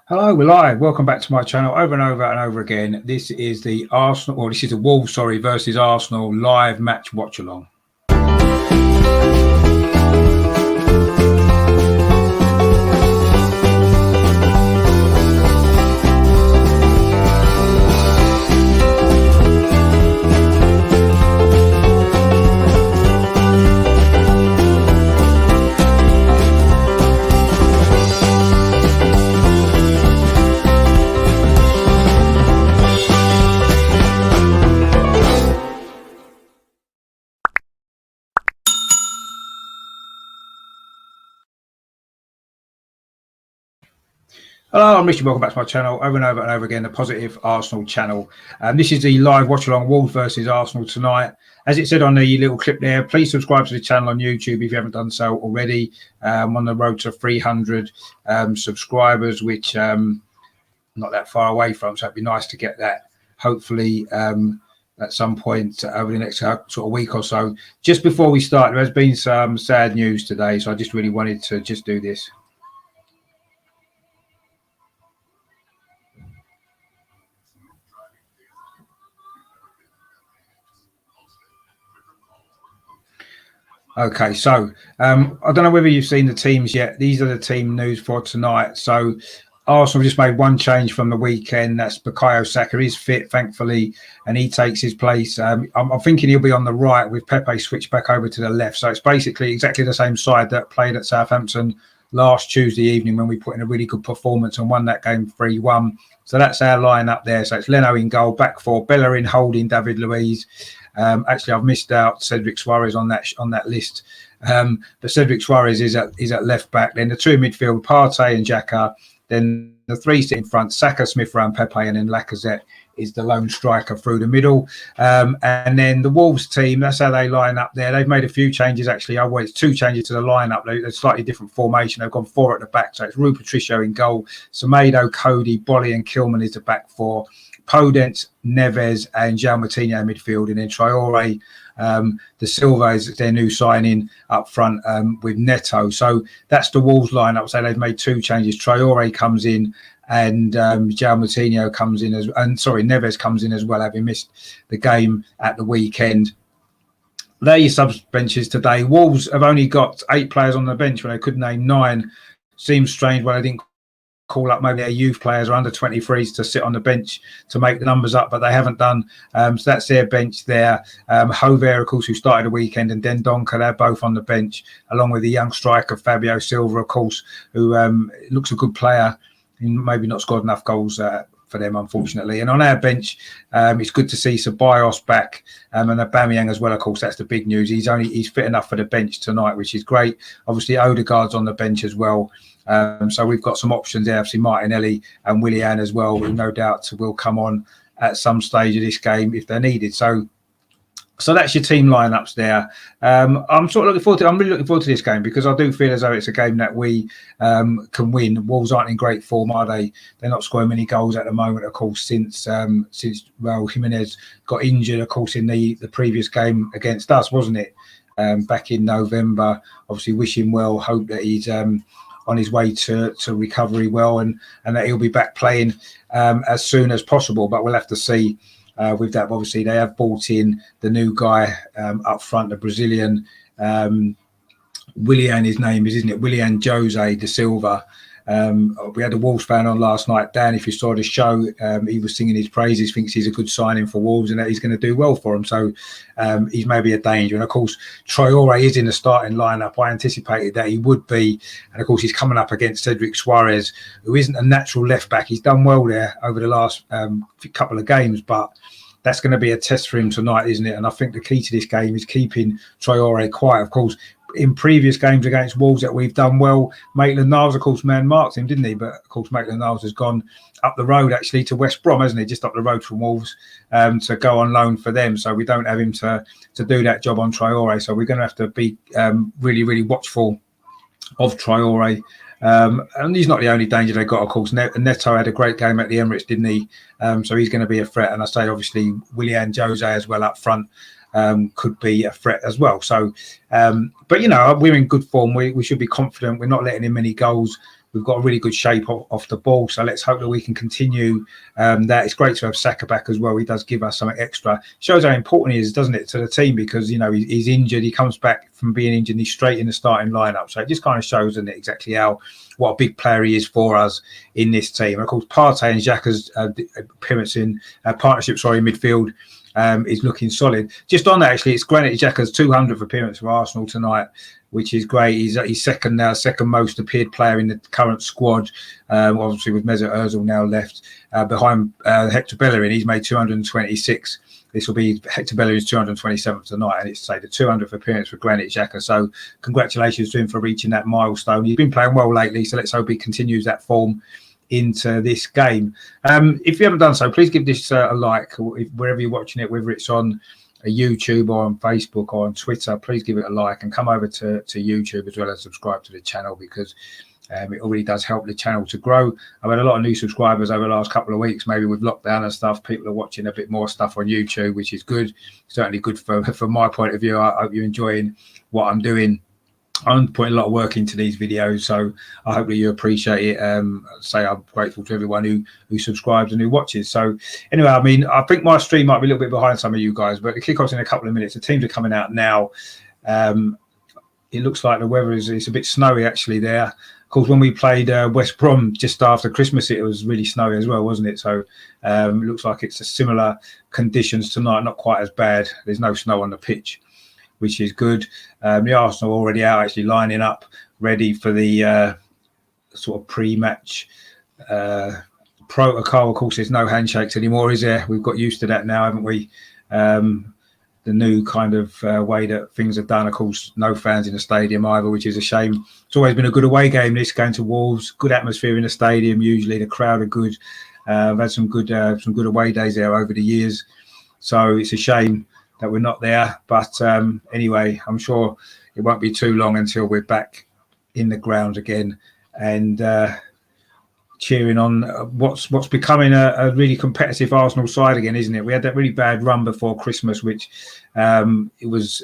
Hello, we're live. Welcome back to my channel over and over and over again. This is the Arsenal, or this is the Wolves, versus Arsenal live match watch along. Hello, I'm Richard. Welcome back to my channel over and over and over again, the Positive Arsenal channel. This is the live watch along Wolves versus Arsenal tonight. As it said on the little clip there, please subscribe to the channel on YouTube if you haven't done so already. I'm on the road to 300 subscribers, which I'm not that far away from, so it'd be nice to get that hopefully at some point over the next sort of week or so. Just before we start, there has been some sad news today, so I just really wanted to just do this. Okay, so I don't know whether you've seen the teams yet. These are the team news for tonight. So Arsenal just made one change from the weekend. That's Bukayo Saka is fit, thankfully, and he takes his place. I'm thinking he'll be on the right with Pepe switched back over to the left. So it's basically exactly the same side that played at Southampton last Tuesday evening when we put in a really good performance and won that game 3-1. So that's our line up there. So it's Leno in goal, back four, Bellerin holding David Luiz. Actually, I've missed out Cedric Suarez on that list, but Cedric Suarez is at left back. Then the two in midfield, Partey and Xhaka. Then the three sit in front, Saka, Smith Rowe, Pepe, and then Lacazette is the lone striker through the middle. And then the Wolves team, that's how they line up there. They've made a few changes actually. Oh, well, it's two changes to the lineup. They're slightly different formation. They've gone four at the back, so it's Rui Patricio in goal, Semedo, Cody, Bolly, and Kilman is the back four. Podence, Neves, and João Moutinho in midfield, and then Traore, the Silva is their new signing up front with Neto. So that's the Wolves lineup. So they've made two changes. Traore comes in, and João Moutinho comes in Neves comes in as well, having missed the game at the weekend. They're your sub benches today. Wolves have only got 8 players on the bench when they could name 9. Seems strange why they didn't call up maybe their youth players or under 23s to sit on the bench to make the numbers up, but they haven't done. So that's their bench there. Hover, of course, who started the weekend, and Dendoncker, they're both on the bench, along with the young striker Fabio Silva, of course, who looks a good player. He maybe not scored enough goals for them, unfortunately. And on our bench, it's good to see Ceballos back and Aubameyang as well. Of course, that's the big news. He's fit enough for the bench tonight, which is great. Obviously, Odegaard's on the bench as well. So we've got some options there. Obviously, Martinelli and Willian as well, who no doubt will come on at some stage of this game if they're needed. So that's your team lineups there. I'm really looking forward to this game because I do feel as though it's a game that we can win. Wolves aren't in great form, are they? They're not scoring many goals at the moment, of course, since Jimenez got injured, of course, in the previous game against us, wasn't it? Back in November. Obviously, wish him well. Hope that he's on his way to recovery well, and that he'll be back playing as soon as possible. But we'll have to see with that. Obviously, they have brought in the new guy up front, the Brazilian Willian, his name is, isn't it? Willian Jose de Silva. We had a Wolves fan on last night, Dan. If you saw the show, he was singing his praises, thinks he's a good signing for Wolves and that he's going to do well for him. So he's maybe a danger. And of course, Traore is in the starting lineup. I anticipated that he would be. And of course, he's coming up against Cedric Suarez, who isn't a natural left back. He's done well there over the last couple of games, but that's going to be a test for him tonight, isn't it? And I think the key to this game is keeping Traore quiet. Of course, in previous games against Wolves that we've done well, Maitland-Niles, of course, man-marked him, didn't he? But, of course, Maitland-Niles has gone up the road, actually, to West Brom, hasn't he? Just up the road from Wolves to go on loan for them. So we don't have him to do that job on Traore. So we're going to have to be really, really watchful of Traore. And he's not the only danger they've got, of course. Neto had a great game at the Emirates, didn't he? So he's going to be a threat. And I say, obviously, Willian Jose as well up front. Could be a threat as well. So, but, you know, we're in good form. We should be confident. We're not letting in many goals. we've got a really good shape off the ball. So let's hope that we can continue that. It's great to have Saka back as well. He does give us something extra. Shows how important he is, doesn't it, to the team, because he's injured. He comes back from being injured and he's straight in the starting lineup. So it just kind of shows, doesn't it, exactly what a big player he is for us in this team. And of course, Partey and Xhaka's appearance in partnership, in midfield is looking solid. Just on that, actually, it's Granit Xhaka's 200th appearance for Arsenal tonight, which is great. He's second most appeared player in the current squad, obviously with Mesut Ozil now left behind Hector Bellerin. He's made 226. This will be Hector Bellerin's 227th tonight, and it's the 200th appearance for Granit Xhaka. So congratulations to him for reaching that milestone. He's been playing well lately, so let's hope he continues that form into this game. If you haven't done so, please give this a like wherever you're watching it, whether it's on YouTube or on Facebook or on Twitter. Please give it a like and come over to YouTube as well and subscribe to the channel, because it really does help the channel to grow. I've had a lot of new subscribers over the last couple of weeks, maybe with lockdown and stuff. People are watching a bit more stuff on YouTube, which is good. Certainly good from my point of view. I hope you're enjoying what I'm doing. I'm putting a lot of work into these videos, so I hope that you appreciate it. I'm grateful to everyone who subscribes and who watches. So anyway, I think my stream might be a little bit behind some of you guys, but the kickoff's in a couple of minutes. The teams are coming out now. It looks like the weather it's a bit snowy actually there. Of course, when we played West Brom just after Christmas, it was really snowy as well, wasn't it? So it looks like it's a similar conditions tonight, not quite as bad. There's no snow on the pitch, which is good. The Arsenal already out, actually lining up, ready for the sort of pre-match protocol. Of course, there's no handshakes anymore, is there? We've got used to that now, haven't we? The new kind of way that things are done. Of course, no fans in the stadium either, which is a shame. It's always been a good away game, this, going to Wolves. Good atmosphere in the stadium, usually. The crowd are good. I've had some good away days there over the years. So it's a shame that we're not there, but anyway, I'm sure it won't be too long until we're back in the ground again and cheering on what's becoming a really competitive Arsenal side again, isn't it? We had that really bad run before Christmas, which it was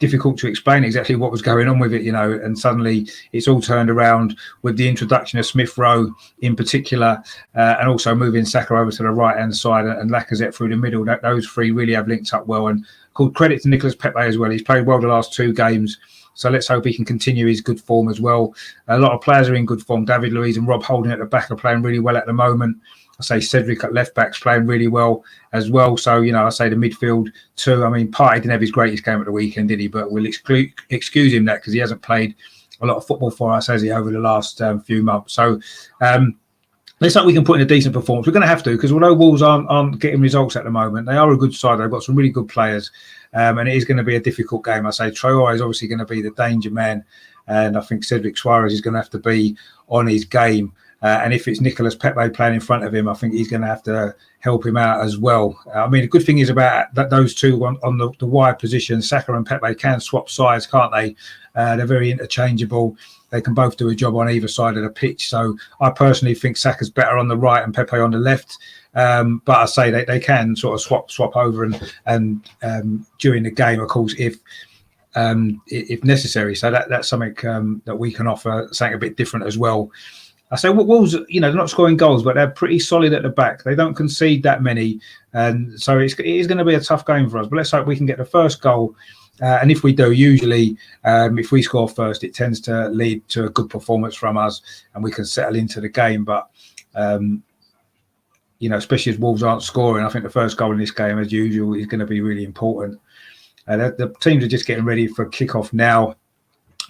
difficult to explain exactly what was going on with it, and suddenly it's all turned around with the introduction of Smith Rowe in particular, and also moving Saka over to the right-hand side and Lacazette through the middle. Those three really have linked up well, and called credit to Nicolas Pepe as well. He's played well the last two games, so let's hope he can continue his good form as well. A lot of players are in good form. David Luiz and Rob Holding at the back are playing really well at the moment. I say Cedric at left back's playing really well as well. So, I say the midfield too. Partey didn't have his greatest game at the weekend, did he? But we'll excuse him that, because he hasn't played a lot of football for us, has he, over the last few months. So let's hope we can put in a decent performance. We're going to have to, because although Wolves aren't getting results at the moment, they are a good side. They've got some really good players, and it is going to be a difficult game. I say Traore is obviously going to be the danger man, and I think Cedric Suarez is going to have to be on his game. And if it's Nicolas Pepe playing in front of him, I think he's going to have to help him out as well. The good thing is about that those two on the wide position, Saka and Pepe can swap sides, can't they? They're very interchangeable. They can both do a job on either side of the pitch. So I personally think Saka's better on the right and Pepe on the left. But I say they can sort of swap over and during the game, of course, if necessary. So that's something that we can offer, something a bit different as well. I say Wolves, they're not scoring goals, but they're pretty solid at the back. They don't concede that many, and so it is going to be a tough game for us. But let's hope we can get the first goal. And if we do, usually if we score first, it tends to lead to a good performance from us, and we can settle into the game. But especially as Wolves aren't scoring, I think the first goal in this game, as usual, is going to be really important. The teams are just getting ready for kick-off now.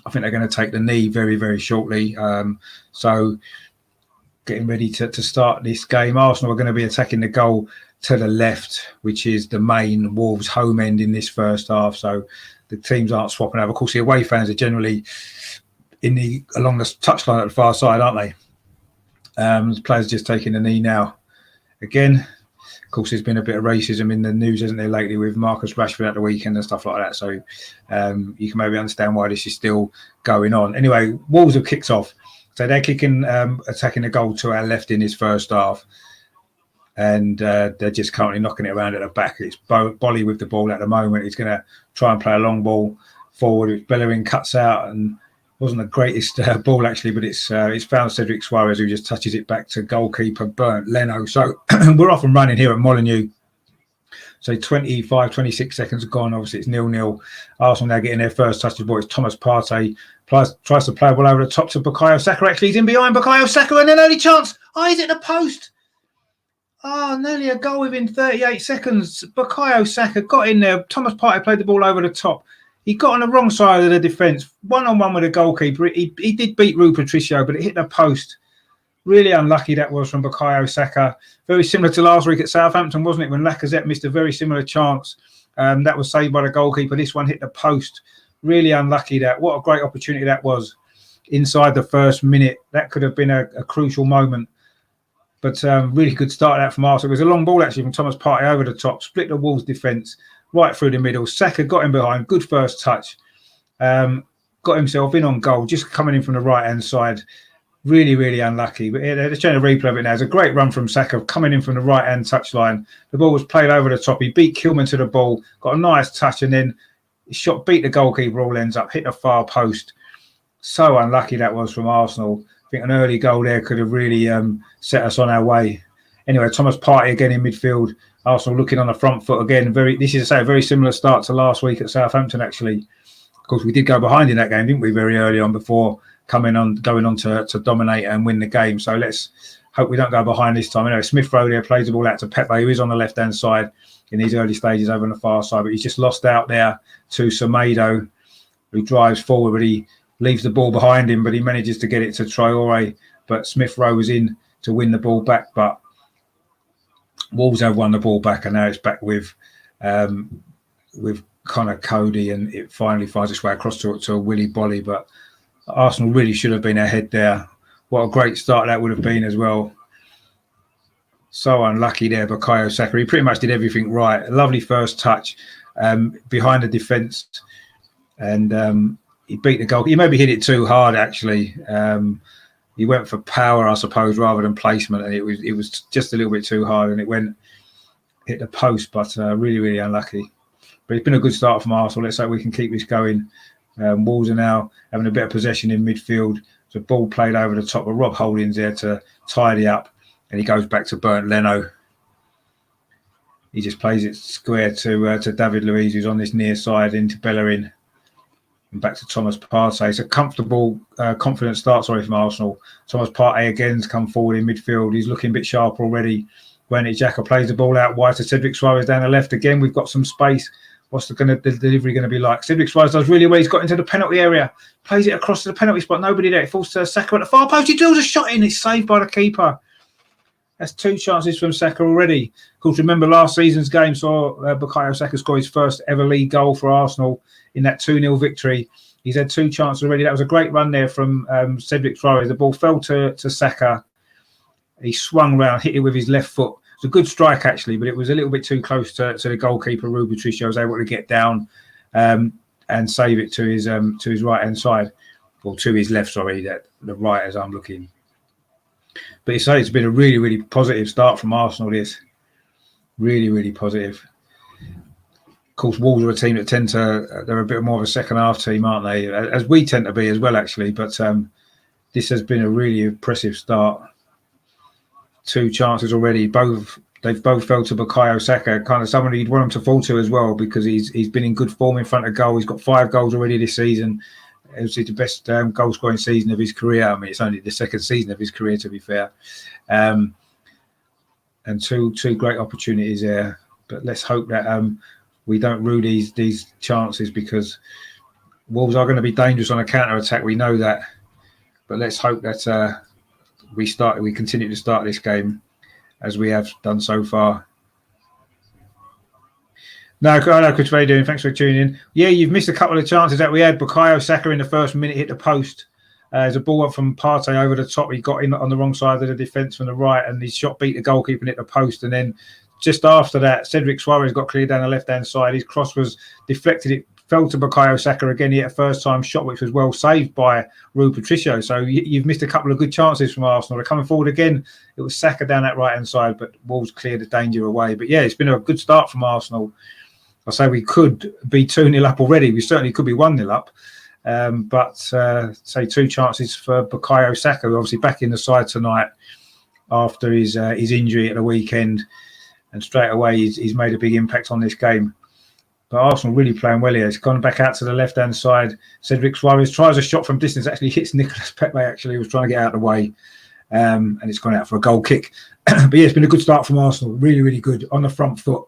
I think they're going to take the knee very, very shortly. So getting ready to start this game. Arsenal are going to be attacking the goal to the left, which is the main Wolves home end in this first half. So the teams aren't swapping over. Of course, the away fans are generally along the touchline at the far side, aren't they? The players just taking the knee now. Again, of course, there's been a bit of racism in the news, hasn't there, lately, with Marcus Rashford at the weekend and stuff like that. So you can maybe understand why this is still going on. Anyway, Wolves have kicked off. So they're attacking the goal to our left in this first half. And they're just currently knocking it around at the back. It's Bolly with the ball at the moment. He's going to try and play a long ball forward. Bellerin cuts out and Wasn't the greatest ball actually, but it's found Cedric Suarez, who just touches it back to goalkeeper Bernd Leno. So we're off and running here at Molineux. So 26 seconds gone. Obviously, it's 0-0. Arsenal now getting their first touch of the ball. It's Thomas Partey tries to play a ball over the top to Bukayo Saka. Actually, he's in behind Bukayo Saka, and an early chance. Oh, he's at the post. Oh, nearly a goal within 38 seconds. Bukayo Saka got in there. Thomas Partey played the ball over the top. He got on the wrong side of the defence, one-on-one with the goalkeeper. He did beat Rui Patricio, but it hit the post. Really unlucky that was from Bukayo Saka. Very similar to last week at Southampton, wasn't it, when Lacazette missed a very similar chance. That was saved by the goalkeeper. This one hit the post. Really unlucky that. What a great opportunity that was inside the first minute. That could have been a crucial moment. But really good start out from Arsenal. It was a long ball actually from Thomas Partey over the top, split the Wolves defence right through the middle. Saka got in behind, good first touch. Got himself in on goal, just coming in from the right-hand side. Really, really unlucky. But they're showing a replay of it now. It's a great run from Saka, coming in from the right-hand touchline. The ball was played over the top. He beat Kilman to the ball, got a nice touch, and then his shot beat the goalkeeper, all ends up, hit the far post. So unlucky that was from Arsenal. I think an early goal there could have really set us on our way. Anyway, Thomas Partey again in midfield. Arsenal looking on the front foot again. This is a very similar start to last week at Southampton, actually. Of course, we did go behind in that game, didn't we, very early on before going on to dominate and win the game. So let's hope we don't go behind this time. Anyway, Smith Rowe there plays the ball out to Pepe, who is on the left-hand side in these early stages over on the far side. But he's just lost out there to Semedo, who drives forward, but he leaves the ball behind him, but he manages to get it to Traore. But Smith Rowe was in to win the ball back, but Wolves have won the ball back, and now it's back with Connor Cody, and it finally finds its way across to Willy Bolly. But Arsenal really should have been ahead there. What a great start that would have been as well. So unlucky there, Bukayo Saka. He pretty much did everything right. A lovely first touch behind the defence, and he beat the goal. He maybe hit it too hard, actually. He went for power, I suppose, rather than placement, and it was just a little bit too hard, and it hit the post, but really, really unlucky. But it's been a good start from Arsenal. Let's hope we can keep this going. Wolves are now having a bit of possession in midfield. The ball played over the top of Rob Holdings there to tidy up, and he goes back to Bernd Leno. He just plays it square to David Luiz, who's on this near side, into Bellerin. And back to Thomas Partey. It's a comfortable, confident start, from Arsenal. Thomas Partey again's come forward in midfield. He's looking a bit sharp already. Granit Xhaka plays the ball out wide to Cedric Suarez down the left. Again, we've got some space. What's the delivery going to be like? Cedric Suarez does really well. He's got into the penalty area. Plays it across to the penalty spot. Nobody there. It falls to Saka at the far post. He drills a shot in. It's saved by the keeper. That's 2 chances from Saka already. Of course, remember last season's game saw Bukayo Saka score his first ever league goal for Arsenal in that 2-0 victory. He's had 2 chances already. That was a great run there from Cedric Suarez. The ball fell to Saka. He swung round, hit it with his left foot. It's a good strike, actually, but it was a little bit too close to the goalkeeper. Rui Patricio was able to get down and save it to his right-hand side. Or to his left, the right as I'm looking. But it's been a really, really positive start from Arsenal, this. Really, really positive. Of course, Wolves are a team that they're a bit more of a second-half team, aren't they? As we tend to be as well, actually. But this has been a really impressive start. 2 chances already. They've both fell to Bukayo Saka, kind of someone you'd want him to fall to as well, because he's been in good form in front of goal. He's got 5 goals already this season. It was the best goal scoring season of his career. I mean, it's only the second season of his career, to be fair. And two great opportunities there. But let's hope that we don't rue these chances, because Wolves are going to be dangerous on a counter attack. We know that. But let's hope that we continue to start this game as we have done so far. No, Chris, how are you doing? Thanks for tuning in. Yeah, you've missed a couple of chances that we had. Bukayo Saka in the first minute hit the post. There's a ball up from Partey over the top. He got in on the wrong side of the defence from the right, and his shot beat the goalkeeper and hit the post. And then just after that, Cedric Suarez got cleared down the left-hand side. His cross was deflected. It fell to Bukayo Saka again. He hit a first-time shot, which was well saved by Rui Patricio. So you've missed a couple of good chances from Arsenal. They're coming forward again. It was Saka down that right-hand side, but Wolves cleared the danger away. But yeah, it's been a good start from Arsenal. I say we could be 2-0 up already. We certainly could be 1-0 up. But say 2 chances for Bukayo Saka, obviously back in the side tonight after his injury at the weekend, and straight away he's made a big impact on this game. But Arsenal really playing well here. It's gone back out to the left-hand side. Cedric Suarez tries a shot from distance, actually hits Nicolas Pepe, actually. He was trying to get out of the way. And it's gone out for a goal kick. But yeah, it's been a good start from Arsenal. Really, really good on the front foot.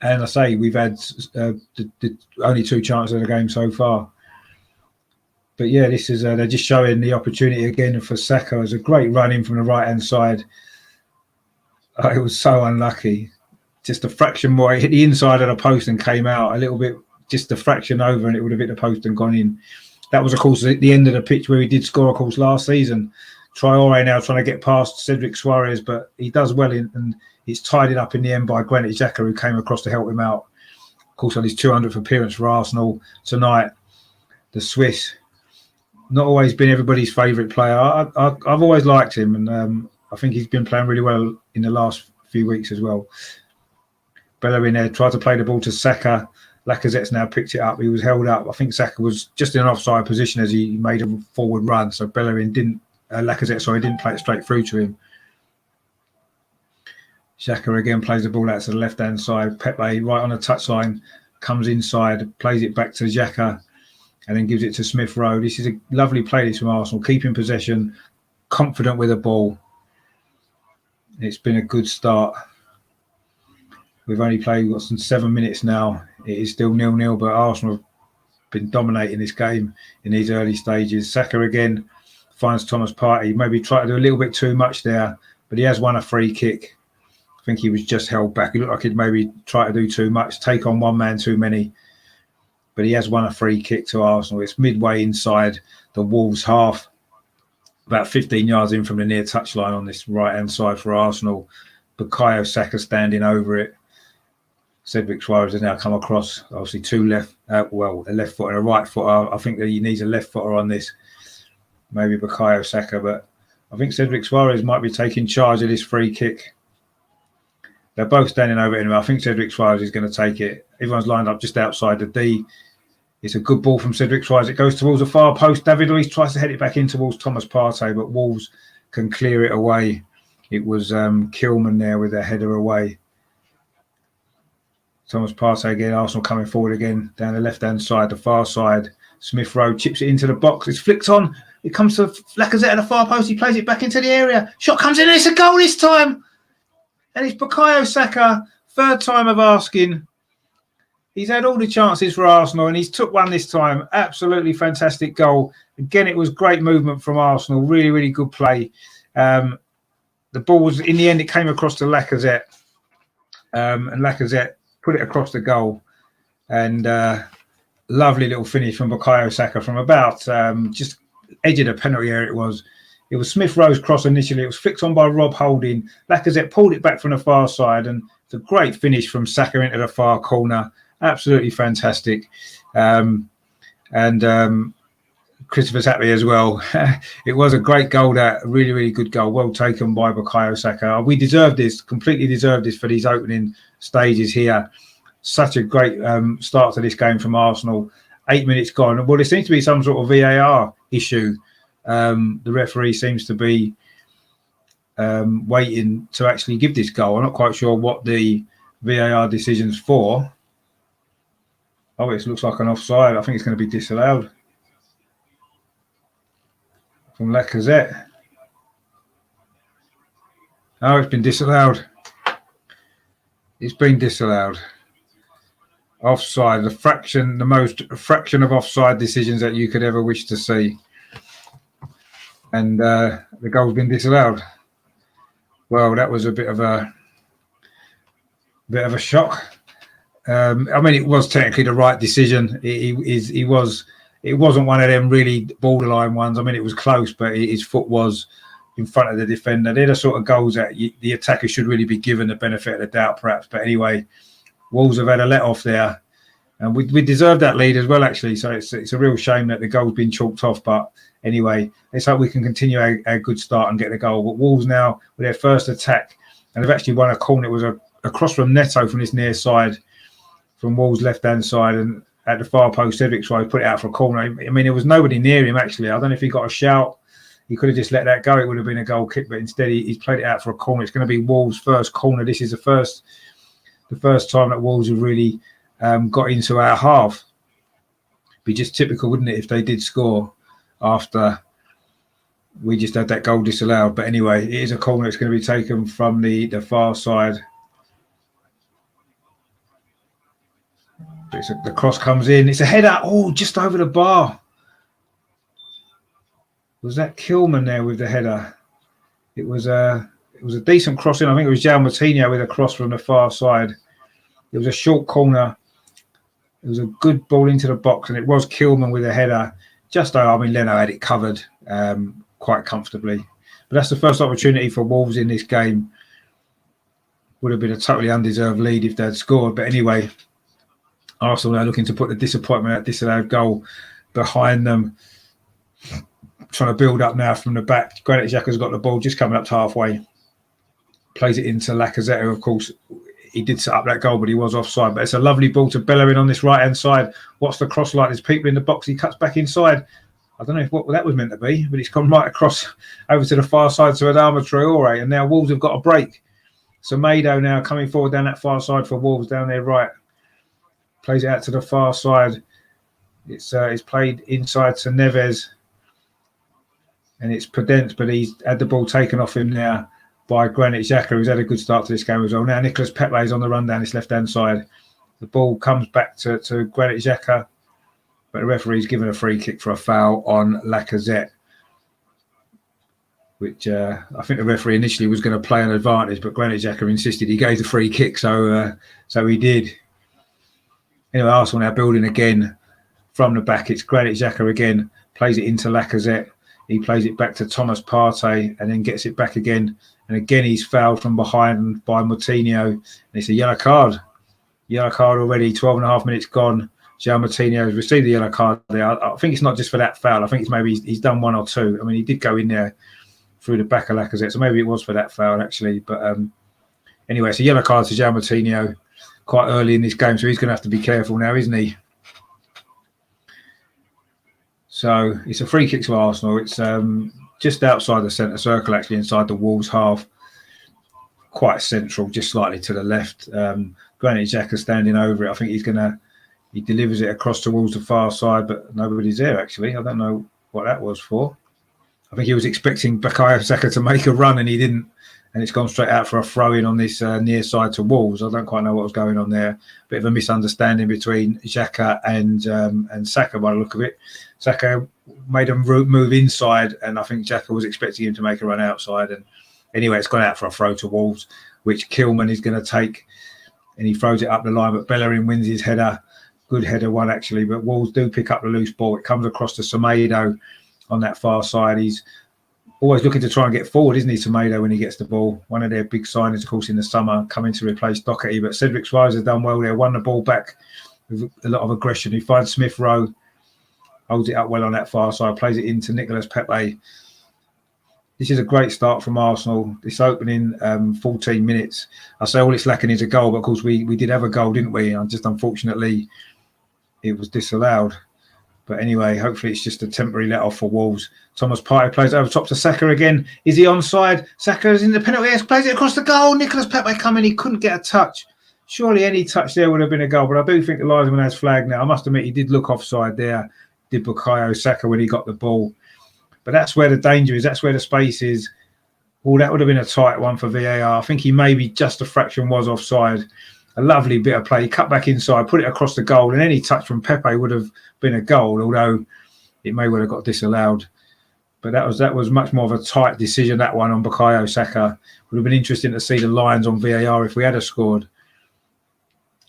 And I say we've had the only 2 chances in the game so far. But yeah, this is they're just showing the opportunity again for Saka. It was a great run in from the right-hand side. It was so unlucky. Just a fraction more. It hit the inside of the post and came out a little bit, just a fraction over, and it would have hit the post and gone in. That was, of course, at the end of the pitch where he did score, of course, last season. Traore now trying to get past Cedric Suarez, but he does well, and he's tied it up in the end by Granit Xhaka, who came across to help him out. Of course, on his 200th appearance for Arsenal tonight, the Swiss, not always been everybody's favourite player. I've always liked him, and I think he's been playing really well in the last few weeks as well. Bellerin there tried to play the ball to Saka. Lacazette's now picked it up. He was held up. I think Saka was just in an offside position as he made a forward run. So Bellerin didn't play it straight through to him. Xhaka again plays the ball out to the left-hand side. Pepe right on the touchline, comes inside, plays it back to Xhaka, and then gives it to Smith Rowe. This is a lovely play this from Arsenal, keeping possession, confident with the ball. It's been a good start. We've only played 7 minutes now. It is still 0-0, but Arsenal have been dominating this game in these early stages. Saka again finds Thomas Partey. Maybe tried to do a little bit too much there, but he has won a free kick. I think he was just held back. He looked like he'd maybe try to do too much, take on one man too many. But he has won a free kick to Arsenal. It's midway inside the Wolves half, about 15 yards in from the near touchline on this right-hand side for Arsenal. Bukayo Saka standing over it. Cedric Suarez has now come across, obviously a left foot and a right foot. I think that he needs a left footer on this, maybe Bukayo Saka, but I think Cedric Suarez might be taking charge of this free kick. They're both standing over it anyway. I think Cedric Suarez is going to take it. Everyone's lined up just outside the D. It's a good ball from Cedric Suarez. It goes towards the far post. David Luiz tries to head it back in towards Thomas Partey, but Wolves can clear it away. It was Kilman there with their header away. Thomas Partey again, Arsenal coming forward again, down the left-hand side, the far side. Smith Rowe chips it into the box. It's flicked on. It comes to Lacazette at the far post. He plays it back into the area. Shot comes in, and it's a goal this time. And it's Bukayo Saka, third time of asking. He's had all the chances for Arsenal, and he's took one this time. Absolutely fantastic goal. Again, it was great movement from Arsenal. Really, really good play. The ball was, in the end, it came across to Lacazette. And Lacazette put it across the goal, and lovely little finish from Bukayo Saka from about just edge of the penalty area. It was Smith Rowe's cross initially. It was flicked on by Rob Holding. Lacazette pulled it back from the far side, and it's a great finish from Saka into the far corner. Absolutely fantastic. Christopher's happy as well. It was a great goal, that really, really good goal. Well taken by Bukayo Saka. We deserved this, completely deserved this for these opening stages here. Such a great start to this game from Arsenal. 8 minutes gone. Well, there seems to be some sort of VAR issue. The referee seems to be waiting to actually give this goal. I'm not quite sure what the VAR decision's for. Oh, it looks like an offside. I think it's going to be disallowed from Lacazette. Oh, it's been disallowed. It's been disallowed. Offside, the most fraction of offside decisions that you could ever wish to see. And the goal's been disallowed. Well, that was a bit of a shock. I mean, it was technically the right decision. It wasn't one of them really borderline ones. I mean, it was close, but his foot was in front of the defender. They're the sort of goals that the attacker should really be given the benefit of the doubt, perhaps. But anyway, Wolves have had a let off there, and we deserved that lead as well, actually. So it's a real shame that the goal's been chalked off. But anyway, let's hope we can continue our good start and get the goal. But Wolves now with their first attack, and they've actually won a corner. It was a cross from Neto from this near side, from Wolves' left-hand side, and at the far post. Cedric Suarez put it out for a corner. I mean, there was nobody near him, actually. I don't know if he got a shout. He could have just let that go. It would have been a goal kick, but instead he's played it out for a corner. It's going to be Wolves' first corner. This is the first time that Wolves have really got into our half. Be just typical, wouldn't it, if they did score after we just had that goal disallowed. But anyway, it is a corner. It's going to be taken from the far side. The cross comes in. It's a header. Oh, just over the bar. Was that Kilman there with the header? It was a decent crossing. I think it was João Moutinho with a cross from the far side. It was a short corner. It was a good ball into the box, and it was Kilman with a header. Just though, I mean, Leno had it covered quite comfortably. But that's the first opportunity for Wolves in this game. Would have been a totally undeserved lead if they'd scored. But anyway, Arsenal now looking to put the disappointment at disallowed goal behind them. Trying to build up now from the back. Granit Xhaka's got the ball just coming up to halfway. Plays it into Lacazette, who, of course, he did set up that goal, but he was offside. But it's a lovely ball to Bellerin on this right-hand side. What's the cross like? There's people in the box. He cuts back inside. I don't know what that was meant to be, but it's come right across over to the far side to Adama Traore. And now Wolves have got a break. So Semedo now coming forward down that far side for Wolves down there right. Plays it out to the far side. It's played inside to Neves. And it's Podence, but he's had the ball taken off him now by Granit Xhaka, who's had a good start to this game as well. Now Nicolas Pepe is on the run down his left-hand side. The ball comes back to Granit Xhaka, but the referee's given a free kick for a foul on Lacazette, which I think the referee initially was going to play an advantage, but Granit Xhaka insisted he gave the free kick, so he did. Anyway, Arsenal now building again from the back. It's Granit Xhaka again, plays it into Lacazette. He plays it back to Thomas Partey and then gets it back again. And again, he's fouled from behind by Moutinho. And it's a yellow card. Yellow card already, 12 and a half minutes gone. João Moutinho has received the yellow card there. I think it's not just for that foul. I think it's maybe he's done one or two. I mean, he did go in there through the back of Lacazette. So maybe it was for that foul, actually. But anyway, it's a yellow card to João Moutinho quite early in this game. So he's going to have to be careful now, isn't he? So it's a free kick to Arsenal. It's just outside the centre circle, actually, inside the Wolves half. Quite central, just slightly to the left. Granit Xhaka standing over it. I think he delivers it across towards the far side, but nobody's there, actually. I don't know what that was for. I think he was expecting Bukayo Saka to make a run, and he didn't. And it's gone straight out for a throw-in on this near side to Wolves. I don't quite know what was going on there. Bit of a misunderstanding between Xhaka and Saka by the look of it. Saka made him move inside, and I think Xhaka was expecting him to make a run outside. And anyway, it's gone out for a throw to Wolves, which Kilman is going to take, and he throws it up the line. But Bellerin wins his header. Good header one, actually. But Wolves do pick up the loose ball. It comes across to Semedo on that far side. He's always looking to try and get forward, isn't he, Semedo, when he gets the ball? One of their big signings, of course, in the summer, coming to replace Doherty. But Cedric Suarez has done well there, won the ball back with a lot of aggression. He finds Smith Rowe, holds it up well on that far side, plays it into Nicolas Pepe. This is a great start from Arsenal. This opening 14 minutes. I say all it's lacking is a goal, but of course we did have a goal, didn't we? And just unfortunately, it was disallowed. But anyway, hopefully it's just a temporary let-off for Wolves. Thomas Partey plays over top to Saka again. Is he onside? Saka is in the penalty area, plays it across the goal. Nicolas Pepe coming, he couldn't get a touch. Surely any touch there would have been a goal, but I do think the linesman has flagged now. I must admit, he did look offside there, did Bukayo Saka when he got the ball. But that's where the danger is. That's where the space is. Oh, that would have been a tight one for VAR. I think he maybe just a fraction was offside. A lovely bit of play. He cut back inside, put it across the goal, and any touch from Pepe would have been a goal, although it may well have got disallowed. But that was much more of a tight decision, that one on Bukayo Saka. Would have been interesting to see the lines on VAR if we had scored.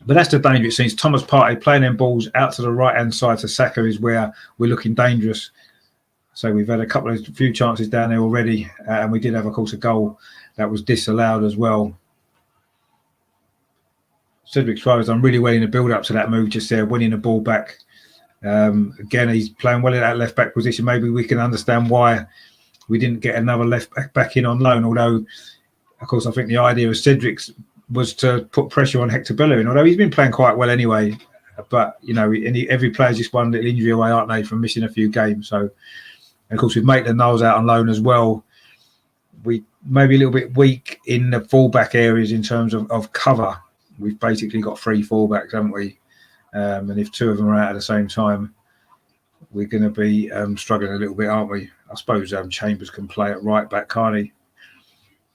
But that's the danger, it seems. Thomas Partey playing them balls out to the right-hand side to Saka is where we're looking dangerous. So we've had a few chances down there already, and we did have, of course, a goal that was disallowed as well. Cedric Suarez done really well in the build-up to that move just there, winning the ball back. Again, he's playing well in that left-back position. Maybe we can understand why we didn't get another left-back back in on loan, although, of course, I think the idea of Cedric's was to put pressure on Hector Bellerin, although he's been playing quite well anyway. But you know, every player's just one little injury away, aren't they, from missing a few games? So, and of course, with Maitland-Niles out on loan as well, we maybe a little bit weak in the fullback areas in terms of cover. We've basically got 3 fullbacks, haven't we? And if 2 of them are out at the same time, we're going to be struggling a little bit, aren't we? I suppose Chambers can play at right back, can't he?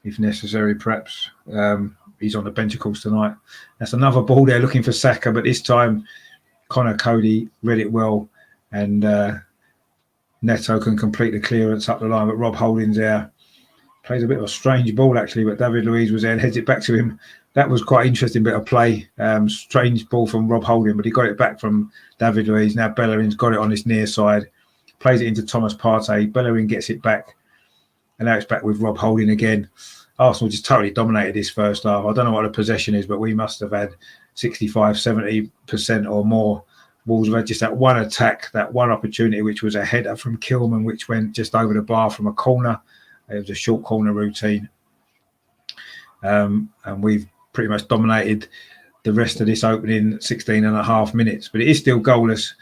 If necessary, perhaps. He's on the bench, of course, tonight. That's another ball there looking for Saka, but this time Connor Cody read it well, and Neto can complete the clearance up the line, but Rob Holding's there. Plays a bit of a strange ball, actually, but David Luiz was there and heads it back to him. That was quite an interesting bit of play. Strange ball from Rob Holding, but he got it back from David Luiz. Now Bellerin's got it on his near side, plays it into Thomas Partey. Bellerin gets it back, and now it's back with Rob Holding again. Arsenal just totally dominated this first half. I don't know what the possession is, but we must have had 65, 70% or more. Wolves have had just that one attack, that one opportunity, which was a header from Kilman, which went just over the bar from a corner. It was a short corner routine. And we've pretty much dominated the rest of this opening 16 and a half minutes. But it is still goalless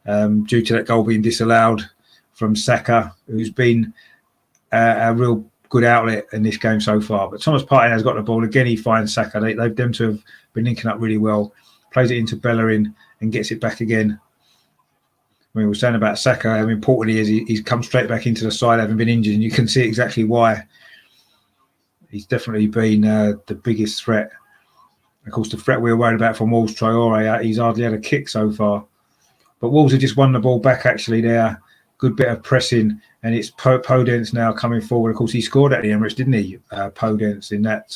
due to that goal being disallowed from Saka, who's been a real good outlet in this game so far. But Thomas Partey has got the ball. Again, he finds Saka. They've them to have been linking up really well. Plays it into Bellerin and gets it back again. I mean, we were saying about Saka, how important he is. He's come straight back into the side, having been injured, and you can see exactly why. He's definitely been the biggest threat. Of course, the threat we were worried about from Wolves, Traore, he's hardly had a kick so far. But Wolves have just won the ball back, actually, there. Good bit of pressing, and it's Podence now coming forward. Of course, he scored at the Emirates, didn't he? Podence in that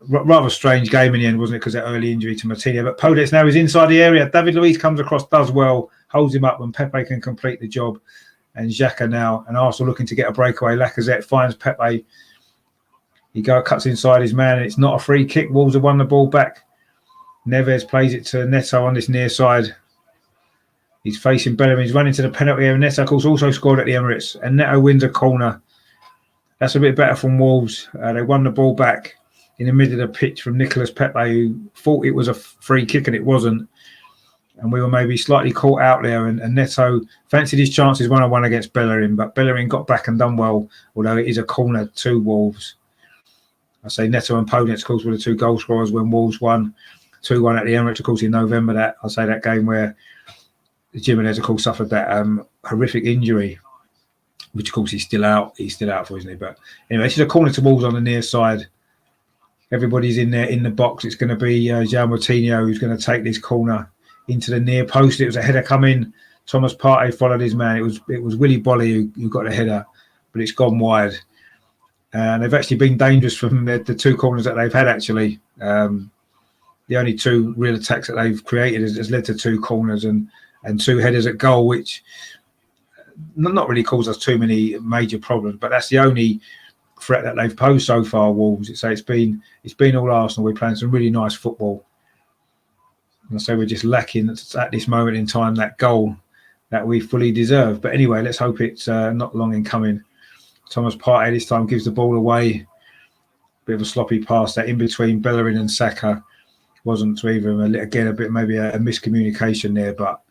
rather strange game in the end, wasn't it? Because of that early injury to Martinez. But Podence now is inside the area. David Luiz comes across, does well, holds him up, and Pepe can complete the job. And Xhaka now, and Arsenal looking to get a breakaway. Lacazette finds Pepe. He cuts inside his man, and it's not a free kick. Wolves have won the ball back. Neves plays it to Neto on this near side. He's facing Bellerin. He's running to the penalty area. Neto, of course, also scored at the Emirates. And Neto wins a corner. That's a bit better from Wolves. They won the ball back in the middle of the pitch from Nicolas Pepe, who thought it was a free kick, and it wasn't. And we were maybe slightly caught out there. And Neto fancied his chances one-on-one against Bellerin. But Bellerin got back and done well, although it is a corner to Wolves. I say Neto and Podence, of course, were the 2 goal scorers when Wolves won 2-1 at the Emirates, of course, in November. I'll say that game where Jimenez, of course, suffered that horrific injury, which, of course, he's still out for, isn't he? But anyway, this is a corner to Wolves on the near side. Everybody's in there in the box. It's going to be João Moutinho who's going to take this corner into the near post. It was a header coming. Thomas Partey followed his man. It was Willy Bolly who got the header, but it's gone wide. And they've actually been dangerous from the 2 corners that they've had, actually. The only 2 real attacks that they've created has led to 2 corners and 2 headers at goal, which not really caused us too many major problems. But that's the only threat that they've posed so far, Wolves. So it's been all Arsenal. We're playing some really nice football. And so we're just lacking at this moment in time that goal that we fully deserve. But anyway, let's hope it's not long in coming. Thomas Partey this time gives the ball away. Bit of a sloppy pass that in between Bellerin and Saka. Wasn't to either of them. Again, a bit maybe a miscommunication there. But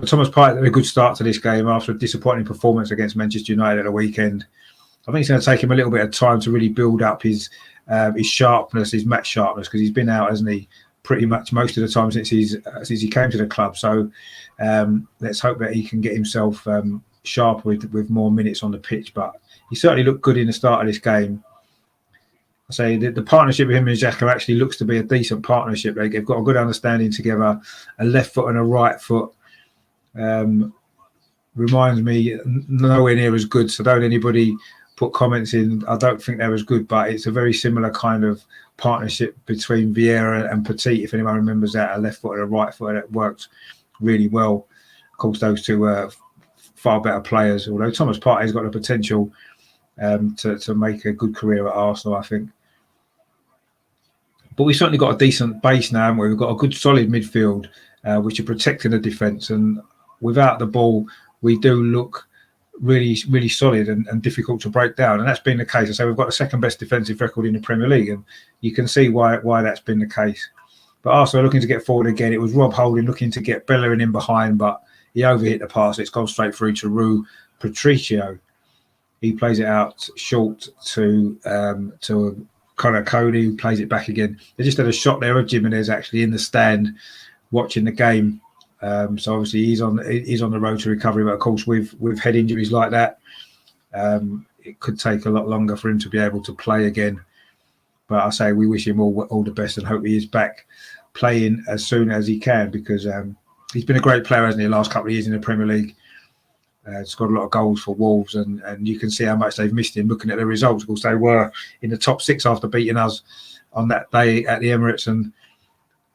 Thomas Partey had a good start to this game after a disappointing performance against Manchester United at the weekend. I think it's going to take him a little bit of time to really build up his sharpness, his match sharpness, because he's been out, hasn't he, pretty much most of the time since he came to the club. So let's hope that he can get himself sharp with more minutes on the pitch. But he certainly looked good in the start of this game. I say the partnership with him and Xhaka actually looks to be a decent partnership. They've got a good understanding together, a left foot and a right foot. Reminds me nowhere near as good, so don't anybody put comments in. I don't think they're as good, but it's a very similar kind of partnership between Vieira and Petit, if anyone remembers that, a left foot and a right foot that worked really well. Of course, those 2 are far better players, although Thomas Partey's got the potential to make a good career at Arsenal, I think. But we've certainly got a decent base now, haven't we? We've got a good solid midfield, which are protecting the defence, and without the ball, we do look really, really solid and difficult to break down. And that's been the case. I say we've got the 2nd best defensive record in the Premier League, and you can see why that's been the case. But Arsenal looking to get forward again. It was Rob Holding looking to get Bellerin in behind, but he overhit the pass. It's gone straight through to Rui Patricio. He plays it out short to Connor Cody, who plays it back again. They just had a shot there of Jimenez actually in the stand watching the game. So obviously he's on the road to recovery. But of course, with head injuries like that, it could take a lot longer for him to be able to play again. But I say we wish him all the best and hope he is back playing as soon as he can, because he's been a great player, hasn't he, the last couple of years in the Premier League. Scored a lot of goals for Wolves, and you can see how much they've missed him looking at the results. Of course, they were in the top 6 after beating us on that day at the Emirates, and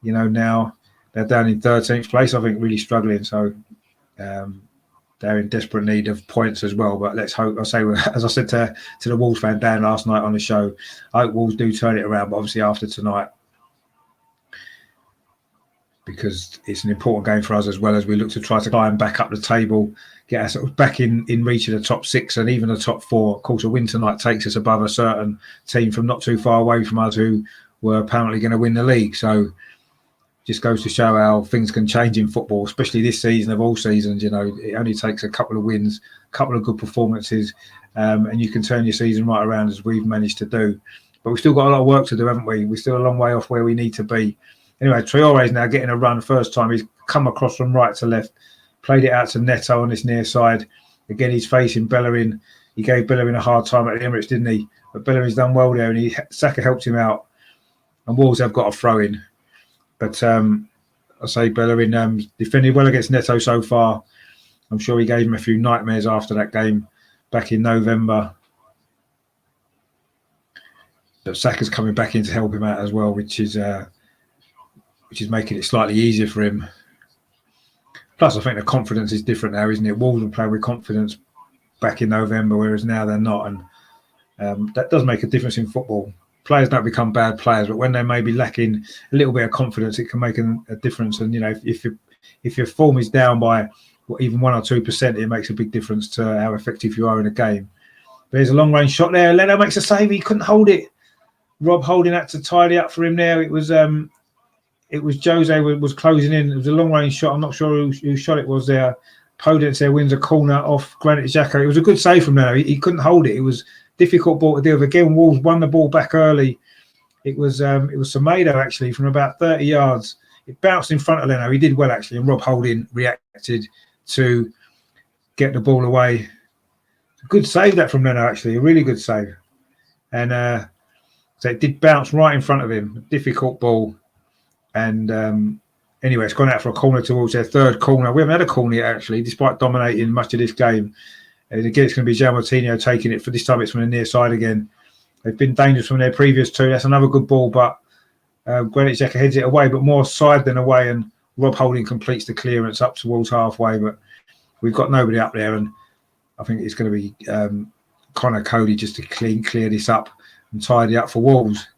now they're down in 13th place, I think, really struggling. So they're in desperate need of points as well. But let's hope, as I said to the Wolves fan Dan last night on the show, I hope Wolves do turn it around, but obviously after tonight, because it's an important game for us as well, as we look to try to climb back up the table, get ourselves back in reach of the top 6 and even the top 4. Of course, a win tonight takes us above a certain team from not too far away from us who were apparently going to win the league. So just goes to show how things can change in football, especially this season of all seasons. It only takes a couple of wins, a couple of good performances, and you can turn your season right around, as we've managed to do. But we've still got a lot of work to do, haven't we? We're still a long way off where we need to be. Anyway, Traore's now getting a run. First time he's come across from right to left, played it out to Neto on this near side. Again, he's facing Bellerin. He gave Bellerin a hard time at the Emirates, didn't he? But Bellerin's done well there, and Saka helped him out. And Wolves have got a throw in. But I say Bellerin defended well against Neto so far. I'm sure he gave him a few nightmares after that game back in November. But Saka's coming back in to help him out as well, which is making it slightly easier for him. Plus, I think the confidence is different now, isn't it? Wolves were playing with confidence back in November, whereas now they're not. And that does make a difference in football. Players don't become bad players, but when they may be lacking a little bit of confidence, it can make a difference. And, if your form is down by even 1 or 2%, it makes a big difference to how effective you are in a game. But there's a long-range shot there. Leno makes a save. He couldn't hold it. Rob Holding that to tidy up for him there. It was Jose was closing in. It was a long-range shot. I'm not sure who shot it was there. Podence there wins a corner off Granit Xhaka. It was a good save from Leno. He couldn't hold it. It was difficult ball to deal with. Again, Wolves won the ball back early. It was Semedo actually from about 30 yards. It bounced in front of Leno. He did well actually, and Rob Holding reacted to get the ball away. Good save that from Leno actually, a really good save. And so it did bounce right in front of him. Difficult ball. And anyway, it's gone out for a corner towards their third corner. We haven't had a corner yet actually, despite dominating much of this game. And again, it's going to be João Moutinho taking it. For this time, it's from the near side again. They've been dangerous from their previous 2. That's another good ball, but Granit Xhaka heads it away, but more side than away. And Rob Holding completes the clearance up towards halfway. But we've got nobody up there, and I think it's going to be Connor Cody just to clear this up and tidy up for Wolves.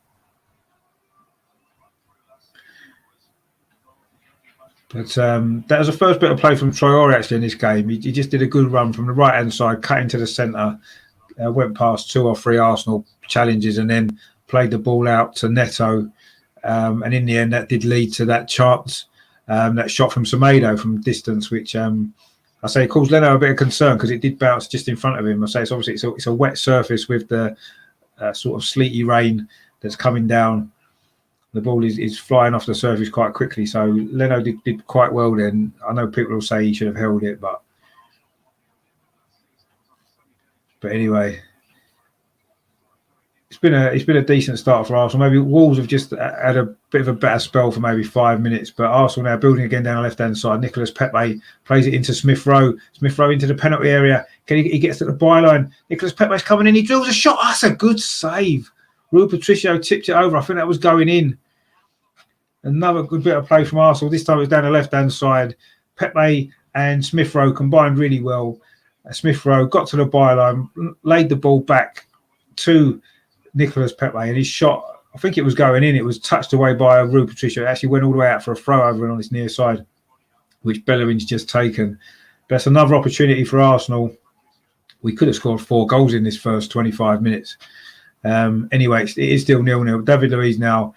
But that was the first bit of play from Traore actually in this game. He just did a good run from the right-hand side, cut into the centre, went past 2 or 3 Arsenal challenges and then played the ball out to Neto. And in the end, that did lead to that chance, that shot from Semedo from distance, which I say caused Leno a bit of concern because it did bounce just in front of him. I say it's obviously it's a wet surface with the sort of sleety rain that's coming down. The ball is flying off the surface quite quickly. So Leno did quite well then. I know people will say he should have held it, but anyway, it's been a decent start for Arsenal. Maybe Wolves have just had a bit of a better spell for maybe 5 minutes, but Arsenal now building again down the left-hand side. Nicolas Pepe plays it into Smith Rowe. Smith Rowe into the penalty area. He gets to the byline. Nicolas Pepe's coming in. He drills a shot. That's a good save. Rui Patricio tipped it over. I think that was going in. Another good bit of play from Arsenal. This time it was down the left-hand side. Pepe and Smith Rowe combined really well. Smith Rowe got to the byline, laid the ball back to Nicolas Pepe, and his shot, I think it was going in. It was touched away by Rui Patricio. It actually went all the way out for a throw over on this near side, which Bellerin's just taken. But that's another opportunity for Arsenal. We could have scored 4 goals in this first 25 minutes. Anyway, it is still 0-0. David Luiz now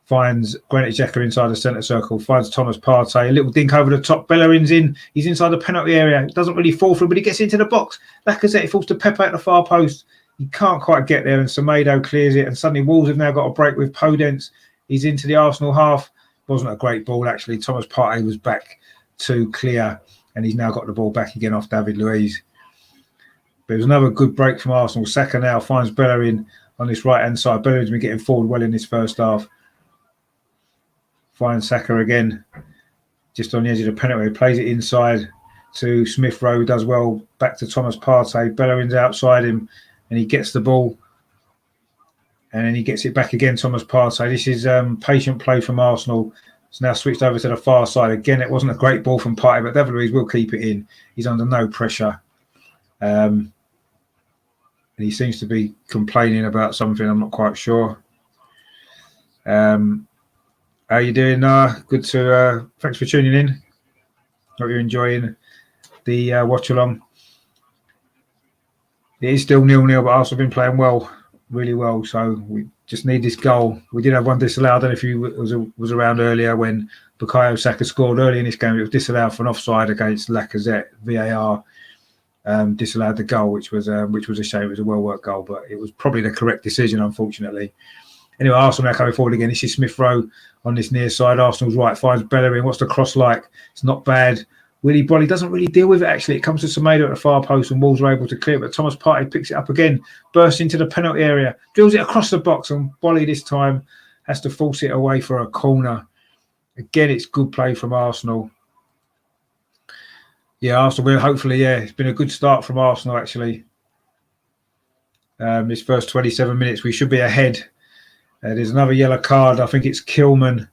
finds Granit Xhaka inside the centre circle, finds Thomas Partey, a little dink over the top. Bellerin's in, he's inside the penalty area. It doesn't really fall through, but he gets into the box. Lacazette falls to Pepe at the far post. He can't quite get there, and Semedo clears it, and suddenly Wolves have now got a break with Podence. He's into the Arsenal half. Wasn't a great ball, actually. Thomas Partey was back to clear, and he's now got the ball back again off David Luiz. But it was another good break from Arsenal. Saka now finds Bellerin on this right-hand side. Bellerin's been getting forward well in this first half. Finds Saka again, just on the edge of the penalty. Plays it inside to Smith Rowe, does well. Back to Thomas Partey. Bellerin's outside him, and he gets the ball. And then he gets it back again, Thomas Partey. This is patient play from Arsenal. It's now switched over to the far side. Again, it wasn't a great ball from Partey, but David Luiz will keep it in. He's under no pressure. And he seems to be complaining about something. I'm not quite sure. How you doing, Noah? Good to thanks for tuning in. Hope you're enjoying the watch along. It is still 0-0, but Arsenal have been playing well, really well. So we just need this goal. We did have one disallowed. I don't know if you was around earlier when Bukayo Saka scored early in this game. It was disallowed for an offside against Lacazette. VAR disallowed the goal, which was a shame. It was a well worked goal, but it was probably the correct decision, unfortunately. Anyway, Arsenal now coming forward again. This is Smith Rowe on this near side. Arsenal's right, finds Bellerin. What's the cross like? It's not bad. Willy Bolly doesn't really deal with it, actually. It comes to Semedo at the far post, and Wolves are able to clear it. But Thomas Partey picks it up again, bursts into the penalty area, drills it across the box, and Bolly this time has to force it away for a corner. Again, it's good play from Arsenal. Yeah, Arsenal will hopefully, it's been a good start from Arsenal, actually. This first 27 minutes, we should be ahead. There's another yellow card. I think it's Kilman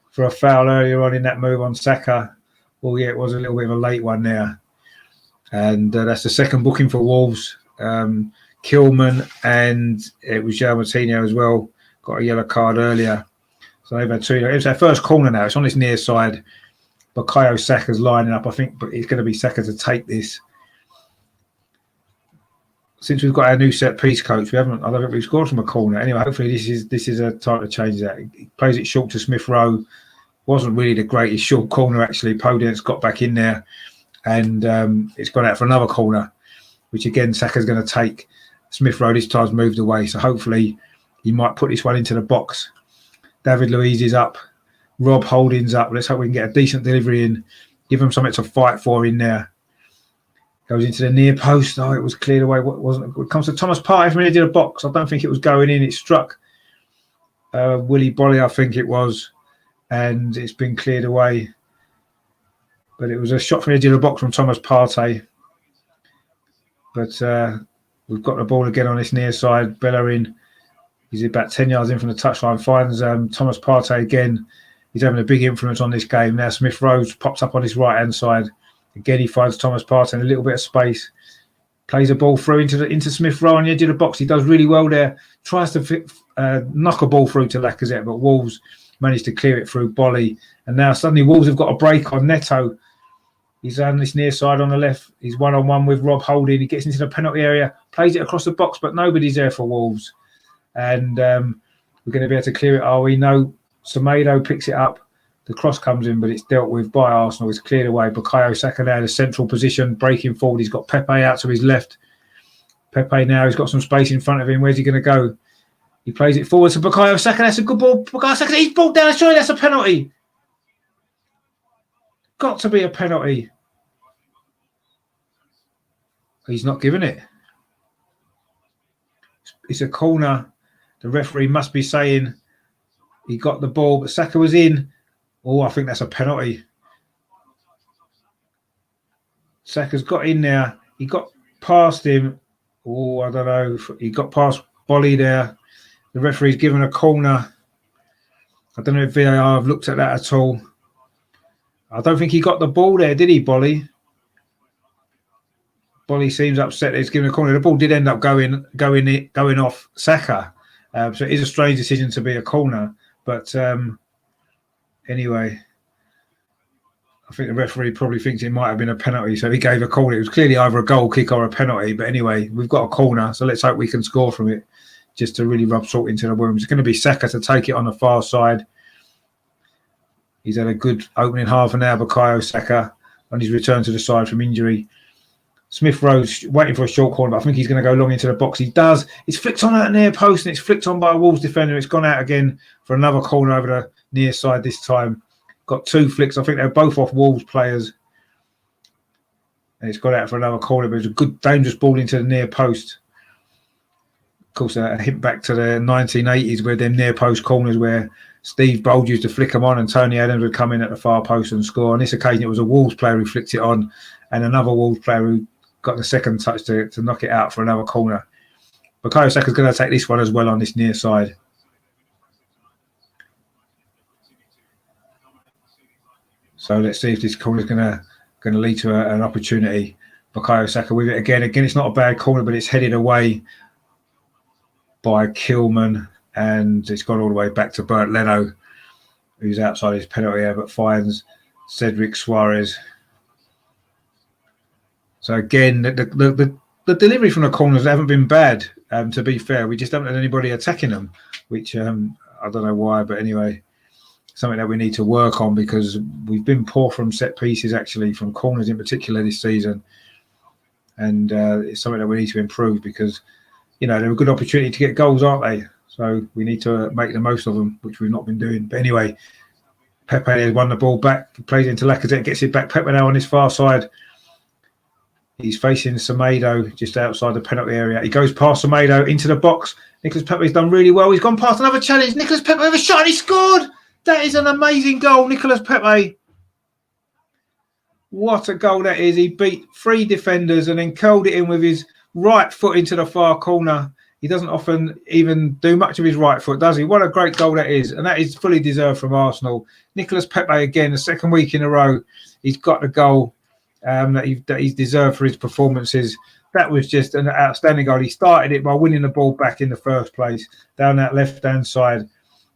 for a foul earlier on in that move on Saka. Well, yeah, it was a little bit of a late one there. And that's the second booking for Wolves. Kilman and it was João Moutinho as well. Got a yellow card earlier. So they've had two. It's their first corner now. It's on this near side. Bukayo Saka's lining up, I think, but it's going to be Saka to take this. Since we've got our new set piece coach, I don't think we've scored from a corner. Anyway, hopefully this is a time to change that. He plays it short to Smith Rowe. Wasn't really the greatest short corner, actually. Podence got back in there, and it's gone out for another corner, which again Saka's going to take. Smith Rowe this time's moved away, so hopefully he might put this one into the box. David Luiz is up. Rob Holding's up. Let's hope we can get a decent delivery in. Give him something to fight for in there. Goes into the near post. Oh, it was cleared away. What wasn't it? Comes to Thomas Partey from the edge of the box. I don't think it was going in. It struck Willy Bolly, I think it was, and it's been cleared away. But it was a shot from the edge of the box from Thomas Partey. But we've got the ball again on this near side. Bellerin, he's about 10 yards in from the touchline. Finds Thomas Partey again. He's having a big influence on this game. Now Smith Rowe pops up on his right-hand side. Again, he finds Thomas Partey in a little bit of space. Plays a ball through into Smith Rowe on the edge of the box. He does really well there. Tries to knock a ball through to Lacazette, but Wolves managed to clear it through Bolly. And now suddenly Wolves have got a break on Neto. He's on this near side on the left. He's one-on-one with Rob Holding. He gets into the penalty area, plays it across the box, but nobody's there for Wolves. And we're going to be able to clear it, are we? No. Semedo picks it up. The cross comes in, but it's dealt with by Arsenal. It's cleared away. Bukayo Saka now in a central position, breaking forward. He's got Pepe out to his left. Pepe now, he's got some space in front of him. Where's he going to go? He plays it forward to Bukayo Saka. That's a good ball. Bukayo Saka, he's brought down. Surely that's a penalty. Got to be a penalty. He's not giving it. It's a corner. The referee must be saying he got the ball, but Saka was in. Oh, I think that's a penalty. Saka's got in there. He got past him. Oh, I don't know. He got past Bolly there. The referee's given a corner. I don't know if VAR have looked at that at all. I don't think he got the ball there, did he, Bolly? Bolly seems upset that he's given a corner. The ball did end up going off Saka. So it is a strange decision to be a corner. But anyway, I think the referee probably thinks it might have been a penalty, so he gave a call. It was clearly either a goal kick or a penalty. But anyway, we've got a corner, so let's hope we can score from it, just to really rub salt into the wounds. It's going to be Saka to take it on the far side. He's had a good opening half an hour, Bukayo Saka, on his return to the side from injury. Smith Rowe's waiting for a short corner, but I think he's going to go long into the box. He does. It's flicked on at the near post, and it's flicked on by a Wolves defender. It's gone out again for another corner over the near side this time. Got 2 flicks. I think they're both off Wolves players. And it's got out for another corner, but it was a good, dangerous ball into the near post. Of course, a hint back to the 1980s where them near post corners where Steve Bold used to flick them on and Tony Adams would come in at the far post and score. On this occasion, it was a Wolves player who flicked it on and another Wolves player who got the second touch to knock it out for another corner. Bukayo Saka's going to take this one as well on this near side. So let's see if this corner is going to lead to an opportunity. Bukayo Saka with it again. Again, it's not a bad corner, but it's headed away by Kilman, and it's gone all the way back to Bert Leno, who's outside his penalty area, but finds Cedric Suarez. So again, the delivery from the corners haven't been bad, to be fair. We just haven't had anybody attacking them, which I don't know why, but anyway, something that we need to work on because we've been poor from set pieces, actually, from corners in particular this season. And it's something that we need to improve because, you know, they're a good opportunity to get goals, aren't they? So we need to make the most of them, which we've not been doing. But anyway, Pepe has won the ball back, plays into Lacazette, gets it back. Pepe now on his far side. He's facing Semedo just outside the penalty area. He goes past Semedo into the box. Nicolas Pepe's done really well. He's gone past another challenge. Nicolas Pepe with a shot and he scored. That is an amazing goal, Nicolas Pepe. What a goal that is. He beat 3 defenders and then curled it in with his right foot into the far corner. He doesn't often even do much of his right foot, does he? What a great goal that is. And that is fully deserved from Arsenal. Nicolas Pepe, again, the second week in a row, he's got the goal that he's deserved for his performances. That was just an outstanding goal. He started it by winning the ball back in the first place, down that left-hand side.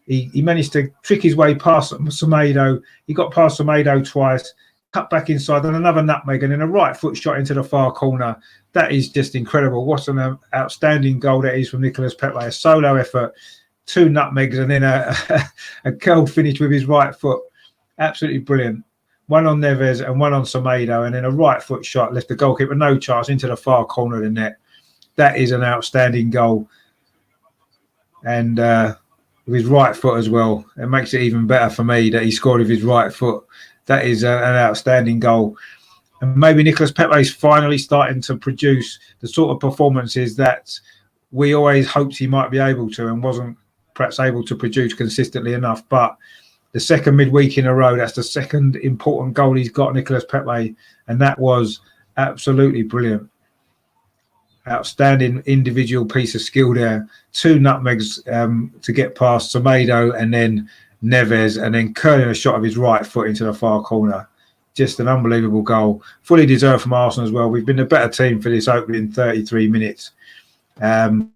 He managed to trick his way past Semedo. He got past Semedo twice, cut back inside, and another nutmeg, and then a right foot shot into the far corner. That is just incredible. What an outstanding goal that is from Nicolas Pepe. A solo effort, 2 nutmegs, and then a curled finish with his right foot. Absolutely brilliant. One on Neves and one on Semedo, and then a right foot shot left the goalkeeper no chance into the far corner of the net. That is an outstanding goal. And with his right foot as well. It makes it even better for me that he scored with his right foot. That is an outstanding goal. And maybe Nicolas Pepe is finally starting to produce the sort of performances that we always hoped he might be able to and wasn't perhaps able to produce consistently enough. But the second midweek in a row, that's the second important goal he's got, Nicolas Pepe. And that was absolutely brilliant. Outstanding individual piece of skill there. 2 nutmegs to get past Semedo and then Neves, and then curling a shot of his right foot into the far corner. Just an unbelievable goal. Fully deserved from Arsenal as well. We've been a better team for this opening 33 minutes. And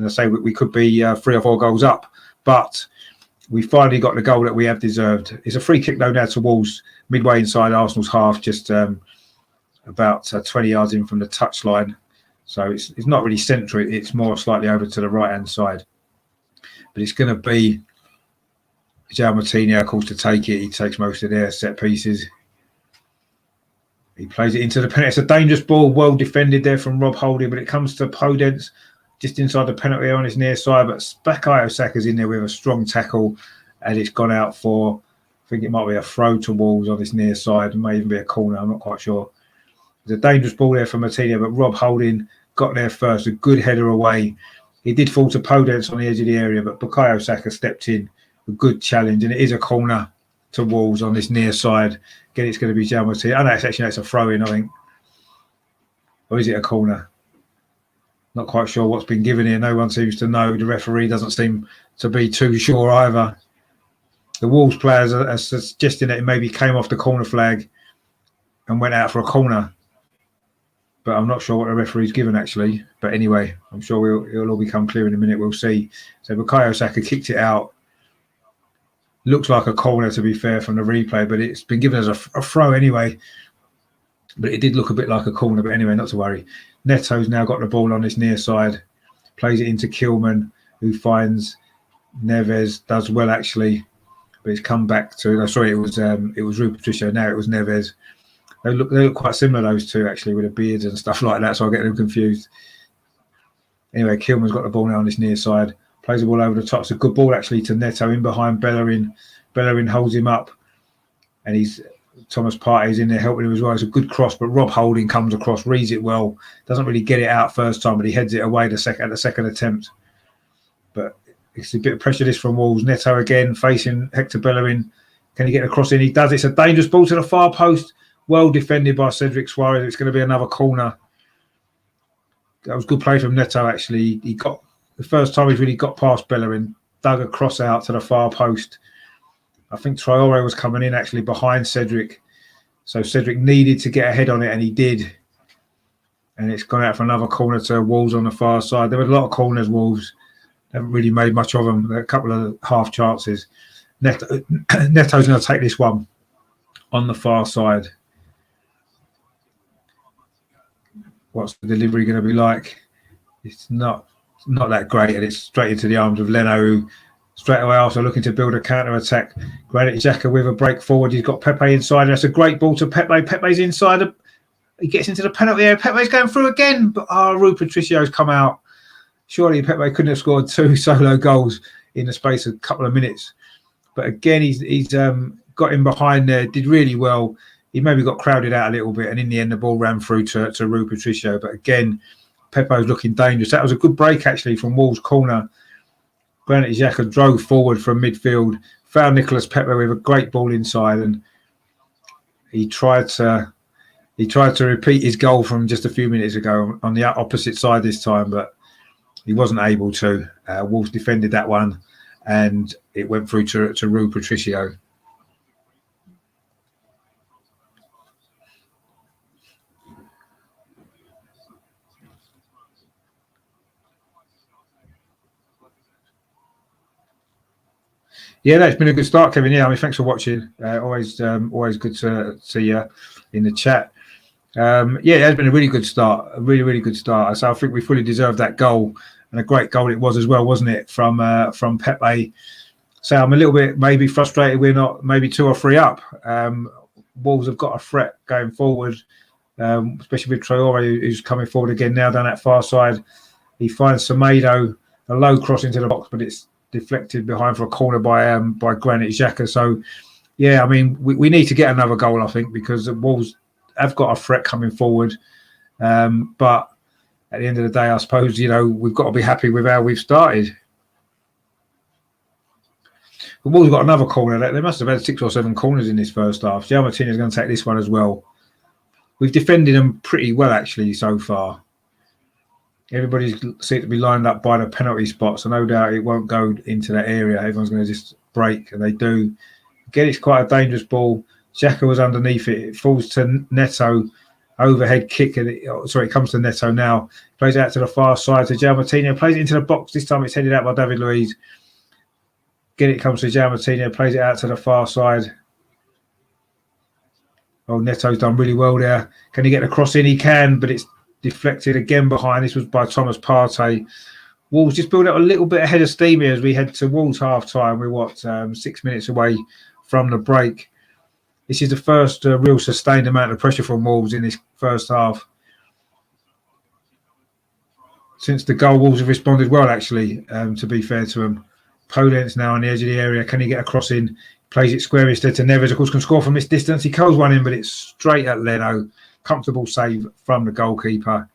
I say we could be 3 or 4 goals up, but we finally got the goal that we have deserved. It's a free kick though now to Wolves, midway inside Arsenal's half, just about 20 yards in from the touchline. So it's not really central. It's more slightly over to the right-hand side. But it's going to be João Moutinho, of course, to take it. He takes most of their set pieces. He plays it into the penalty. It's a dangerous ball, well defended there from Rob Holding, but it comes to Podence just inside the penalty area on his near side. But Bukayo Saka's in there with a strong tackle, and it's gone out for, I think it might be a throw to Wolves on this near side. It may even be a corner. I'm not quite sure. There's a dangerous ball there from Moutinho, but Rob Holding got there first. A good header away. He did fall to Podence on the edge of the area, but Bukayo Saka stepped in. A good challenge, and it is a corner to Wolves on this near side. Again, it's going to be João Moutinho. Oh, no, it's a throw-in, I think. Or is it a corner? Not quite sure what's been given here. No one seems to know. The referee doesn't seem to be too sure either. The Wolves players are suggesting that it maybe came off the corner flag and went out for a corner. But I'm not sure what the referee's given, actually. But anyway, I'm sure it'll all become clear in a minute. We'll see. So Bukayo Saka kicked it out. Looks like a corner, to be fair, from the replay. But it's been given as a throw anyway. But it did look a bit like a corner. But anyway, not to worry. Neto's now got the ball on his near side. Plays it into Kilman, who finds Neves. Does well, actually. but it's come back to. No, sorry, it was Rui Patricio. Now it was Neves. They look quite similar, those two, actually, with the beards and stuff like that. So I get them confused. Anyway, Kilman's got the ball now on this near side. Plays the ball over the top. It's a good ball actually to Neto in behind Bellerin. Bellerin holds him up, and Thomas Partey's in there helping him as well. It's a good cross, but Rob Holding comes across, reads it well. Doesn't really get it out first time, but he heads it away at the second attempt. But it's a bit of pressure this from Wolves. Neto again facing Hector Bellerin. Can he get a cross in? He does. It's a dangerous ball to the far post. Well defended by Cedric Suarez. It's going to be another corner. That was good play from Neto, actually. He got the first time he's really got past Bellerin, dug a cross out to the far post. I think Traore was coming in actually behind Cedric. So Cedric needed to get ahead on it, and he did. And it's gone out for another corner to Wolves on the far side. There were a lot of corners, Wolves. They haven't really made much of them. A couple of half chances. Neto's going to take this one on the far side. What's the delivery going to be like? It's not that great, and it's straight into the arms of Leno, who straight away after looking to build a counter-attack. Granit Xhaka with a break forward. He's got Pepe inside. That's a great ball to Pepe. Pepe's inside. He gets into the penalty area. Pepe's going through again, but Rui Patricio's come out. Surely Pepe couldn't have scored 2 solo goals in the space of a couple of minutes. But again, he's got him behind there, did really well. He maybe got crowded out a little bit, and in the end, the ball ran through to Rui Patricio. But again, Pepe's looking dangerous. That was a good break, actually, from Wolves' corner. Granit Xhaka drove forward from midfield, found Nicolas Pepe with a great ball inside, and he tried to repeat his goal from just a few minutes ago on the opposite side this time, but he wasn't able to. Wolves defended that one, and it went through to Rui Patricio. Yeah, that's been a good start, Kevin. Yeah, I mean, thanks for watching. Always good to see you in the chat. Yeah, it has been a really good start, a really, really good start. So I think we fully deserved that goal, and a great goal it was as well, wasn't it, from Pepe? So I'm a little bit maybe frustrated we're not maybe 2 or 3 up. Wolves have got a threat going forward, especially with Traore, who's coming forward again now down that far side. He finds Semedo, a low cross into the box, but it's deflected behind for a corner by Granit Xhaka. So, yeah, I mean, we need to get another goal, I think, because the Wolves have got a threat coming forward. But at the end of the day, I suppose, we've got to be happy with how we've started. The Wolves got another corner. They must have had 6 or 7 corners in this first half. João Martinez is going to take this one as well. We've defended them pretty well, actually, so far. Everybody seems to be lined up by the penalty spot, so no doubt it won't go into that area. Everyone's going to just break, and they do. Again, it's quite a dangerous ball. Xhaka was underneath it. It falls to Neto. Overhead kick. It comes to Neto now. Plays out to the far side to João Martinez. Plays it into the box. This time it's headed out by David Luiz. Again, it comes to João Martinez. Plays it out to the far side. Oh, Neto's done really well there. Can he get the cross in? He can, but it's deflected again behind. This was by Thomas Partey. Wolves just build up a little bit ahead of steam here as we head towards half time. We're 6 minutes away from the break. This is the first real sustained amount of pressure from Wolves in this first half. Since the goal, Wolves have responded well, actually, to be fair to them. Podence now on the edge of the area. Can he get a cross in? Plays it square instead to Neves. Of course, can score from this distance. He curls one in, but it's straight at Leno. Comfortable save from the goalkeeper.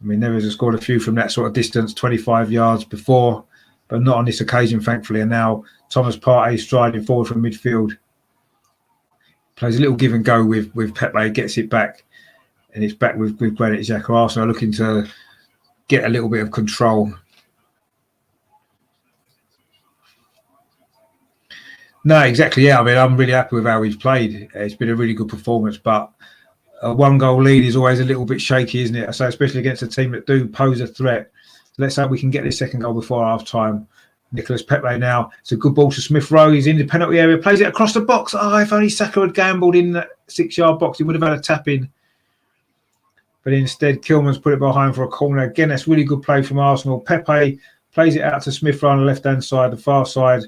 I mean, Neves has scored a few from that sort of distance, 25 yards before, but not on this occasion, thankfully. And now Thomas Partey striding forward from midfield. Plays a little give and go with Pepe, gets it back, and it's back with Granit Xhaka. Arsenal looking to get a little bit of control. No, exactly. Yeah, I mean, I'm really happy with how we've played. It's been a really good performance, but a 1-goal lead is always a little bit shaky, isn't it? So especially against a team that do pose a threat. Let's hope we can get this second goal before half time. Nicolas Pepe now. It's a good ball to Smith Rowe. He's in the penalty area, plays it across the box. Oh, if only Saka had gambled in that 6-yard box, he would have had a tap in. But instead, Kilman's put it behind for a corner. Again, that's really good play from Arsenal. Pepe plays it out to Smith Rowe on the left-hand side, the far side.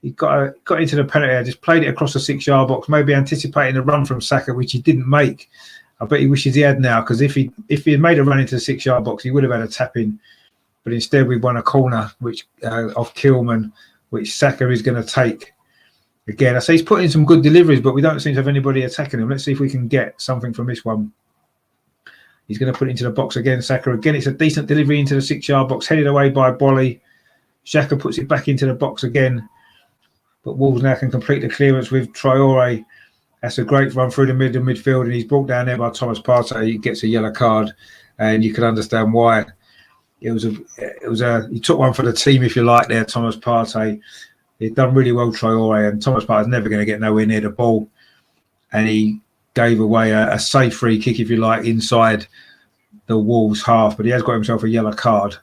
he got into the penalty area, just played it across the 6-yard box, maybe anticipating a run from Saka, which he didn't make. I bet he wishes he had now, because if he had made a run into the 6-yard box, he would have had a tap in. But instead, we won a corner, which off Kilman, which Saka is going to take. Again, I say he's put in some good deliveries, but we don't seem to have anybody attacking him. Let's see if we can get something from this one. He's going to put it into the box again. Saka again. It's a decent delivery into the 6-yard box, headed away by Bolly. Xhaka puts it back into the box again. But Wolves now can complete the clearance with Traore. That's a great run through the midfield, and he's brought down there by Thomas Partey. He gets a yellow card, and you can understand why. He took one for the team, if you like, there, Thomas Partey. He'd done really well, Traore, and Thomas Partey's never going to get nowhere near the ball. And he gave away a safe free kick, if you like, inside the Wolves half. But he has got himself a yellow card,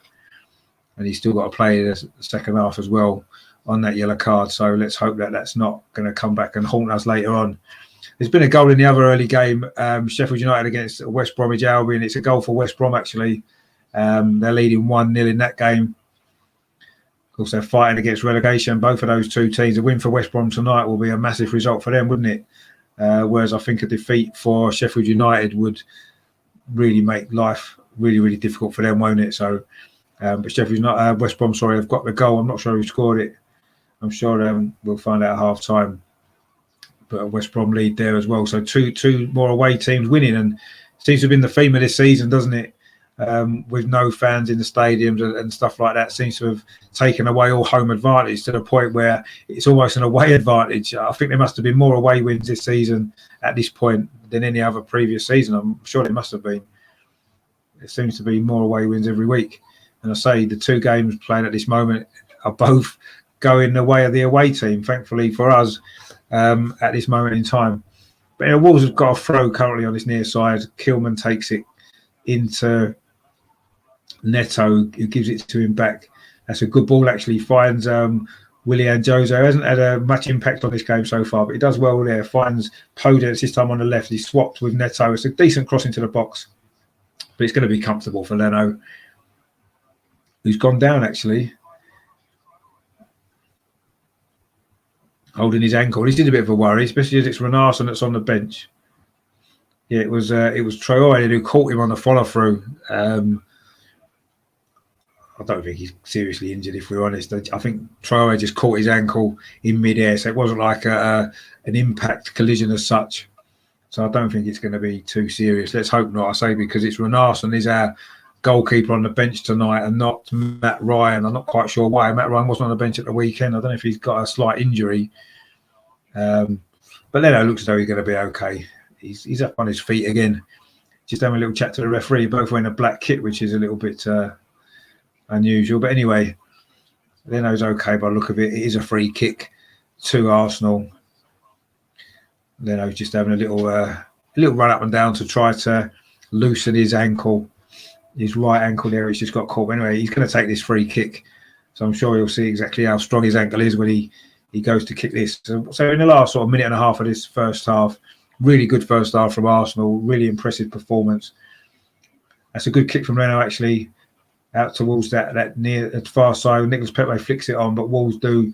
and he's still got to play the second half as well on that yellow card. So let's hope that that's not going to come back and haunt us later on. There's been a goal in the other early game, Sheffield United against West Bromwich Albion. It's a goal for West Brom, actually. They're leading 1-0 in that game. Of course, they're fighting against relegation. Both of those two teams. A win for West Brom tonight will be a massive result for them, wouldn't it? Whereas I think a defeat for Sheffield United would really make life really, really difficult for them, won't it? So, but Sheffield United, West Brom, have got the goal. I'm not sure who scored it. I'm sure we'll find out at half time. But West Brom lead there as well. So two more away teams winning, and it seems to have been the theme of this season, doesn't it? With no fans in the stadiums and stuff like that, seems to have taken away all home advantage to the point where it's almost an away advantage. I think there must have been more away wins this season at this point than any other previous season. I'm sure there must have been. There seems to be more away wins every week. And I say the two games played at this moment are both going the way of the away team, thankfully for us, at this moment in time. But Wolves have got a throw currently on this near side. Kilman takes it into Neto, who gives it to him back. That's a good ball, actually. Finds Willian Jose, who hasn't had much impact on this game so far, but he does well there. Finds Podence this time on the left. He's swapped with Neto. It's a decent cross into the box, but it's going to be comfortable for Leno, who's gone down, actually, holding his ankle. He's in a bit of a worry, especially as it's Renarson that's on the bench. Yeah, it was Traore who caught him on the follow through. I don't think he's seriously injured, if we're honest. I think Traore just caught his ankle in mid-air, so it wasn't like an impact collision as such. So I don't think it's going to be too serious. Let's hope not, I say, because it's Renarson is our goalkeeper on the bench tonight and not Matt Ryan. I'm not quite sure why. Matt Ryan wasn't on the bench at the weekend. I don't know if he's got a slight injury. But Leno looks as though he's going to be okay. He's up on his feet again. Just having a little chat to the referee. Both wearing a black kit, which is a little bit unusual. But anyway, Leno's okay by the look of it. It is a free kick to Arsenal. Leno's just having a little run up and down to try to loosen his ankle. His right ankle there, he's just got caught. But anyway, he's going to take this free kick. So I'm sure you'll see exactly how strong his ankle is when he goes to kick this. So in the last sort of minute and a half of this first half, really good first half from Arsenal. Really impressive performance. That's a good kick from Leno, actually, out towards that near at far side. Nicolas Pepe flicks it on, but Wolves do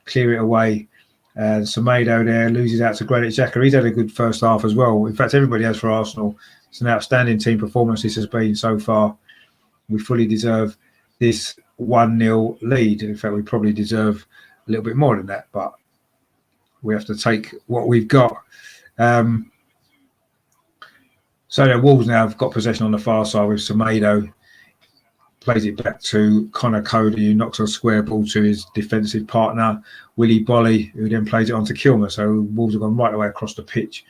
clear it away. And Semedo there loses out to Granit Xhaka. He's had a good first half as well. In fact, everybody has for Arsenal. It's an outstanding team performance this has been so far. We fully deserve this 1-0 lead. In fact, we probably deserve a little bit more than that, but we have to take what we've got. So the Wolves now have got possession on the far side with Semedo. Plays it back to Connor Cody, who knocks a square ball to his defensive partner, Willy Bolly, who then plays it on to Kilman. So Wolves have gone right away across the pitch.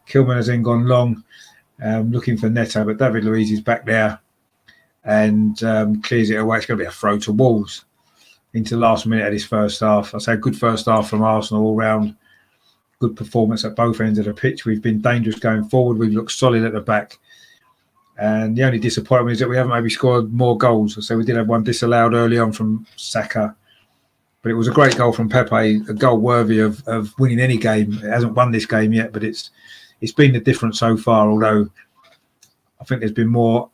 Kilman has then gone long, looking for Neto, but David Luiz is back there and clears it away. It's going to be a throw to Wolves into the last minute of this first half. I say a good first half from Arsenal all round. Good performance at both ends of the pitch. We've been dangerous going forward. We've looked solid at the back. And the only disappointment is that we haven't maybe scored more goals. So we did have one disallowed early on from Saka. But it was a great goal from Pepe, a goal worthy of winning any game. It hasn't won this game yet, but it's been the difference so far, although I think there's been more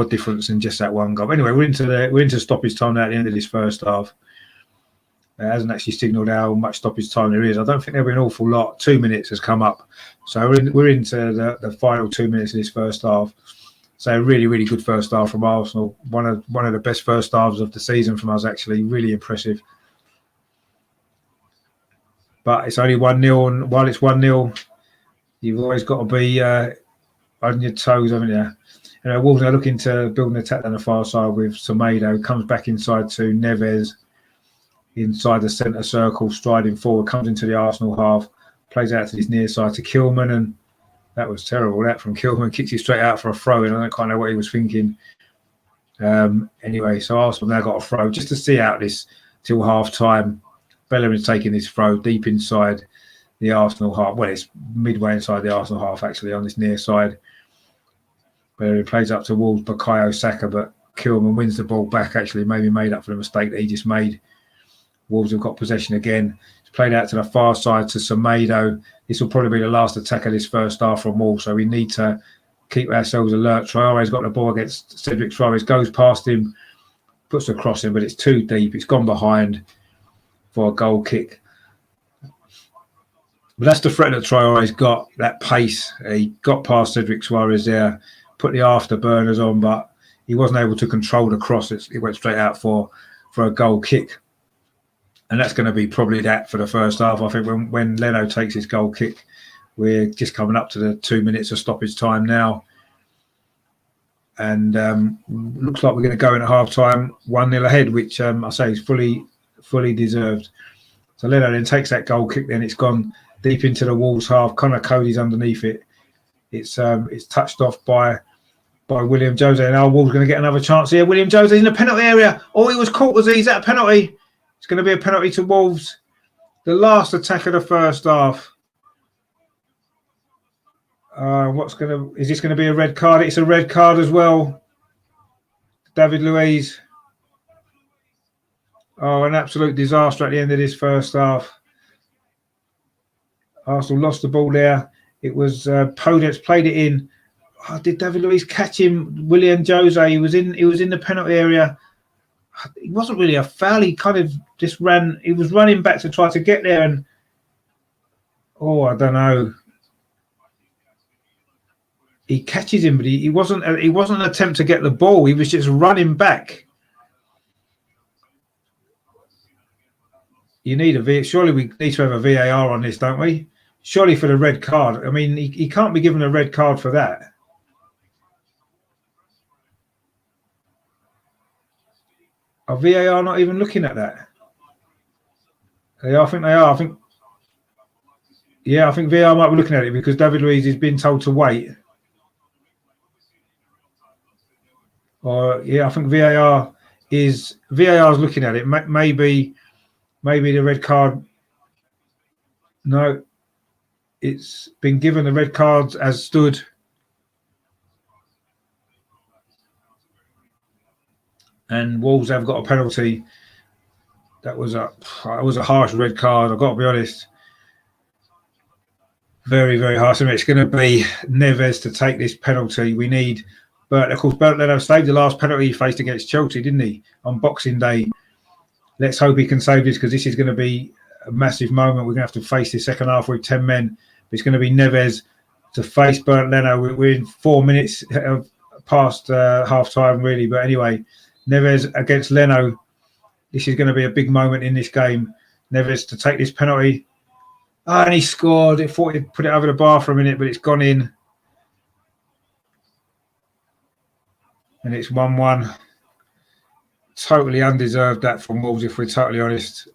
difference than just that one goal. Anyway, we're into stoppage time now at the end of this first half. It hasn't actually signalled how much stoppage time there is. I don't think there'll be an awful lot. 2 minutes has come up. So we're into the final 2 minutes of this first half. So really, really good first half from Arsenal. One of the best first halves of the season from us, actually. Really impressive. But it's only 1-0, and while it's 1-0, you've always got to be on your toes, haven't you? Wolves are looking to build an attack down the far side with Semedo. Comes back inside to Neves, inside the centre circle, striding forward, comes into the Arsenal half, plays out to his near side to Kilman, and that was terrible. That from Kilman, kicks it straight out for a throw, and I don't quite know what he was thinking. Anyway, so Arsenal now got a throw just to see out this till half time. Bellerin's taking this throw deep inside the Arsenal half. Well, it's midway inside the Arsenal half, actually, on this near side. Bellerin plays up to Wolves, Bukayo Saka, but Kilman wins the ball back, actually, maybe made up for the mistake that he just made. Wolves have got possession again. It's played out to the far side to Semedo. This will probably be the last attack of this first half from Wolves, so we need to keep ourselves alert. Traore's got the ball against Cedric Suarez, goes past him, puts a cross in, but it's too deep. It's gone behind for a goal kick. But that's the threat that Traore's got, that pace. He got past Cedric Suarez there, put the afterburners on, but he wasn't able to control the cross. It went straight out for a goal kick. And that's going to be probably that for the first half. I think when Leno takes his goal kick, we're just coming up to the 2 minutes of stoppage time now. And looks like we're going to go in at half-time 1-0 ahead, which I say is fully deserved. So Leno then takes that goal kick, then it's gone deep into the Wolves half. Connor Cody's underneath it. It's touched off by William Jose. And our Wolves going to get another chance here. William Jose's in the penalty area. Oh, he was caught, was he? Is that a penalty? It's going to be a penalty to Wolves. The last attack of the first half. Is this going to be a red card? It's a red card as well. David Luiz. Oh, an absolute disaster at the end of this first half. Arsenal lost the ball there. It was Podence played it in. Oh, did David Luiz catch him? William Jose. He was in the penalty area. It wasn't really a foul. He kind of just ran. He was running back to try to get there, and I don't know. He catches him, but he wasn't an attempt to get the ball. He was just running back. Surely we need to have a VAR on this, don't we? Surely for the red card. I mean, he can't be given a red card for that. Are VAR not even looking at that? I think they are. I think VAR might be looking at it because David Luiz has been told to wait. I think VAR is looking at it. Maybe the red card. No, it's been given the red cards as stood. And Wolves have got a penalty. That was a harsh red card. I've got to be honest. Very, very harsh. I mean, it's going to be Neves to take this penalty. We need, but of course, Bernd Leno saved the last penalty he faced against Chelsea, didn't he, on Boxing Day? Let's hope he can save this because this is going to be a massive moment. We're going to have to face the second half with 10 men. But it's going to be Neves to face Bernd Leno. We're in 4 minutes past half time, really. But anyway. Neves against Leno. This is going to be a big moment in this game. Neves to take this penalty. And he scored. I thought he'd put it over the bar for a minute, but it's gone in. And it's 1-1. Totally undeserved that from Wolves, if we're totally honest.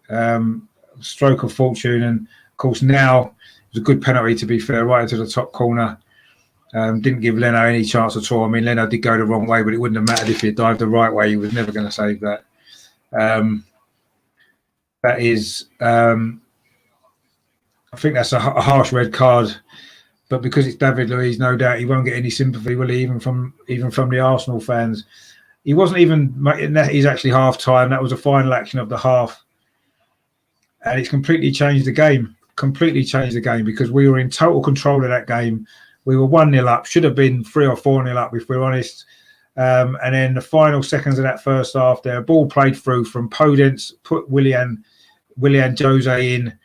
Stroke of fortune. And, of course, now it was a good penalty, to be fair, right into the top corner. Didn't give Leno any chance at all. I mean, Leno did go the wrong way, but it wouldn't have mattered if he had dived the right way. He was never going to save that. That is, I think that's a harsh red card. But because it's David Luiz, no doubt he won't get any sympathy, will he? Even from the Arsenal fans. He wasn't even. That is actually half time. That was the final action of the half, and it's completely changed the game. Completely changed the game because we were in total control of that game. We were 1-0 up, should have been 3 or 4-0 up if we're honest. And then the final seconds of that first half, there, ball played through from Podence, put Willian Willian Jose in,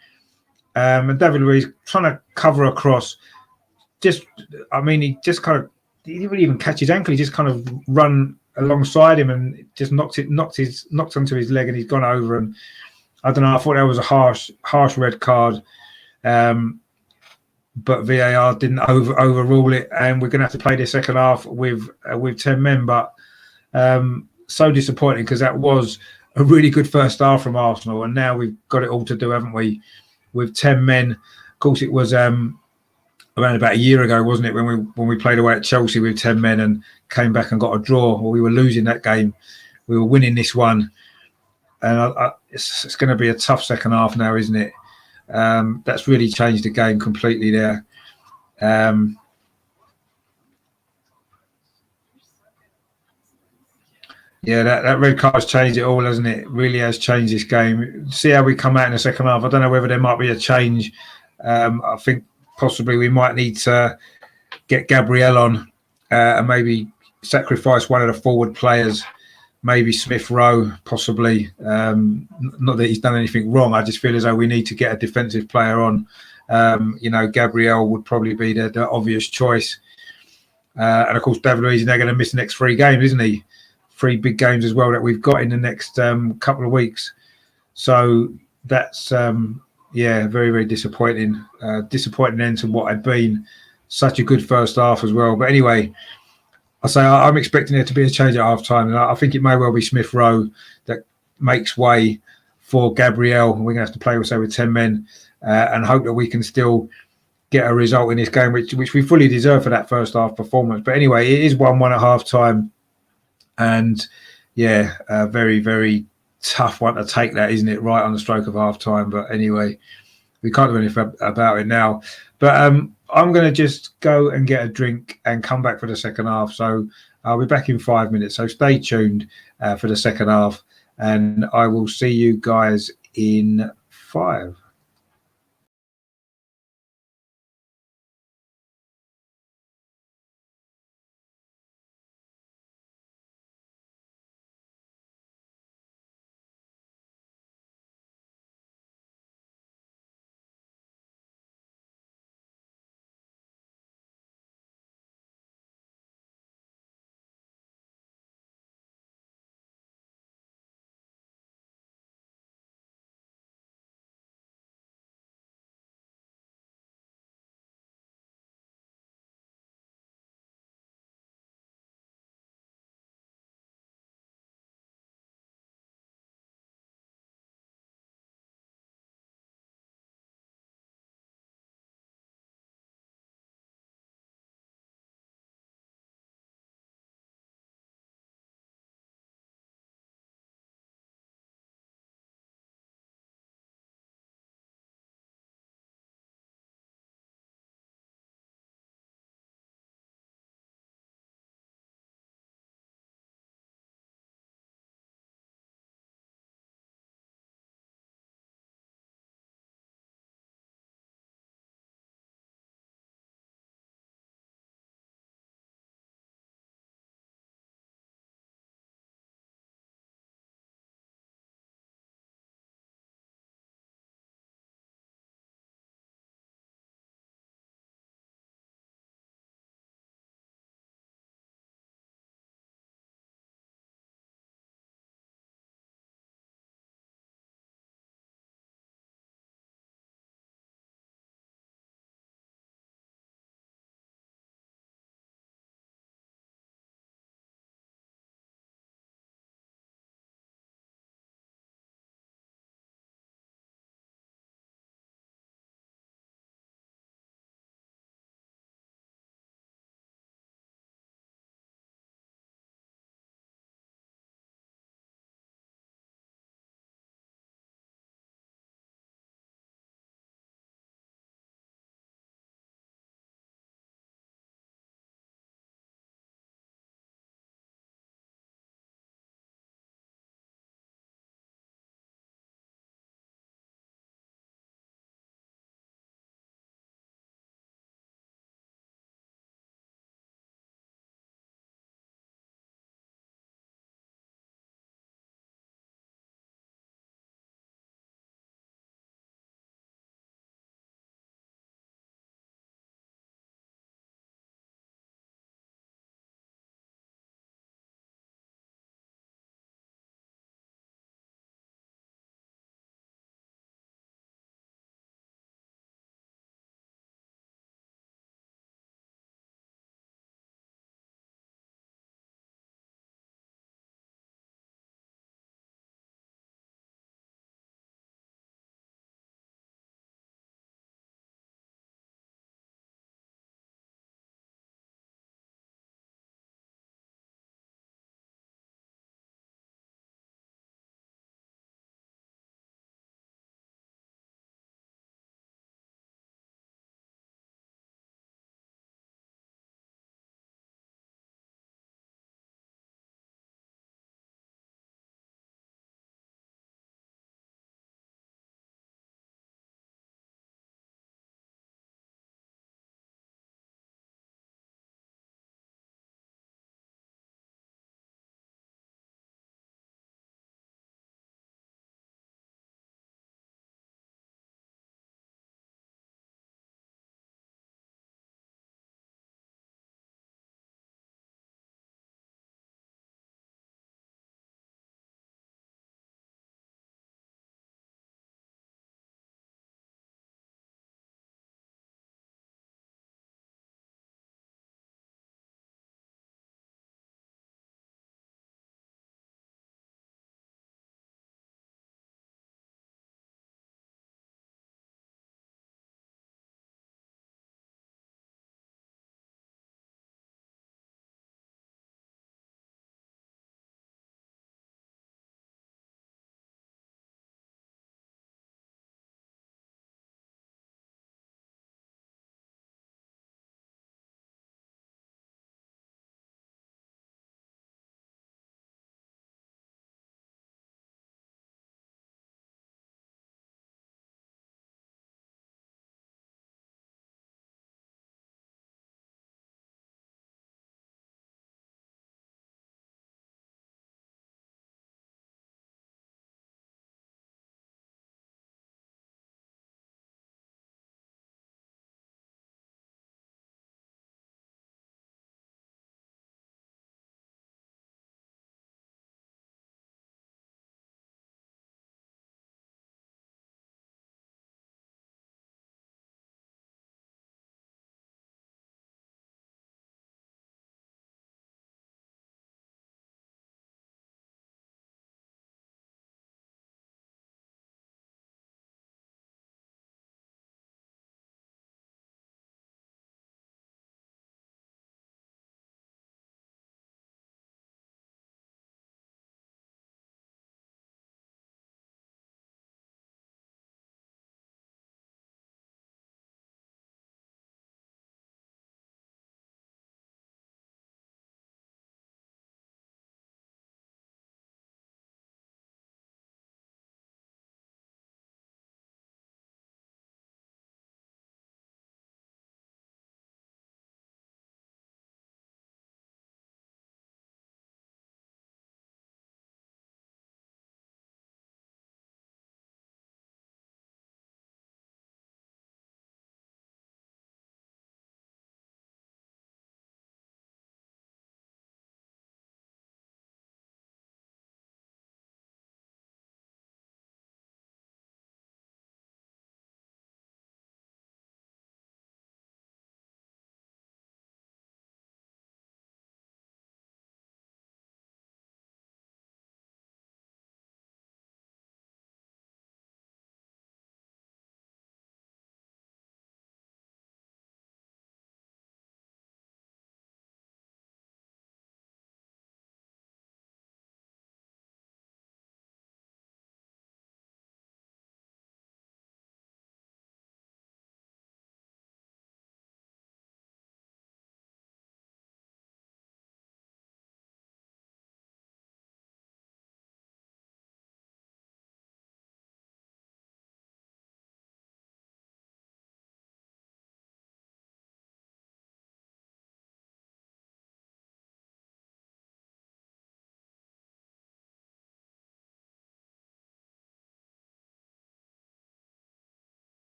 and David Luiz trying to cover across. He just kind of, he didn't really even catch his ankle. He just kind of run alongside him and just knocked onto his leg, and he's gone over. And I don't know. I thought that was a harsh red card. But VAR didn't overrule it, and we're going to have to play the second half with 10 men. But so disappointing, because that was a really good first half from Arsenal, and now we've got it all to do, haven't we? With 10 men. Of course, it was around about a year ago, wasn't it, when we played away at Chelsea with 10 men and came back and got a draw. Or we were losing that game, we were winning this one, and it's going to be a tough second half now, isn't it? That's really changed the game completely there. Yeah, that red card has changed it all, hasn't it? It really has changed this game. See how we come out in the second half. I don't know whether there might be a change. I think possibly we might need to get Gabriel on and maybe sacrifice one of the forward players, maybe Smith Rowe, possibly. Not that he's done anything wrong. I just feel as though we need to get a defensive player on. Gabriel would probably be the obvious choice. And of course, David Luiz is now going to miss the next 3 games, isn't he? 3 big games as well that we've got in the next couple of weeks. So that's, very, very disappointing. Disappointing end to what had been such a good first half as well. But anyway, I'm expecting there to be a change at half time. And I think it may well be Smith Rowe that makes way for Gabriel. We're going to have to play, with 10 men and hope that we can still get a result in this game, which we fully deserve for that first half performance. But anyway, it is 1-1 at half time. And a very, very tough one to take, that, isn't it? Right on the stroke of half time. But anyway, we can't do anything about it now. But I'm going to just go and get a drink and come back for the second half. So I'll be back in 5 minutes. So stay tuned for the second half, and I will see you guys in 5.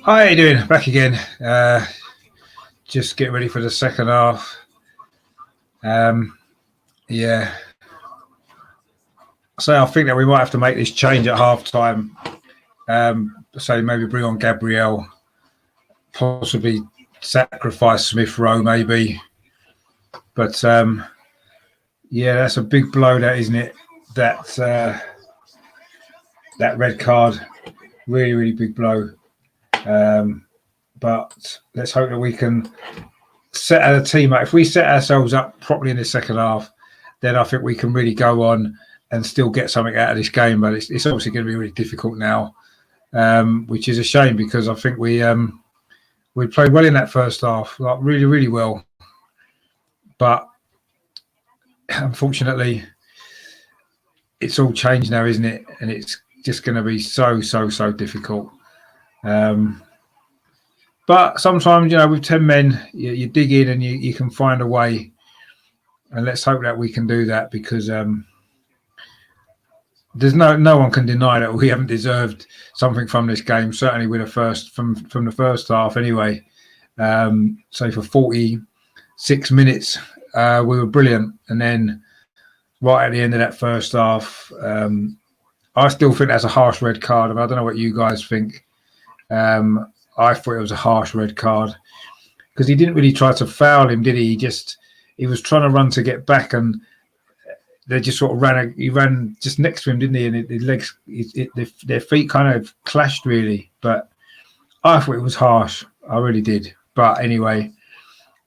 Hi, how you doing? Back again. Just getting ready for the second half. Yeah. So I think that we might have to make this change at half time. So maybe bring on Gabriel, possibly sacrifice Smith Rowe, maybe. But yeah, that's a big blow, that isn't it? That red card, really, really big blow. But let's hope that we can set our team up. If we set ourselves up properly in the second half, then I think we can really go on and still get something out of this game. But it's obviously going to be really difficult now, which is a shame because I think we played well in that first half, like really, really well. But unfortunately, it's all changed now, isn't it? And it's just going to be so difficult. But sometimes, with 10 men, you dig in and you can find a way. And let's hope that we can do that because there's no one can deny that we haven't deserved something from this game. Certainly with the first from the first half, anyway. So for 46 minutes, we were brilliant, and then right at the end of that first half, I still think that's a harsh red card. I don't know what you guys think. I thought it was a harsh red card because he didn't really try to foul him, did he? He was trying to run to get back, and they just sort of ran. He ran just next to him, didn't he? And his legs, their feet kind of clashed, really. But I thought it was harsh. I really did. But anyway,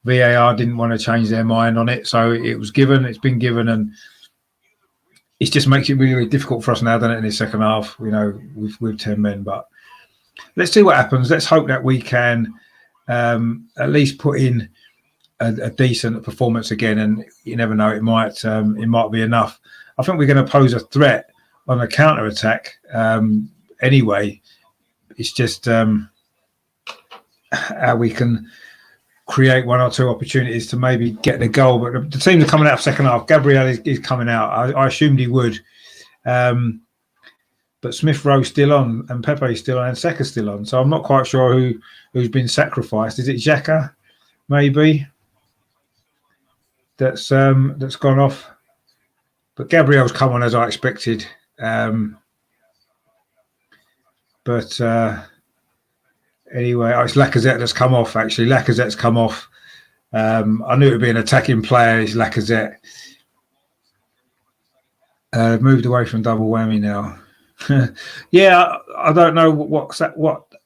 VAR didn't want to change their mind on it, so it was given. It's been given, and it just makes it really, really difficult for us now, doesn't it? In the second half, with 10 men. But let's see what happens. Let's hope that we can at least put in a decent performance again, and you never know, it might be enough. I think we're going to pose a threat on a counter attack. Anyway, it's just how we can create one or two opportunities to maybe get the goal. But the teams are coming out of second half. Gabriel is coming out. I assumed he would. But Smith Rowe still on, and Pepe still on, and Seka's still on. So I'm not quite sure who's been sacrificed. Is it Xhaka? Maybe that's gone off. But Gabriel's come on as I expected. But anyway, it's Lacazette that's come off. Actually, Lacazette's come off. I knew it would be an attacking player. It's Lacazette. Moved away from double whammy now. Yeah, I don't know what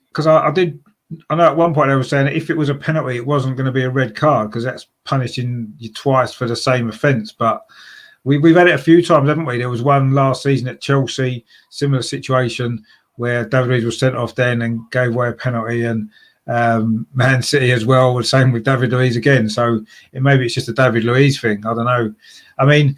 because I know at one point they were saying that if it was a penalty, it wasn't going to be a red card because that's punishing you twice for the same offence. But we've had it a few times, haven't we? There was one last season at Chelsea, similar situation where David Luiz was sent off then and gave away a penalty, and Man City as well was same with David Luiz again. So maybe it's just a David Luiz thing. I don't know. I mean,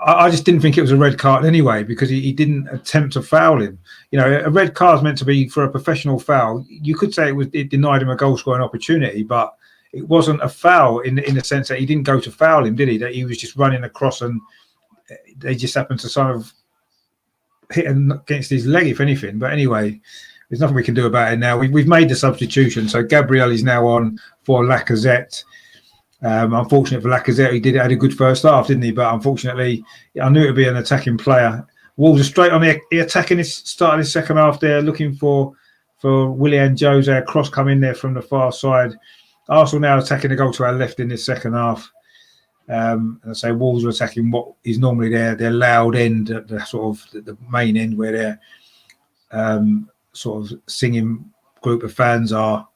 I just didn't think it was a red card anyway because he didn't attempt to foul him. A red card is meant to be for a professional foul. You could say it denied him a goal scoring opportunity, but it wasn't a foul in the sense that he didn't go to foul him, did he? That he was just running across and they just happened to sort of hit him against his leg, if anything. But anyway, there's nothing we can do about it now. We've made the substitution, so Gabriel is now on for Lacazette. Unfortunate for Lacazette, he had a good first half, didn't he? But unfortunately, I knew it would be an attacking player. Wolves are straight on the attacking his start of his second half there, looking for Willian Jose, a cross coming there from the far side. Arsenal now attacking the goal to our left in this second half. And so Wolves are attacking what is normally their loud end, the sort of the main end where their sort of singing group of fans are.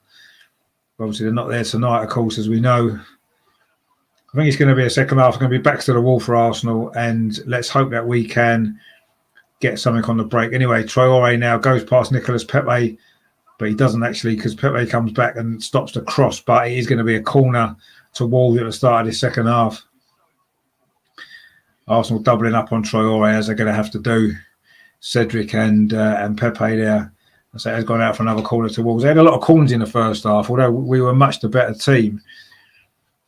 Obviously, they're not there tonight, of course, as we know. I think it's going to be a second half. It's going to be back to the wall for Arsenal, and let's hope that we can get something on the break. Anyway, Traore now goes past Nicolas Pepe, but he doesn't actually because Pepe comes back and stops the cross, but it is going to be a corner to Wolves at the start of this second half. Arsenal doubling up on Traore as they're going to have to do. Cedric and Pepe there. So has gone out for another corner to Wolves. They had a lot of corners in the first half, although we were much the better team.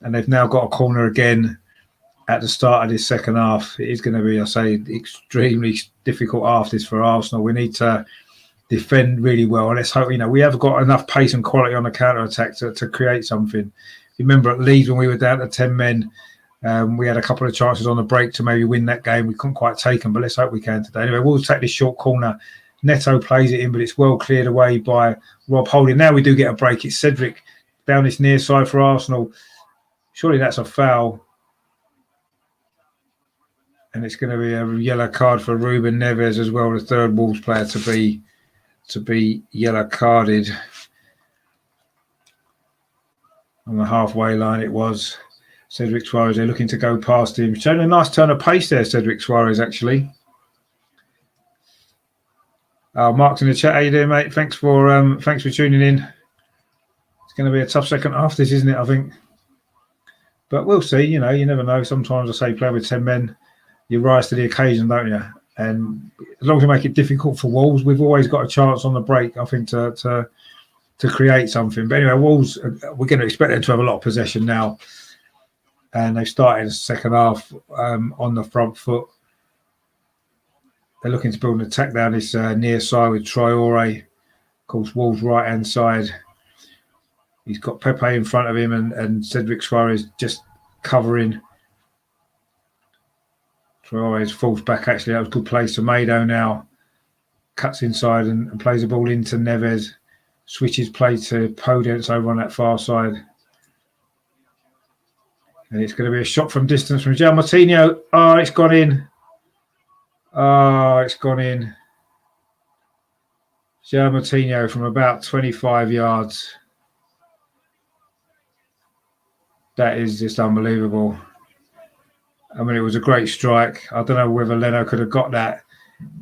And they've now got a corner again at the start of this second half. It is going to be, I say, extremely difficult half this for Arsenal. We need to defend really well. And let's hope, we have got enough pace and quality on the counter attack to create something. Remember at Leeds when we were down to 10 men, we had a couple of chances on the break to maybe win that game. We couldn't quite take them, but let's hope we can today. Anyway, we'll take this short corner. Neto plays it in, but it's well cleared away by Rob Holding. Now we do get a break. It's Cedric down this near side for Arsenal. Surely that's a foul. And it's going to be a yellow card for Ruben Neves as well, the third Wolves player to be yellow carded. On the halfway line it was. Cedric Suarez, they're looking to go past him. Showing a nice turn of pace there, Cedric Suarez, actually. Mark's in the chat. How you doing, mate? Thanks for tuning in. It's going to be a tough second half, this, isn't it, I think? But we'll see. You never know. Sometimes I say play with 10 men, you rise to the occasion, don't you? And as long as we make it difficult for Wolves, we've always got a chance on the break, I think, to create something. But anyway, Wolves, we're going to expect them to have a lot of possession now. And they've started the second half on the front foot. They're looking to build an attack down this near side with Traore. Of course, Wolves' right-hand side. He's got Pepe in front of him and Cedric Suarez just covering. Traore falls back, actually. That was a good play. Semedo now cuts inside and plays the ball into Neves. Switches play to Podence over on that far side. And it's going to be a shot from distance from João Martinho. Oh, it's gone in. Oh, it's gone in. João Martinho from about 25 yards. That is just unbelievable. I mean, it was a great strike. I don't know whether Leno could have got that.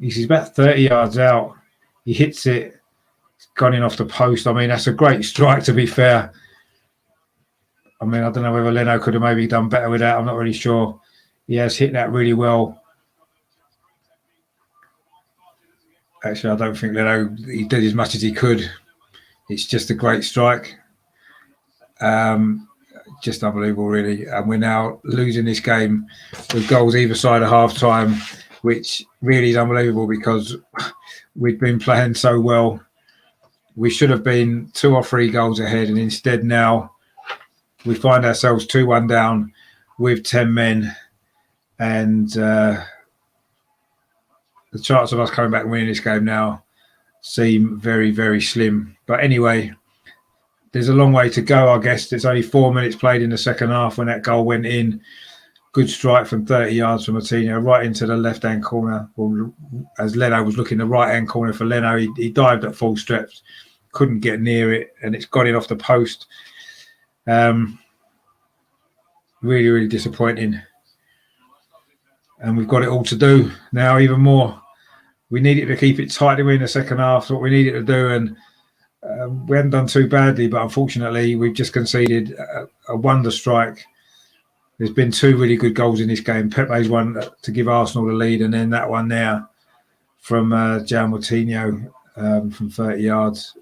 He's about 30 yards out. He hits it. It's gone in off the post. I mean, that's a great strike, to be fair. I mean, I don't know whether Leno could have maybe done better with that. I'm not really sure. He has hit that really well. Actually, I don't think Leno, he did as much as he could. It's just a great strike. Just unbelievable, really. And we're now losing this game with goals either side of half-time, which really is unbelievable because we've been playing so well. We should have been 2 or 3 goals ahead, and instead now we find ourselves 2-1 down with 10 men. And the chance of us coming back and winning this game now seem very, very slim. But anyway, there's a long way to go, I guess. It's only 4 minutes played in the second half when that goal went in. Good strike from 30 yards from Martinho, right into the left-hand corner. Well, as Leno was looking, the right-hand corner for Leno, he dived at full steps, couldn't get near it, and it's got it off the post. Really, really disappointing. And we've got it all to do now, even more. We needed to keep it tight in the second half. That's what we needed to do, and we haven't done too badly, but unfortunately we've just conceded a wonder strike. There's been 2 really good goals in this game. Pepe's one to give Arsenal the lead, and then that one there from João Martinho from 30 yards.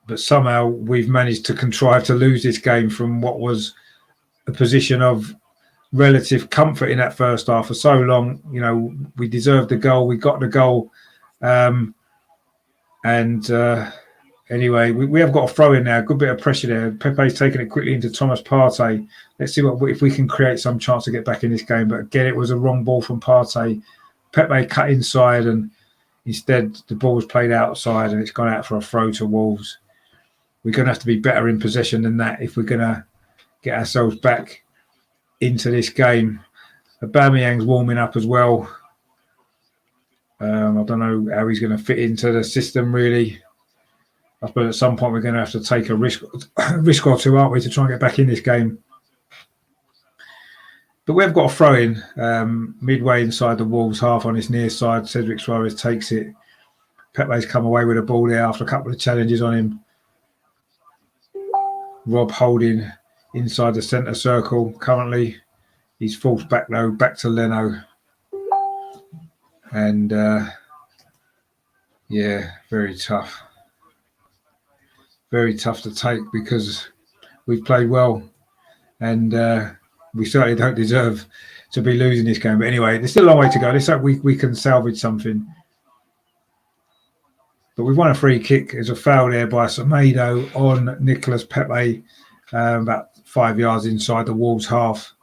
But somehow we've managed to contrive to lose this game from what was a position of relative comfort in that first half for so long. We deserved the goal. We got the goal. Anyway, we have got a throw in now. Good bit of pressure there. Pepe's taking it quickly into Thomas Partey. Let's see if we can create some chance to get back in this game. But again, it was a wrong ball from Partey. Pepe cut inside, and instead the ball was played outside, and it's gone out for a throw to Wolves. We're going to have to be better in possession than that if we're going to get ourselves back into this game. Aubameyang's warming up as well. I don't know how he's going to fit into the system, really. I suppose at some point we're going to have to take a risk or two, aren't we, to try and get back in this game. But we've got a throw in midway inside the Wolves half on his near side. Cedric Suarez takes it. Pepe's come away with a ball there after a couple of challenges on him. Rob Holding inside the centre circle currently. He's forced back, though, back to Leno. And, yeah, very tough. Very tough to take because we've played well. And we certainly don't deserve to be losing this game. But anyway, there's still a long way to go. Let's hope we can salvage something. But we've won a free kick. There's a foul there by Semedo on Nicolas Pepe, about 5 yards inside the Wolves half,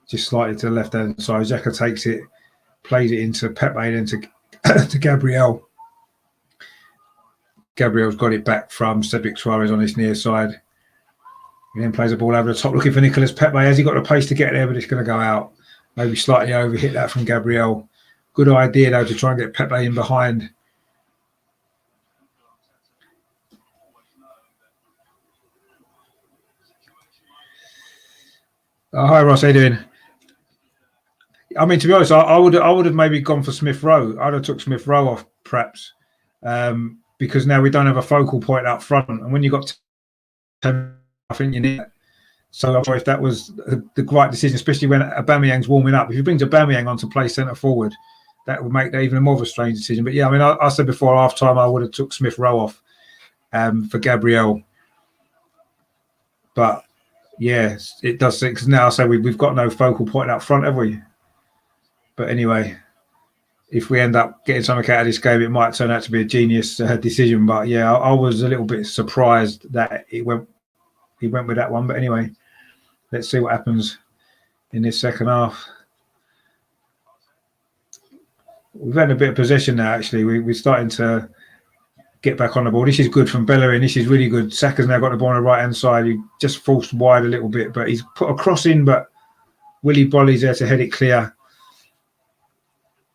just slightly to the left-hand side. Xhaka takes it, plays it into Pepe, then to Gabriel. Gabriel's got it back from Cedric Suarez on his near side. He then plays the ball over the top, looking for Nicolas Pepe. Has he got the pace to get there, but it's going to go out. Maybe slightly over, hit that from Gabriel. Good idea, though, to try and get Pepe in behind. Oh, hi, Ross. How you doing? I mean, to be honest, I would have maybe gone for Smith Rowe. I'd have took Smith Rowe off, perhaps, because now we don't have a focal point up front. And when you've got 10, I think you need that. So I'm sorry if that was the right decision, especially when Aubameyang's warming up. If he brings Aubameyang on to play centre forward, that would make that even more of a strange decision. But yeah, I mean, I said before half time I would have took Smith Rowe off for Gabriel. But yeah, it does, because now I say we've got no focal point up front, have we? But anyway, if we end up getting something out of this game, it might turn out to be a genius decision. But yeah, I was a little bit surprised that he went with that one. But anyway, let's see what happens in this second half. We've had a bit of possession now, actually. We're starting to get back on the ball. This is good from Bellerin. This is really good. Saka's now got the ball on the right-hand side. He just forced wide a little bit, but he's put a cross in, but Willy Bolly's there to head it clear.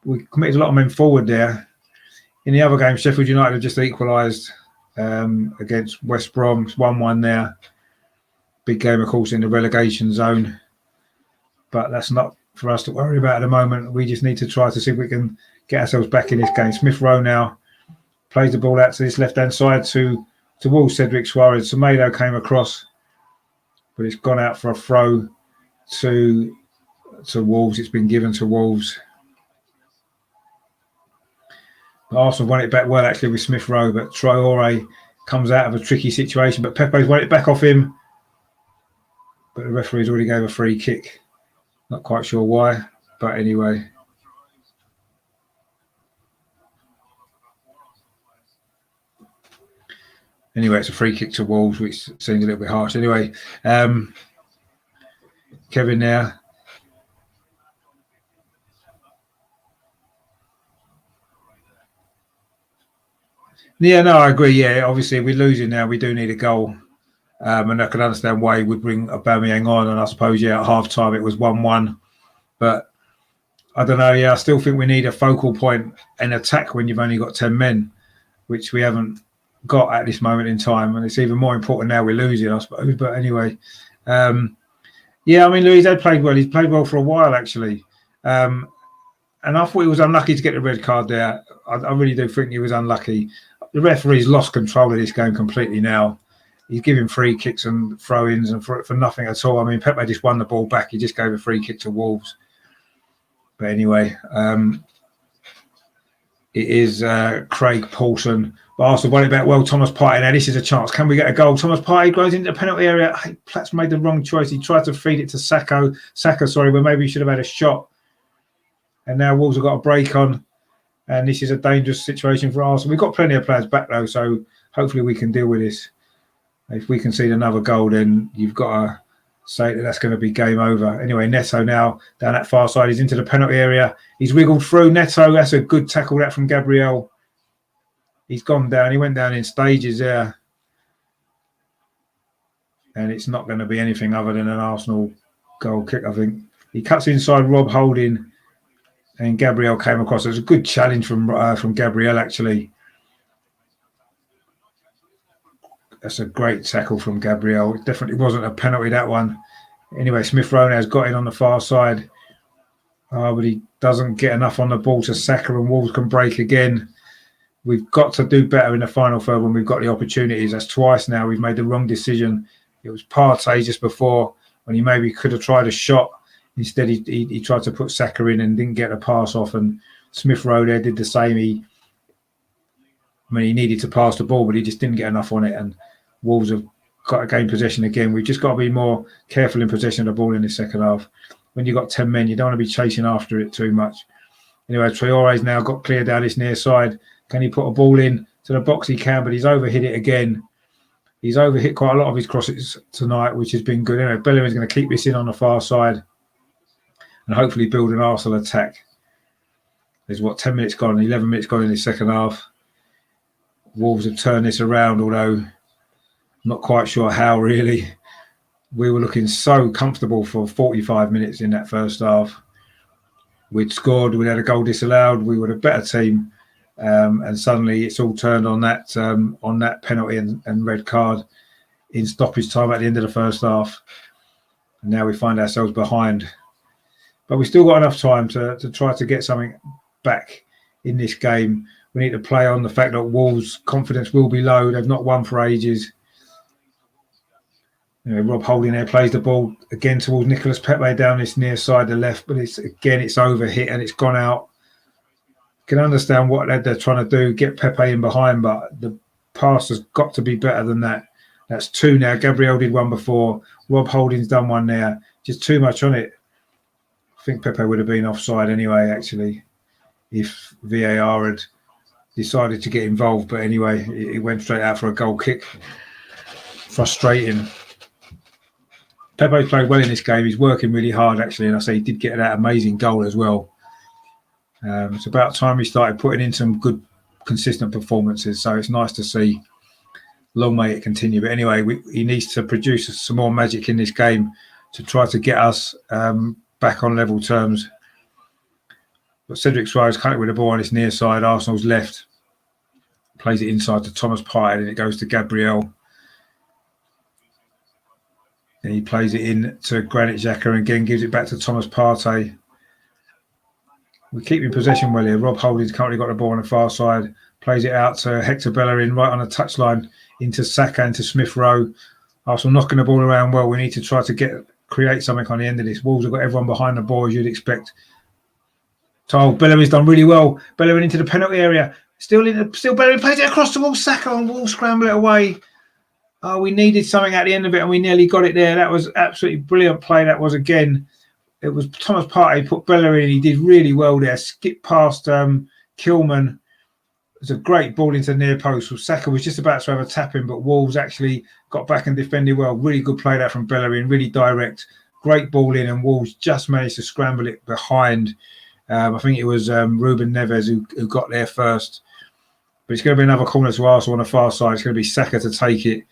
We committed a lot of men forward there. In the other game, Sheffield United have just equalised against West Brom. It's 1-1 there. Big game, of course, in the relegation zone. But that's not for us to worry about at the moment. We just need to try to see if we can get ourselves back in this game. Smith Rowe now plays the ball out to this left-hand side to Wolves, Cedric Suarez. Semedo came across, but it's gone out for a throw to Wolves. It's been given to Wolves. Arsenal won it back well, actually, with Smith Rowe, but Traore comes out of a tricky situation. But Pepe's won it back off him. But the referee's already gave a free kick. Not quite sure why, but anyway. Anyway, it's a free kick to Wolves, which seems a little bit harsh. Anyway, Kevin there. Yeah, no, I agree. Yeah, obviously, if we're losing now, we do need a goal. And I can understand why he would bring Aubameyang on. And I suppose, yeah, at half-time it was 1-1. But I don't know. Yeah, I still think we need a focal point in attack when you've only got 10 men, which we haven't got at this moment in time. And it's even more important now we're losing, I suppose. But anyway, yeah, I mean, Luis had played well. He's played well for a while, actually. And I thought he was unlucky to get the red card there. I really do think he was unlucky. The referee's lost control of this game completely now. He's giving free kicks and throw-ins and for nothing at all. I mean, Pepe just won the ball back. He just gave a free kick to Wolves. But anyway, it is Craig Paulson. But Arsenal won it back well. Thomas Partey. Now, this is a chance. Can we get a goal? Thomas Partey goes into the penalty area. Platt's made the wrong choice. He tried to feed it to Saka, where maybe he should have had a shot. And now Wolves have got a break on. And this is a dangerous situation for Arsenal. We've got plenty of players back, though, so hopefully we can deal with this. If we concede another goal, then you've got to say that that's going to be game over. Anyway, Neto now down that far side. He's into the penalty area. He's wiggled through. Neto, that's a good tackle that from Gabriel. He's gone down. He went down in stages there. And it's not going to be anything other than an Arsenal goal kick, I think. He cuts inside Rob Holding. And Gabriel came across. It was a good challenge from Gabriel, actually. That's a great tackle from Gabriel. It definitely wasn't a penalty, that one. Anyway, Smith Rowe has got in on the far side. But he doesn't get enough on the ball to Saka, and Wolves can break again. We've got to do better in the final third when we've got the opportunities. That's twice now we've made the wrong decision. It was Partey just before when he maybe could have tried a shot. Instead, he tried to put Saka in and didn't get a pass off. And Smith Rowe there did the same. He needed to pass the ball, but he just didn't get enough on it. And Wolves have got to gain possession again. We've just got to be more careful in possession of the ball in the second half. When you've got 10 men, you don't want to be chasing after it too much. Anyway, Traore's now got clear down his near side. Can he put a ball in? to the box he can, but he's overhit it again. He's overhit quite a lot of his crosses tonight, which has been good. Anyway, Bellerin's going to keep this in on the far side and hopefully build an Arsenal attack. There's 10 minutes gone, 11 minutes gone in the second half. Wolves have turned this around, although I'm not quite sure how really. We were looking so comfortable for 45 minutes in that first half. We'd scored, we had a goal disallowed, we were a better team. And suddenly it's all turned on that penalty and red card in stoppage time at the end of the first half. And now we find ourselves behind. But we've still got enough time to try to get something back in this game. We need to play on the fact that Wolves' confidence will be low. They've not won for ages. Rob Holding there plays the ball again towards Nicolas Pepe down this near side, the left, but it's overhit and it's gone out. Can understand what they're trying to do, get Pepe in behind, but the pass has got to be better than that. That's two now. Gabriel did one before. Rob Holding's done one there. Just too much on it. I think Pepe would have been offside anyway, actually, if VAR had decided to get involved. But anyway, it went straight out for a goal kick. Frustrating. Pepe played well in this game. He's working really hard, actually, and I say he did get that amazing goal as well. It's about time we started putting in some good, consistent performances. So it's nice to see. Long may it continue. But anyway, he needs to produce some more magic in this game to try to get us back on level terms. But Cedric Suarez cutting with the ball on his near side. Arsenal's left. Plays it inside to Thomas Partey and it goes to Gabriel. And he plays it in to Granit Xhaka and again gives it back to Thomas Partey. We're keeping possession well here. Rob Holding's currently got the ball on the far side. Plays it out to Hector Bellerin right on the touchline into Saka and to Smith Rowe. Arsenal knocking the ball around well. We need to try to create something on the end of this. Wolves have got everyone behind the ball as you'd expect. Bellerin's done really well. Bellerin into the penalty area. Still Bellerin plays it across the wall. Saka and Wolves scramble it away. We needed something at the end of it and we nearly got it there. That was absolutely brilliant play. That was again. It was Thomas Partey put Bellerin. He did really well there. Skipped past Kilman. It was a great ball into the near post. Saka was just about to have a tap in, but Wolves actually got back and defended well. Really good play there from Bellerin. Really direct. Great ball in, and Wolves just managed to scramble it behind. I think it was Ruben Neves who got there first. But it's going to be another corner to Arsenal on the far side. It's going to be Saka to take it.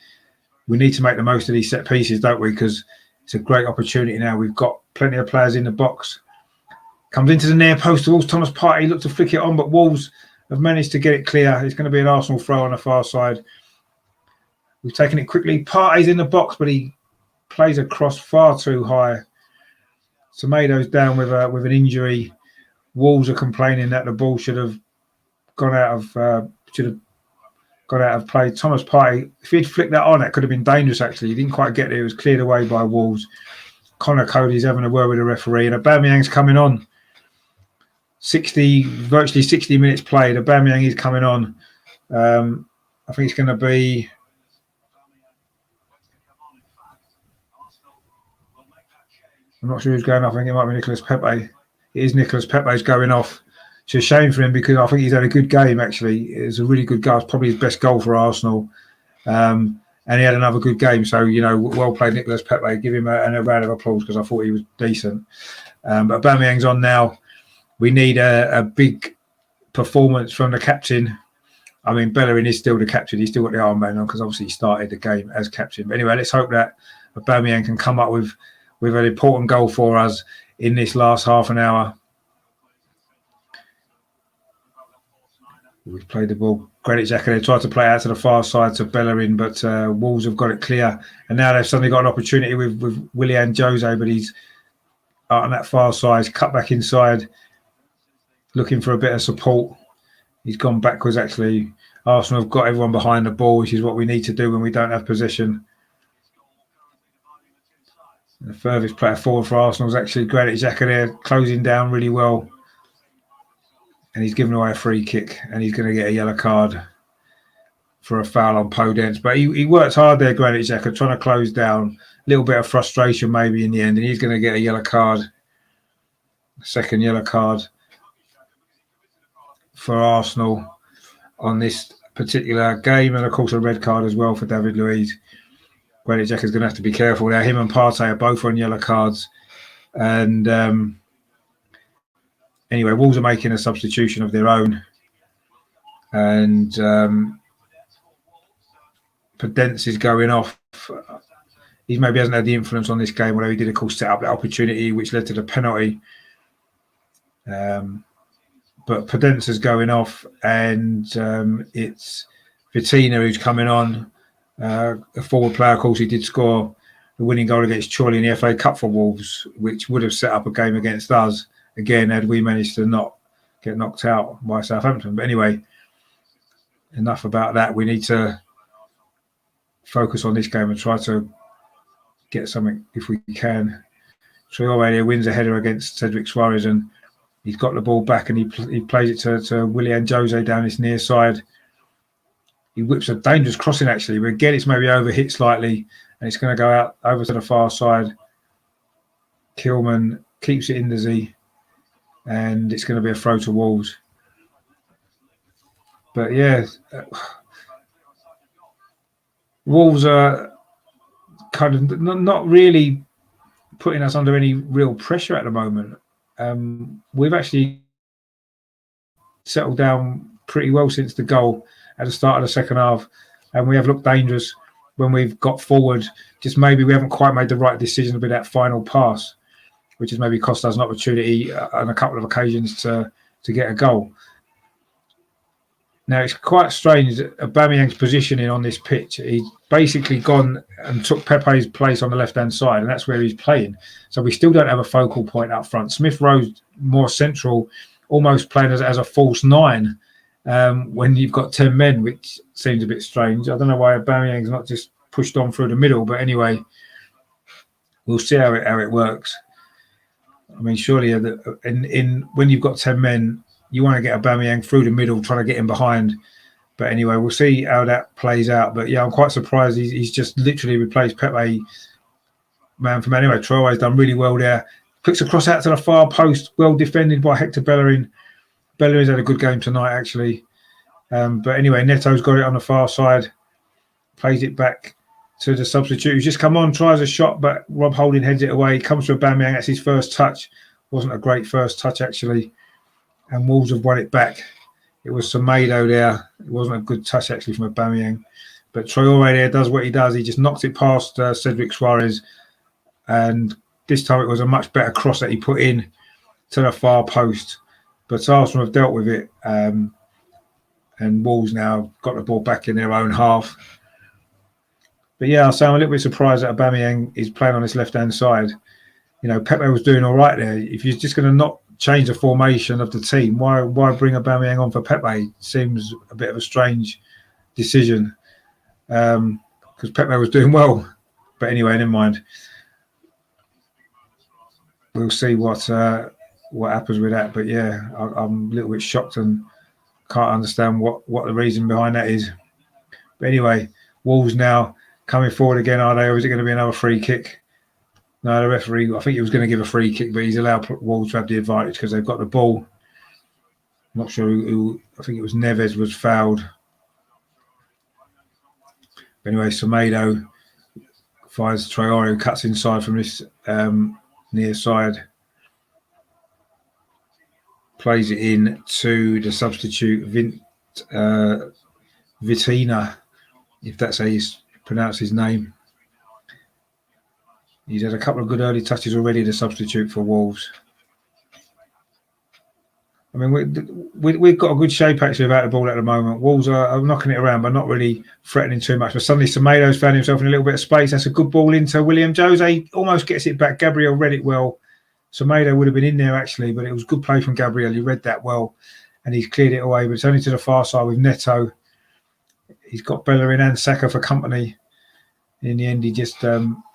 We need to make the most of these set pieces, don't we? Because it's a great opportunity now. We've got plenty of players in the box. Comes into the near post to Wolves. Thomas Partey looked to flick it on, but Wolves have managed to get it clear. It's going to be an Arsenal throw on the far side. We've taken it quickly. Partey's in the box, but he plays across far too high. Semedo's down with an injury. Wolves are complaining that the ball should have gone out of play. Thomas Partey, if he'd flicked that on, that could have been dangerous, actually. He didn't quite get there. It was cleared away by Wolves. Connor Cody's having a word with the referee, and Aubameyang's coming on. Virtually 60 minutes played. Aubameyang is coming on. I think it's going to be... I'm not sure who's going off. I think it might be Nicolas Pepe. It is Nicolas Pepe's going off. It's a shame for him because I think he's had a good game, actually. It's a really good goal. It's probably his best goal for Arsenal. And he had another good game. So, well played, Nicolas Pepe. Give him a round of applause because I thought he was decent. But Aubameyang's on now. We need a big performance from the captain. I mean, Bellerin is still the captain. He's still got the armband on because obviously he started the game as captain. But anyway, let's hope that Aubameyang can come up with an important goal for us in this last half an hour. We've played the ball. Granit Xhaka, they tried to play out to the far side to Bellerin, but Wolves have got it clear. And now they've suddenly got an opportunity with Willian Jose, but he's out on that far side, cut back inside, looking for a bit of support. He's gone backwards, actually. Arsenal have got everyone behind the ball, which is what we need to do when we don't have possession. The furthest player forward for Arsenal is actually Granit Xhaka there, closing down really well. And he's given away a free kick, and he's going to get a yellow card for a foul on Podence. But he worked hard there, Granit Xhaka, trying to close down. A little bit of frustration maybe in the end, and he's going to get a yellow card. Second yellow card for Arsenal on this particular game, and of course a red card as well for David Luiz. Granit Xhaka's going to have to be careful now. Him and Partey are both on yellow cards, and anyway, Wolves are making a substitution of their own, and Podence is going off. He maybe hasn't had the influence on this game, although he did, of course, set up that opportunity which led to the penalty. But Podence is going off, and it's Vitina who's coming on. A forward player, of course, he did score the winning goal against Chorley in the FA Cup for Wolves, which would have set up a game against us again had we managed to not get knocked out by Southampton. But anyway, enough about that. We need to focus on this game and try to get something if we can. Traore wins a header against Cedric Suarez, and he's got the ball back, and he plays it to Willian Jose down his near side. He whips a dangerous crossing, actually, but again, it's maybe overhit slightly, and it's going to go out over to the far side. Kilman keeps it in the Z, and it's going to be a throw to Wolves. But yeah, Wolves are kind of not really putting us under any real pressure at the moment. We've actually settled down pretty well since the goal at the start of the second half, and we have looked dangerous when we've got forward. Just maybe we haven't quite made the right decision with that final pass, which has maybe cost us an opportunity on a couple of occasions to get a goal. Now, it's quite strange that Aubameyang's positioning on this pitch. He's basically gone and took Pepe's place on the left-hand side, and that's where he's playing. So we still don't have a focal point up front. Smith Rowe's more central, almost playing as a false nine when you've got 10 men, which seems a bit strange. I don't know why Aubameyang's not just pushed on through the middle, but anyway, we'll see how it works. I mean, surely when you've got 10 men, you want to get Aubameyang through the middle, trying to get him behind. But anyway, we'll see how that plays out. But yeah, I'm quite surprised he's just literally replaced Pepe man for man. Anyway, Traore's done really well there. Puts a cross out to the far post, well defended by Hector Bellerin. Bellerin's had a good game tonight, actually. But anyway, Neto's got it on the far side. Plays it back to the substitute who's just come on, tries a shot, but Rob Holding heads it away. Comes to Aubameyang. That's his first touch. Wasn't a great first touch, actually. And Wolves have won it back. It was Semedo there. It wasn't a good touch, actually, from Aubameyang. But Traore there does what he does. He just knocks it past Cedric Suarez. And this time it was a much better cross that he put in to the far post. But Arsenal have dealt with it. And Wolves now got the ball back in their own half. But yeah, so I'm a little bit surprised that Aubameyang is playing on this left-hand side. You know, Pepe was doing all right there. If you're just going to not change the formation of the team, why bring Aubameyang on for Pepe? Seems a bit of a strange decision because Pepe was doing well. But anyway, never mind. We'll see what happens with that. But yeah, I'm a little bit shocked and can't understand what the reason behind that is. But anyway, Wolves now coming forward again, are they? Or is it going to be another free kick? No, the referee, I think he was going to give a free kick, but he's allowed Wolves to have the advantage because they've got the ball. I'm not sure who, I think it was Neves was fouled. But anyway, Semedo finds Traore, who cuts inside from this near side. Plays it in to the substitute, Vitina, if that's how you pronounce his name. He's had a couple of good early touches already, the substitute for Wolves. I mean, we've got a good shape, actually, about the ball at the moment. Wolves are knocking it around, but not really threatening too much. But suddenly, Semedo's found himself in a little bit of space. That's a good ball into William Jose. Almost gets it back. Gabriel read it well. Semedo would have been in there, actually, but it was good play from Gabriel. He read that well, and he's cleared it away. But it's only to the far side with Neto. He's got Bellerin and Saka for company. In the end, he just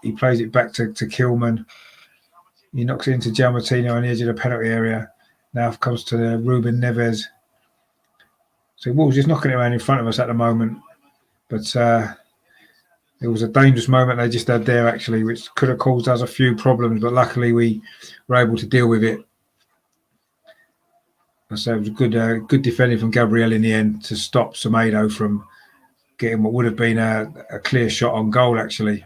he plays it back to Kilman. He knocks it into Giammattino on the edge of the penalty area. Now it comes to Ruben Neves. So Wolves just knocking it around in front of us at the moment. But it was a dangerous moment they just had there, actually, which could have caused us a few problems. But luckily we were able to deal with it. So it was good defending from Gabriel in the end to stop Semedo from getting what would have been a clear shot on goal, actually.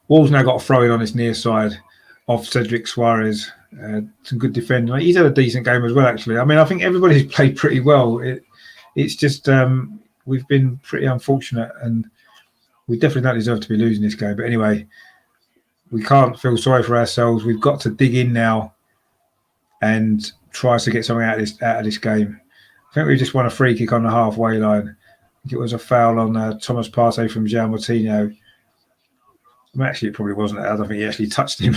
Wolves now got a throw in on his near side off Cedric Suarez. Some good defending. He's had a decent game as well, actually. I mean, I think everybody's played pretty well. It's just we've been pretty unfortunate, and we definitely don't deserve to be losing this game. But anyway, we can't feel sorry for ourselves. We've got to dig in now and try to get something out of this game. I think we just won a free kick on the halfway line. I think it was a foul on Thomas Partey from João Moutinho. Actually, it probably wasn't. I don't think he actually touched him.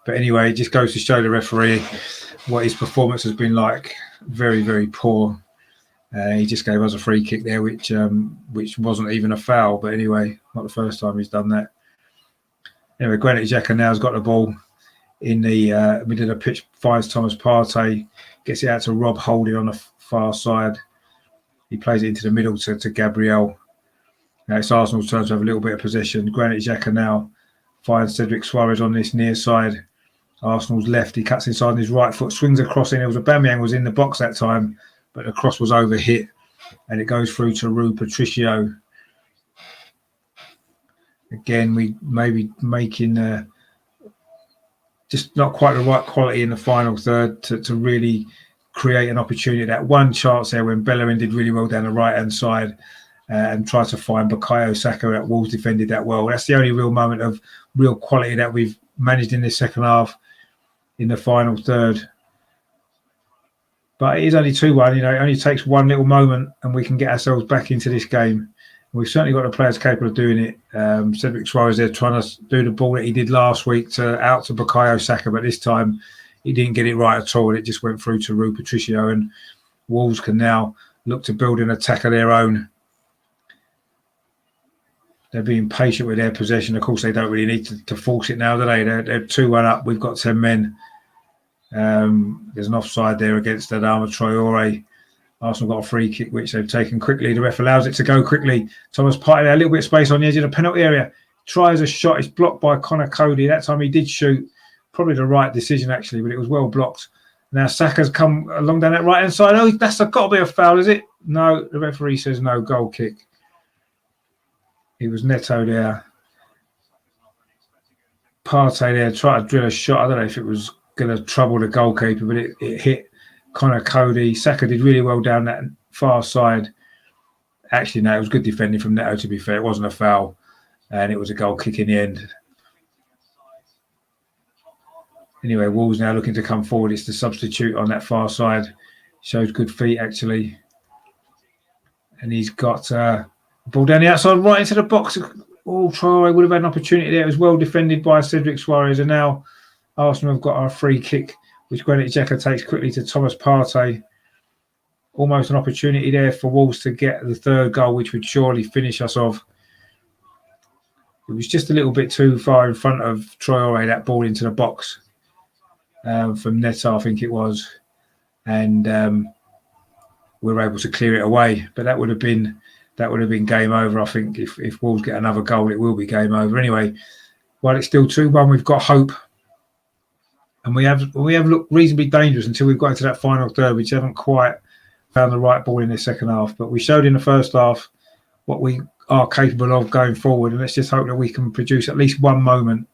But anyway, it just goes to show the referee what his performance has been like. Very, very poor. He just gave us a free kick there, which wasn't even a foul. But anyway, not the first time he's done that. Anyway, Granit Xhaka now has got the ball in the middle of the pitch, finds Thomas Partey, gets it out to Rob Holding on the far side. He plays it into the middle to Gabriel. Now it's Arsenal's turn to have a little bit of possession. Granit Xhaka now finds Cedric Suarez on this near side. Arsenal's left. He cuts inside on his right foot, swings across in. It was Aubameyang was in the box that time, but the cross was overhit, and it goes through to Rui Patricio. Again, we may be making just not quite the right quality in the final third to really create an opportunity. That one chance there when Bellerin did really well down the right-hand side and tried to find Bukayo Saka at Wolves defended that well. That's the only real moment of real quality that we've managed in this second half in the final third. But it is only 2-1. It only takes one little moment and we can get ourselves back into this game. We've certainly got the players capable of doing it. Cedric Suarez there trying to do the ball that he did last week out to Bukayo Saka, but this time he didn't get it right at all. It just went through to Rui Patricio, and Wolves can now look to build an attack of their own. They're being patient with their possession. Of course, they don't really need to force it now, do they? They're 2-1 up. We've got 10 men. There's an offside there against Adama Traore. Arsenal got a free kick, which they've taken quickly. The ref allows it to go quickly. Thomas Partey, a little bit of space on the edge of the penalty area. Tries a shot. It's blocked by Connor Cody. That time he did shoot. Probably the right decision, actually, but it was well blocked. Now Saka's come along down that right-hand side. Oh, that's got to be a foul, is it? No, the referee says no, goal kick. He was Neto there. Partey there tried to drill a shot. I don't know if it was going to trouble the goalkeeper, but it hit Connor Cody. Saka did really well down that far side. Actually, no, it was good defending from Neto, to be fair. It wasn't a foul, and it was a goal kick in the end. Anyway, Wolves now looking to come forward. It's the substitute on that far side. Shows good feet, actually. And he's got ball down the outside, right into the box. Oh, Traore would have had an opportunity there. It was well defended by Cedric Suarez. And now Arsenal have got a free kick, which Granit Xhaka takes quickly to Thomas Partey. Almost an opportunity there for Wolves to get the third goal, which would surely finish us off. It was just a little bit too far in front of Traore, that ball into the box from Neto, I think it was. And we were able to clear it away. But that would have been game over. I think if Wolves get another goal, it will be game over. Anyway, while it's still 2-1, we've got hope. And we have looked reasonably dangerous until we've got into that final third, which haven't quite found the right ball in the second half. But we showed in the first half what we are capable of going forward. And let's just hope that we can produce at least one moment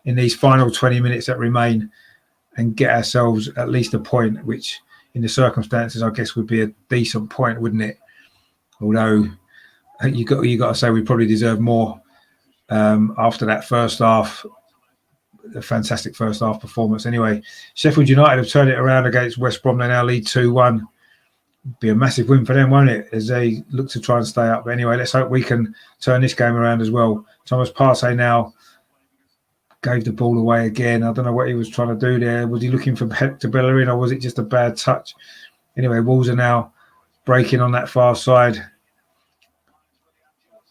in these final 20 minutes that remain and get ourselves at least a point, which in the circumstances, I guess, would be a decent point, wouldn't it? Although you got to say we probably deserve more after that first half, a fantastic first half performance. Anyway, Sheffield United have turned it around against West Brom. They now lead 2-1. Be a massive win for them, won't it? As they look to try and stay up. But anyway, let's hope we can turn this game around as well. Thomas Partey now gave the ball away again. I don't know what he was trying to do there. Was he looking for Hector Bellerin, or was it just a bad touch? Anyway, Wolves are now breaking on that far side.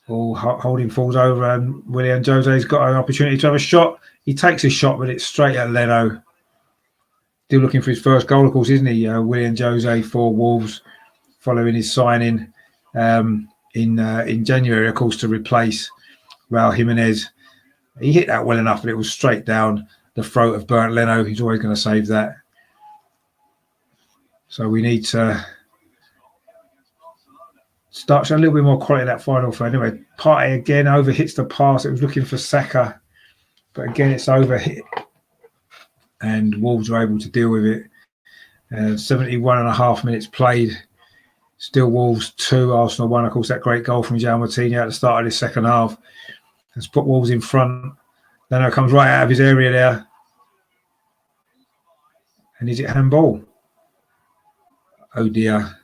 Holding falls over, and Willian Jose's got an opportunity to have a shot. He takes a shot, but it's straight at Leno. Still looking for his first goal, of course, isn't he? Willian Jose for Wolves, following his signing in January, of course, to replace Raul Jimenez. He hit that well enough, but it was straight down the throat of Bernd Leno. He's always going to save that. So we need to start showing a little bit more quality of that final third. Anyway, Partey again overhits the pass. It was looking for Saka, but again it's overhit, and Wolves are able to deal with it. 71.5 minutes played. Still Wolves 2, Arsenal 1. Of course, that great goal from João Moutinho at the start of this second half has put Wolves in front. Leno comes right out of his area there. And is it handball? Oh dear.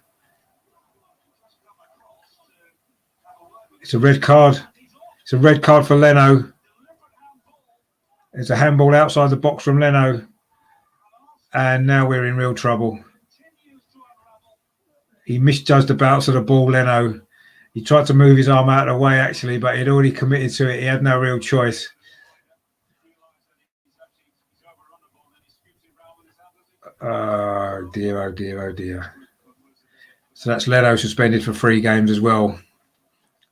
It's a red card. It's a red card for Leno. There's a handball outside the box from Leno. And now we're in real trouble. He misjudged the bounce of the ball, Leno. He tried to move his arm out of the way, actually, but he'd already committed to it. He had no real choice. Oh, dear, oh, dear, oh, dear. So that's Leno suspended for 3 games as well.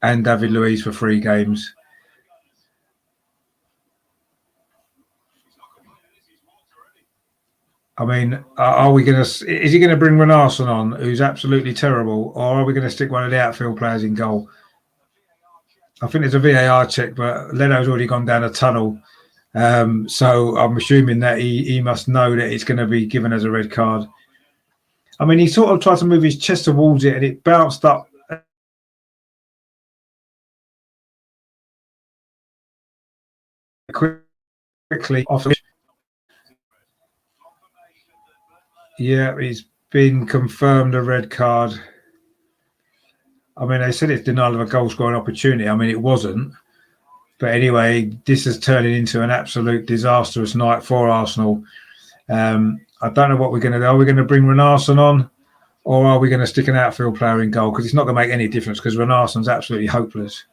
And David Luiz for 3 games. I mean, are we going to? Is he going to bring Renarson on, who's absolutely terrible, or are we going to stick one of the outfield players in goal? I think there's a VAR check, but Leno's already gone down a tunnel, so I'm assuming that he must know that it's going to be given as a red card. I mean, he sort of tried to move his chest towards it, and it bounced up quickly off. Yeah, he's been confirmed a red card. I mean, they said it's denial of a goal scoring opportunity. I mean, it wasn't. But anyway, this is turning into an absolute disastrous night for Arsenal. I don't know what we're going to do. Are we going to bring Renarson on, or are we going to stick an outfield player in goal? Because it's not going to make any difference, because Renarson's absolutely hopeless.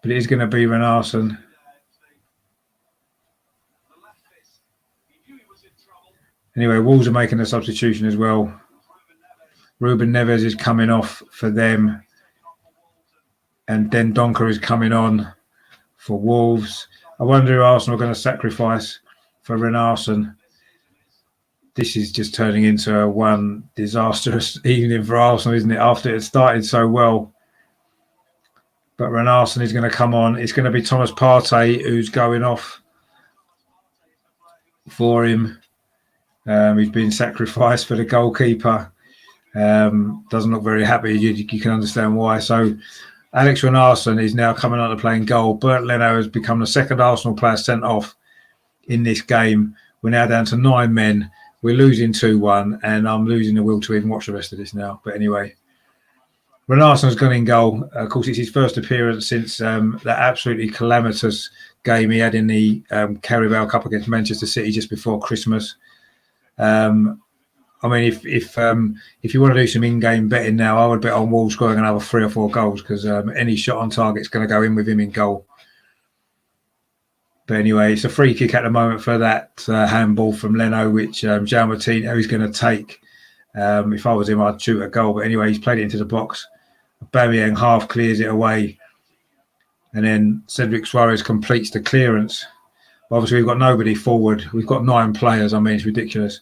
But it is going to be Renarson. Anyway, Wolves are making a substitution as well. Ruben Neves is coming off for them. And then Donker is coming on for Wolves. I wonder if Arsenal are going to sacrifice for Renarson. This is just turning into one disastrous evening for Arsenal, isn't it? After it started so well. But Renarson is going to come on. It's going to be Thomas Partey who's going off for him. He's been sacrificed for the goalkeeper. Doesn't look very happy. You can understand why. So Alex Renarson is now coming on to play in goal. Bert Leno has become the second Arsenal player sent off in this game. We're now down to 9 men. We're losing 2-1, and I'm losing the will to even watch the rest of this now. But anyway, Renarson's gone in goal. Of course, it's his first appearance since that absolutely calamitous game he had in the Carabao Cup against Manchester City just before Christmas. I mean, if you want to do some in-game betting now, I would bet on Wolves scoring another 3 or 4 goals, because any shot on target is going to go in with him in goal. But anyway, it's a free kick at the moment for that handball from Leno, which João Moutinho is going to take. If I was him, I'd shoot a goal. But anyway, he's played it into the box. Aubameyang half clears it away. And then Cedric Suarez completes the clearance. Obviously, we've got nobody forward. We've got 9 players. I mean, it's ridiculous.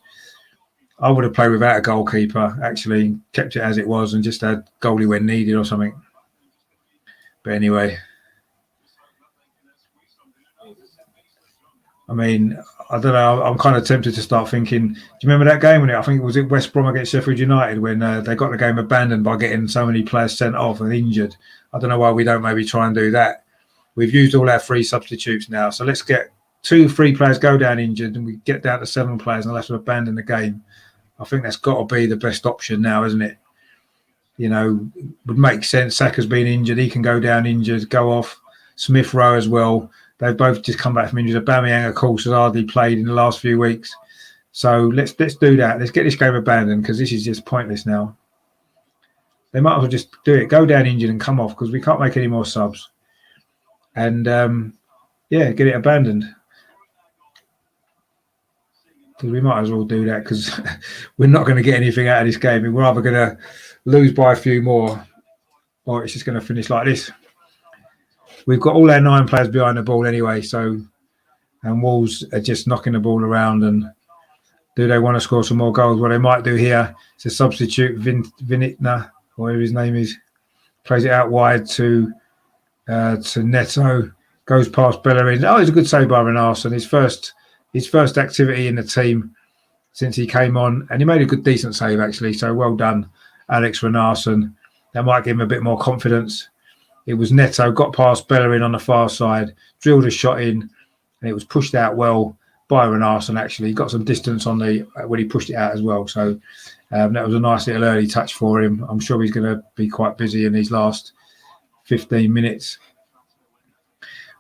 I would have played without a goalkeeper, actually, kept it as it was and just had goalie when needed or something. But anyway, I mean, I don't know. I'm kind of tempted to start thinking, do you remember that game when I think it was West Brom against Sheffield United when they got the game abandoned by getting so many players sent off and injured? I don't know why we don't maybe try and do that. We've used all our free substitutes now. So let's get 2 free players go down injured and we get down to 7 players and they'll have to abandon the game. I think that's got to be the best option now, isn't it? You know, would make sense. Saka's been injured. He can go down injured, go off. Smith Rowe as well. They've both just come back from injury. Aubameyang, of course, has hardly played in the last few weeks. So let's do that. Let's get this game abandoned, because this is just pointless now. They might as well just do it. Go down injured and come off, because we can't make any more subs. And, yeah, get it abandoned. Because we might as well do that, because we're not going to get anything out of this game. We're either going to lose by a few more, or it's just going to finish like this. We've got all our 9 players behind the ball anyway, so, and Wolves are just knocking the ball around, and Do they want to score some more goals? What they might do here is a substitute Vinitna, whatever his name is, plays it out wide to Neto, goes past Bellerin. Oh, it's a good save by Renarsson. His first activity in the team since he came on, and he made a decent save actually. So well done, Alex Renarsson. That might give him a bit more confidence. It was Neto, got past Bellerin on the far side, drilled a shot in, and it was pushed out well by Renarsson. Actually, he got some distance on the when he pushed it out as well. So that was a nice little early touch for him. I'm sure he's going to be quite busy in these last 15 minutes.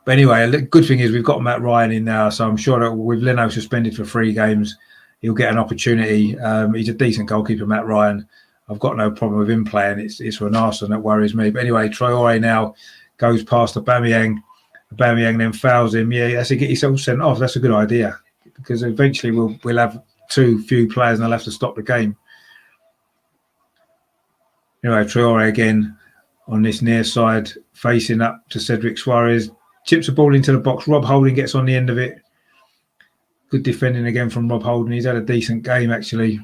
But anyway, the good thing is we've got Matt Ryan in now, so I'm sure that with Leno suspended for 3 games, he'll get an opportunity. He's a decent goalkeeper, Matt Ryan. I've got no problem with him playing. It's Renarsson that worries me. But anyway, Traore now goes past Aubameyang. Aubameyang then fouls him. Yeah, that's to get yourself sent off. That's a good idea because eventually we'll have too few players and they'll have to stop the game. Anyway, Traore again on this near side, facing up to Cedric Suarez. Chips the ball into the box. Rob Holding gets on the end of it. Good defending again from Rob Holding. He's had a decent game, actually.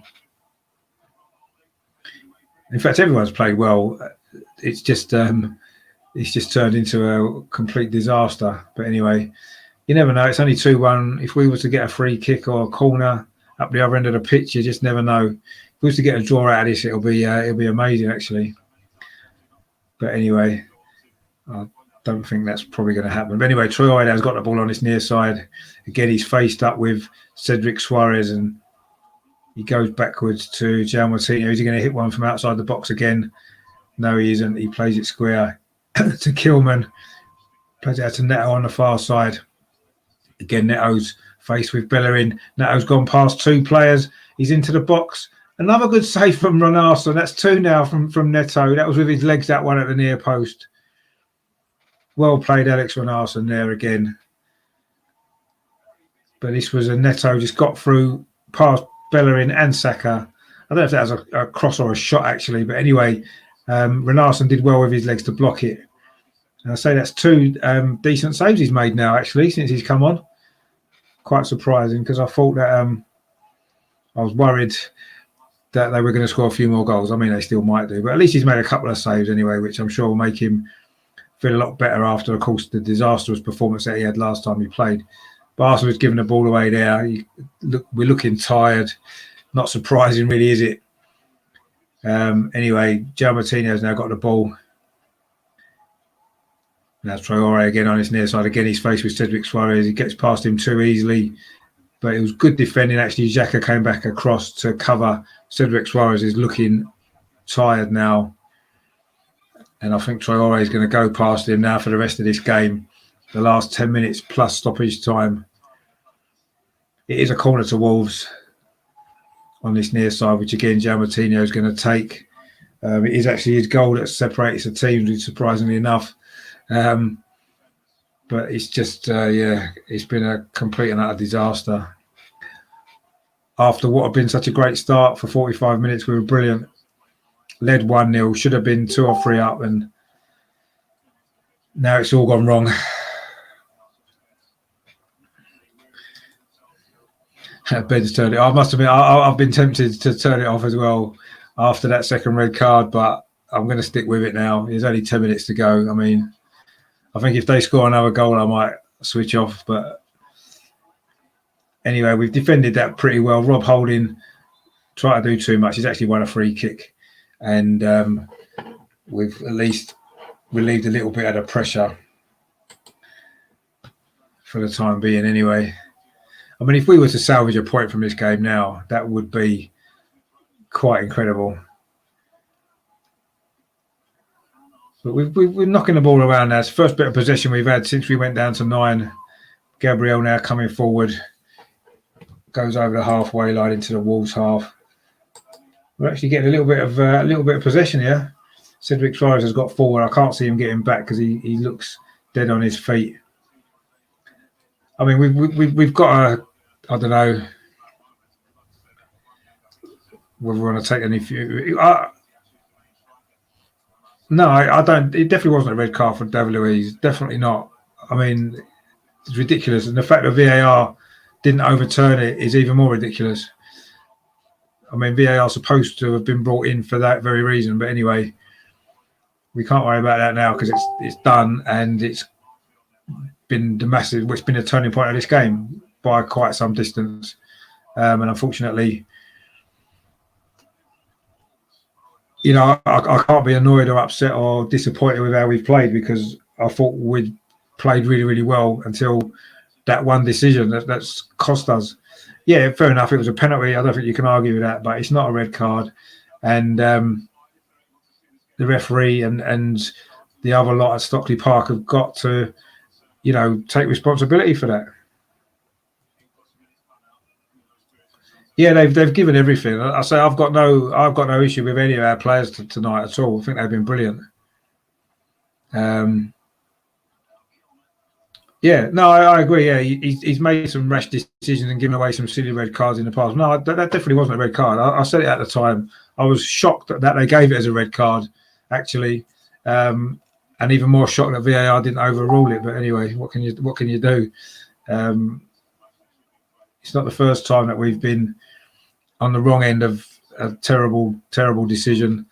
In fact, everyone's played well. It's just turned into a complete disaster. But anyway, you never know. It's only 2-1. If we were to get a free kick or a corner up the other end of the pitch, you just never know. If we were to get a draw out of this, it'll be amazing, actually. But anyway, I don't think that's probably going to happen. But anyway, Traore has got the ball on his near side. Again, he's faced up with Cedric Suarez and he goes backwards to João Moutinho. Is he going to hit one from outside the box again? No, he isn't. He plays it square to Kilman. Plays it out to Neto on the far side. Again, Neto's faced with Bellerin. Neto's gone past 2 players. He's into the box. Another good save from Renarsson. That's 2 now from Neto. That was with his legs, that one at the near post. Well played, Alex Renarsson there again. But this was a Neto just got through past Bellerin and Saka. I don't know if that was a cross or a shot, actually. But anyway, Renarsson did well with his legs to block it. And I say that's 2 decent saves he's made now, actually, since he's come on. Quite surprising because I thought that I was worried that they were going to score a few more goals. I mean, they still might do. But at least he's made a couple of saves anyway, which I'm sure will make him feel a lot better after, of course, the disastrous performance that he had last time he played. But Arsenal was giving the ball away there. We're looking tired. Not surprising, really, is it? Anyway, João Moutinho has now got the ball. Now Traore again on his near side. Again, he's faced with Cedric Suarez. He gets past him too easily. But it was good defending, actually. Xhaka came back across to cover. Cedric Suarez is looking tired now. And I think Traore is going to go past him now for the rest of this game. The last 10 minutes plus stoppage time. It is a corner to Wolves on this near side, which again, João Moutinho is going to take. It is actually his goal that separates the teams, surprisingly enough. But it's just, it's been a complete and utter disaster. After what had been such a great start for 45 minutes, we were brilliant. Led 1-0, should have been 2 or 3 up, and now it's all gone wrong. Ben's turned it off. I must admit, I've been tempted to turn it off as well after that second red card, but I'm going to stick with it now. There's only 10 minutes to go. I mean, I think if they score another goal, I might switch off. But anyway, we've defended that pretty well. Rob Holding tried to do too much. He's actually won a free kick. And we've at least relieved a little bit of the pressure for the time being anyway. I mean, if we were to salvage a point from this game now, that would be quite incredible. But we're knocking the ball around now. It's the first bit of possession we've had since we went down to 9. Gabriel now coming forward. Goes over the halfway line into the Wolves half. We're actually getting a little bit of possession here. Cedric Suarez has got forward. I can't see him getting back because he looks dead on his feet. I mean, we've got a, I don't know whether we want to take any few. No, I don't. It definitely wasn't a red card for David Luiz. Definitely not. I mean, it's ridiculous. And the fact that VAR didn't overturn it is even more ridiculous. I mean, VAR are supposed to have been brought in for that very reason. But anyway, we can't worry about that now because it's done, and it's been the massive. It's been a turning point of this game by quite some distance, and unfortunately, you know, I can't be annoyed or upset or disappointed with how we've played because I thought we'd played really, really well until that one decision that's cost us. Yeah, fair enough. It was a penalty. I don't think you can argue with that, but it's not a red card. And the referee and the other lot at Stockley Park have got to, you know, take responsibility for that. Yeah, they've given everything. I say I've got no issue with any of our players tonight at all. I think they've been brilliant. Yeah, no, I agree. Yeah, he's made some rash decisions and given away some silly red cards in the past. No, that definitely wasn't a red card. I said it at the time. I was shocked that they gave it as a red card, actually, and even more shocked that VAR didn't overrule it. But anyway, what can you do? It's not the first time that we've been on the wrong end of a terrible decision,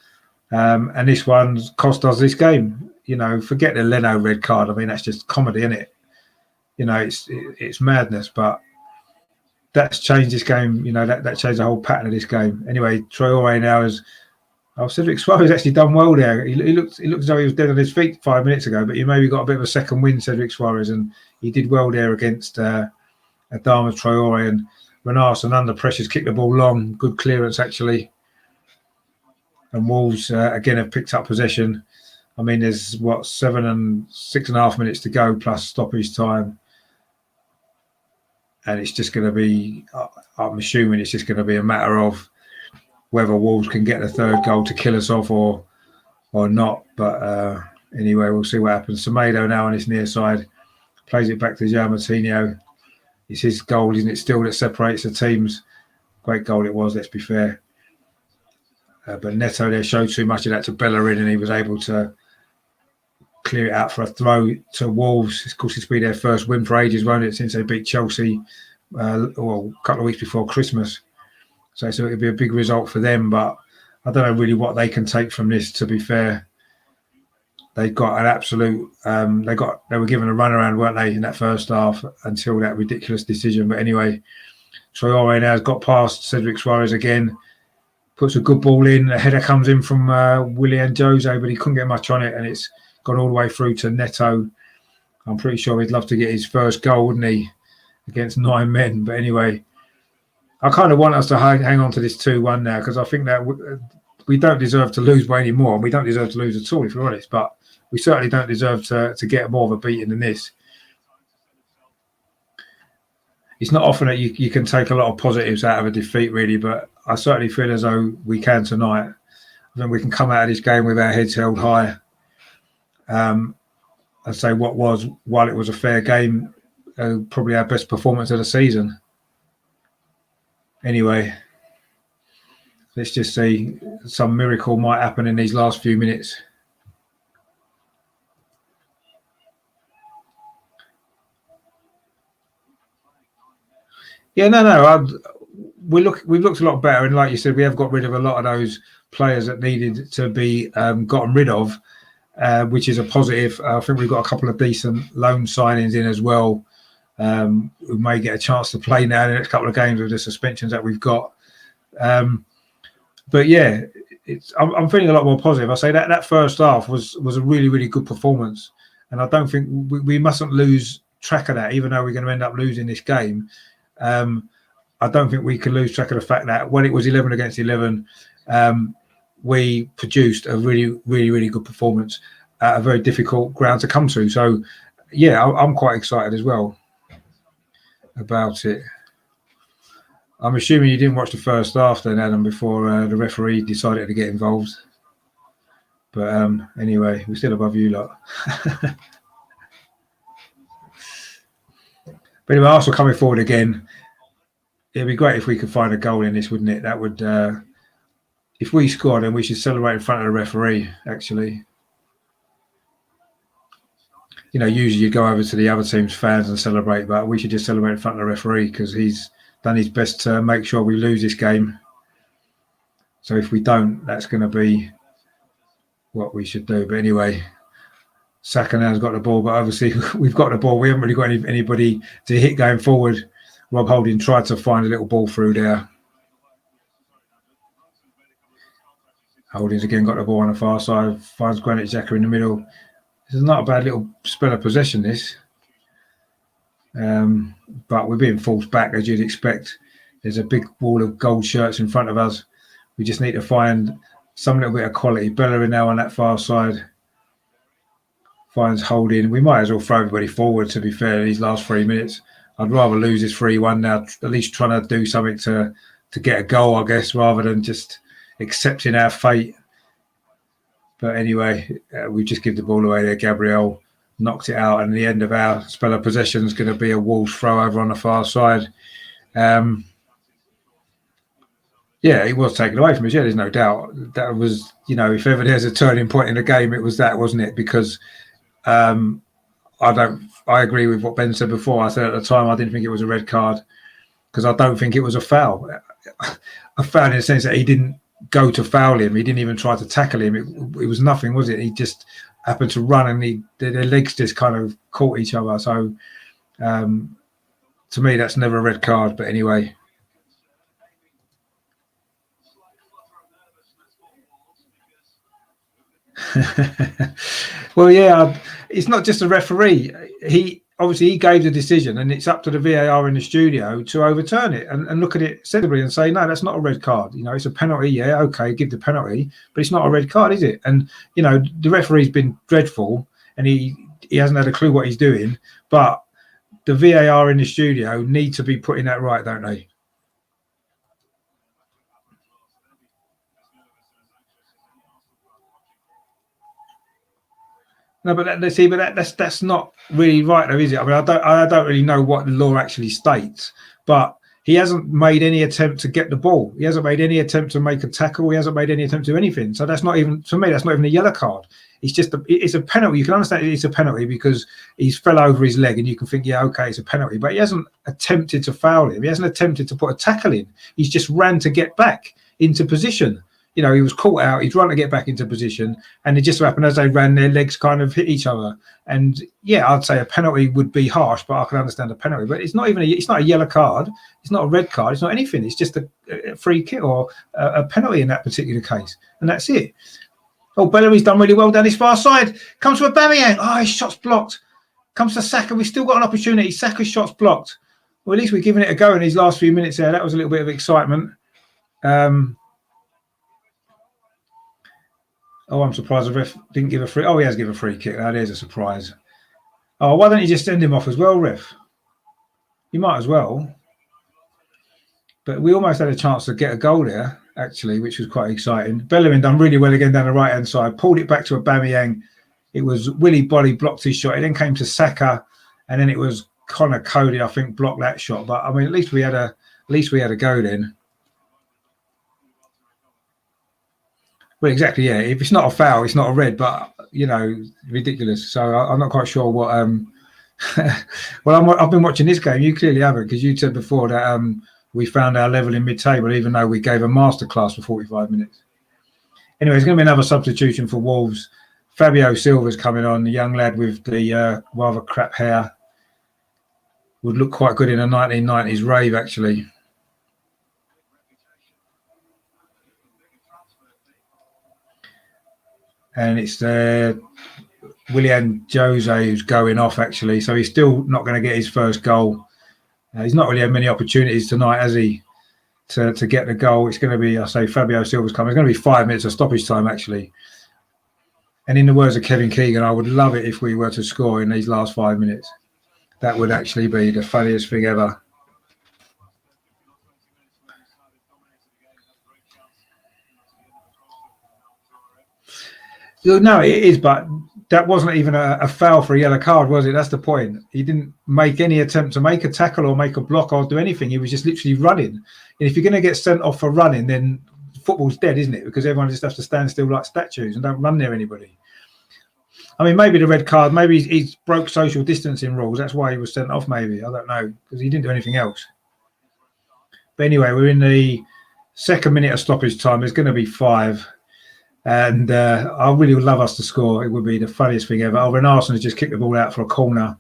and this one's cost us this game. You know, forget the Leno red card. I mean, that's just comedy, isn't it? You know, it's madness, but that's changed this game. You know, that changed the whole pattern of this game. Anyway, Traore now has. Oh, Cedric Suarez actually done well there. He looked as though he was dead on his feet 5 minutes ago, but he maybe got a bit of a second wind, Cedric Suarez, and he did well there against Adama Traore. And Renarsson under pressure's kicked the ball long. Good clearance, actually. And Wolves, again, have picked up possession. I mean, there's, 7 and 6.5 minutes to go, plus stoppage time. And it's just going to be, I'm assuming it's just going to be a matter of whether Wolves can get the third goal to kill us off or not. But anyway, we'll see what happens. Semedo now on his near side, plays it back to João Moutinho. It's his goal, isn't it, still, that separates the teams. Great goal it was, let's be fair. But Neto there showed too much of that to Bellerin, and he was able to clear it out for a throw to Wolves. Of course, it's been their first win for ages, won't it, since they beat Chelsea a couple of weeks before Christmas. So it'll be a big result for them, but I don't know really what they can take from this, to be fair. They got an absolute they were given a runaround, weren't they, in that first half until that ridiculous decision. But anyway, Traore now has got past Cedric Suarez again, puts a good ball in. A header comes in from Willian Jose, but he couldn't get much on it, and it's gone all the way through to Neto. I'm pretty sure he'd love to get his first goal, wouldn't he, against 9 men. But anyway, I kind of want us to hang on to this 2-1 now, because I think that we don't deserve to lose by any more. We don't deserve to lose at all, if you're honest, but we certainly don't deserve to get more of a beating than this. It's not often that you can take a lot of positives out of a defeat, really, but I certainly feel as though we can tonight. I think we can come out of this game with our heads held high. I'd say while it was a fair game, probably our best performance of the season. Anyway, let's just see. Some miracle might happen in these last few minutes. Yeah, no. We've looked a lot better, and like you said, we have got rid of a lot of those players that needed to be gotten rid of, which is a positive. I think we've got a couple of decent loan signings in as well, who may get a chance to play now in the next couple of games with the suspensions that we've got. But yeah, I'm feeling a lot more positive. I say that first half was a really, really good performance, and I don't think we mustn't lose track of that, even though we're going to end up losing this game. I don't think we can lose track of the fact that when it was 11 against 11, we produced a really, really, really good performance at a very difficult ground to come to. So, yeah, I'm quite excited as well about it. I'm assuming you didn't watch the first half then, Adam, before the referee decided to get involved. But anyway, we're still above you lot. But anyway, Arsenal coming forward again. It'd be great if we could find a goal in this, wouldn't it? That would, if we score, then we should celebrate in front of the referee, actually. You know, usually you go over to the other team's fans and celebrate, but we should just celebrate in front of the referee because he's done his best to make sure we lose this game. So if we don't, that's going to be what we should do. But anyway, Saka now's got the ball, but obviously we've got the ball. We haven't really got anybody to hit going forward. Rob Holding tried to find a little ball through there. Holding's again got the ball on the far side, finds Granit Xhaka in the middle. This is not a bad little spell of possession, this. But we're being forced back, as you'd expect. There's a big wall of gold shirts in front of us. We just need to find some little bit of quality. Bellerin now on that far side. Finds Holding. We might as well throw everybody forward, to be fair, these last 3 minutes. I'd rather lose this 3-1 now, at least trying to do something to get a goal, I guess, rather than just accepting our fate. But anyway, we just give the ball away there. Gabriel knocked it out, and the end of our spell of possession is going to be a Wolves throw over on the far side. Yeah, it was taken away from us. Yeah, there's no doubt. That was, if ever there's a turning point in the game, it was that, wasn't it? Because I agree with what Ben said before. I said at the time I didn't think it was a red card because I don't think it was a foul. A foul in the sense that he didn't go to foul him. He didn't even try to tackle him. It was nothing, was it? He just happened to run and their legs just kind of caught each other. So to me, that's never a red card. But anyway. Well, yeah, it's not just a referee. He gave the decision, and it's up to the VAR in the studio to overturn it and look at it sensibly and say, no, that's not a red card. It's a penalty. Yeah, okay, give the penalty, but it's not a red card, is it? And the referee's been dreadful, and he hasn't had a clue what he's doing. But the VAR in the studio need to be putting that right, don't they? No, but that's not really right, though, is it? I mean, I don't really know what the law actually states, but he hasn't made any attempt to get the ball. He hasn't made any attempt to make a tackle. He hasn't made any attempt to do anything. So that's not even, to me, that's not even a yellow card. It's just it's a penalty. You can understand it's a penalty because he's fell over his leg, and you can think, yeah, okay, it's a penalty. But he hasn't attempted to foul him. He hasn't attempted to put a tackle in. He's just ran to get back into position. He was caught out. He's run to get back into position, and it just so happened as they ran, their legs kind of hit each other. And yeah, I'd say a penalty would be harsh, but I can understand a penalty. But it's not a yellow card. It's not a red card. It's not anything. It's just a free kick or a penalty in that particular case, and that's it. Oh, Bellerin's done really well down his far side. Comes to Aubameyang. Oh, his shot's blocked. Comes to Saka. We've still got an opportunity. Saka's shot's blocked. Well, at least we're giving it a go in these last few minutes there. That was a little bit of excitement. Oh, I'm surprised the ref didn't give a free. Oh, he has given a free kick. That is a surprise. Oh, why don't you just send him off as well, ref? You might as well. But we almost had a chance to get a goal there, actually, which was quite exciting. Bellerin done really well again down the right-hand side. Pulled it back to Aubameyang. It was Willy Bolly blocked his shot. It then came to Saka, and then it was Connor Cody, I think, blocked that shot. But I mean, at least we had a go then. Well, exactly, yeah. If it's not a foul, it's not a red, but, ridiculous. So I'm not quite sure what... Well, I've been watching this game. You clearly haven't, because you said before that we found our level in mid-table, even though we gave a masterclass for 45 minutes. Anyway, there's going to be another substitution for Wolves. Fabio Silva's coming on, the young lad with the rather crap hair. Would look quite good in a 1990s rave, actually. And it's Willian Jose who's going off, actually. So he's still not going to get his first goal. He's not really had many opportunities tonight, has he, to get the goal. It's going to be, I say, Fabio Silva's coming. It's going to be 5 minutes of stoppage time, actually. And in the words of Kevin Keegan, I would love it if we were to score in these last 5 minutes. That would actually be the funniest thing ever. No, it is, but that wasn't even a foul for a yellow card, was it? That's the point. He didn't make any attempt to make a tackle or make a block or do anything. He was just literally running. And if you're going to get sent off for running, then football's dead, isn't it? Because everyone just has to stand still like statues and don't run near anybody. I mean, maybe the red card, maybe he's broke social distancing rules. That's why he was sent off, maybe. I don't know, because he didn't do anything else. But anyway, we're in the Second minute of stoppage time. There's going to be 5. And I really would love us to score. It would be the funniest thing ever. Renarson has just kicked the ball out for a corner,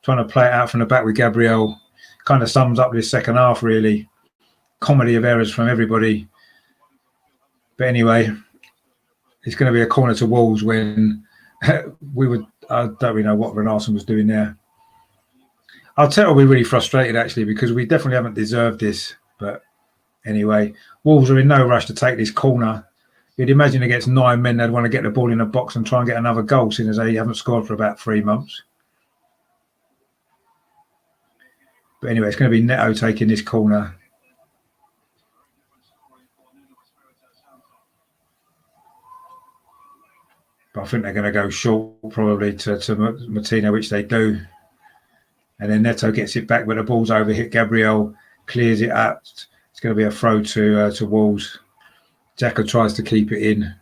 trying to play it out from the back with Gabriel. Kind of sums up this second half, really. Comedy of errors from everybody. But anyway, it's going to be a corner to Wolves when we would. I don't really know what Renarson was doing there. I'll tell you, we're really frustrated actually because we definitely haven't deserved this. But anyway, Wolves are in no rush to take this corner. You'd imagine against 9 men, they'd want to get the ball in the box and try and get another goal, seeing as they haven't scored for about 3 months. But anyway, it's going to be Neto taking this corner. But I think they're going to go short probably to Martino, which they do. And then Neto gets it back, but the ball's over, hit Gabriel, clears it up. It's going to be a throw to Wolves. Xhaka tries to keep it in.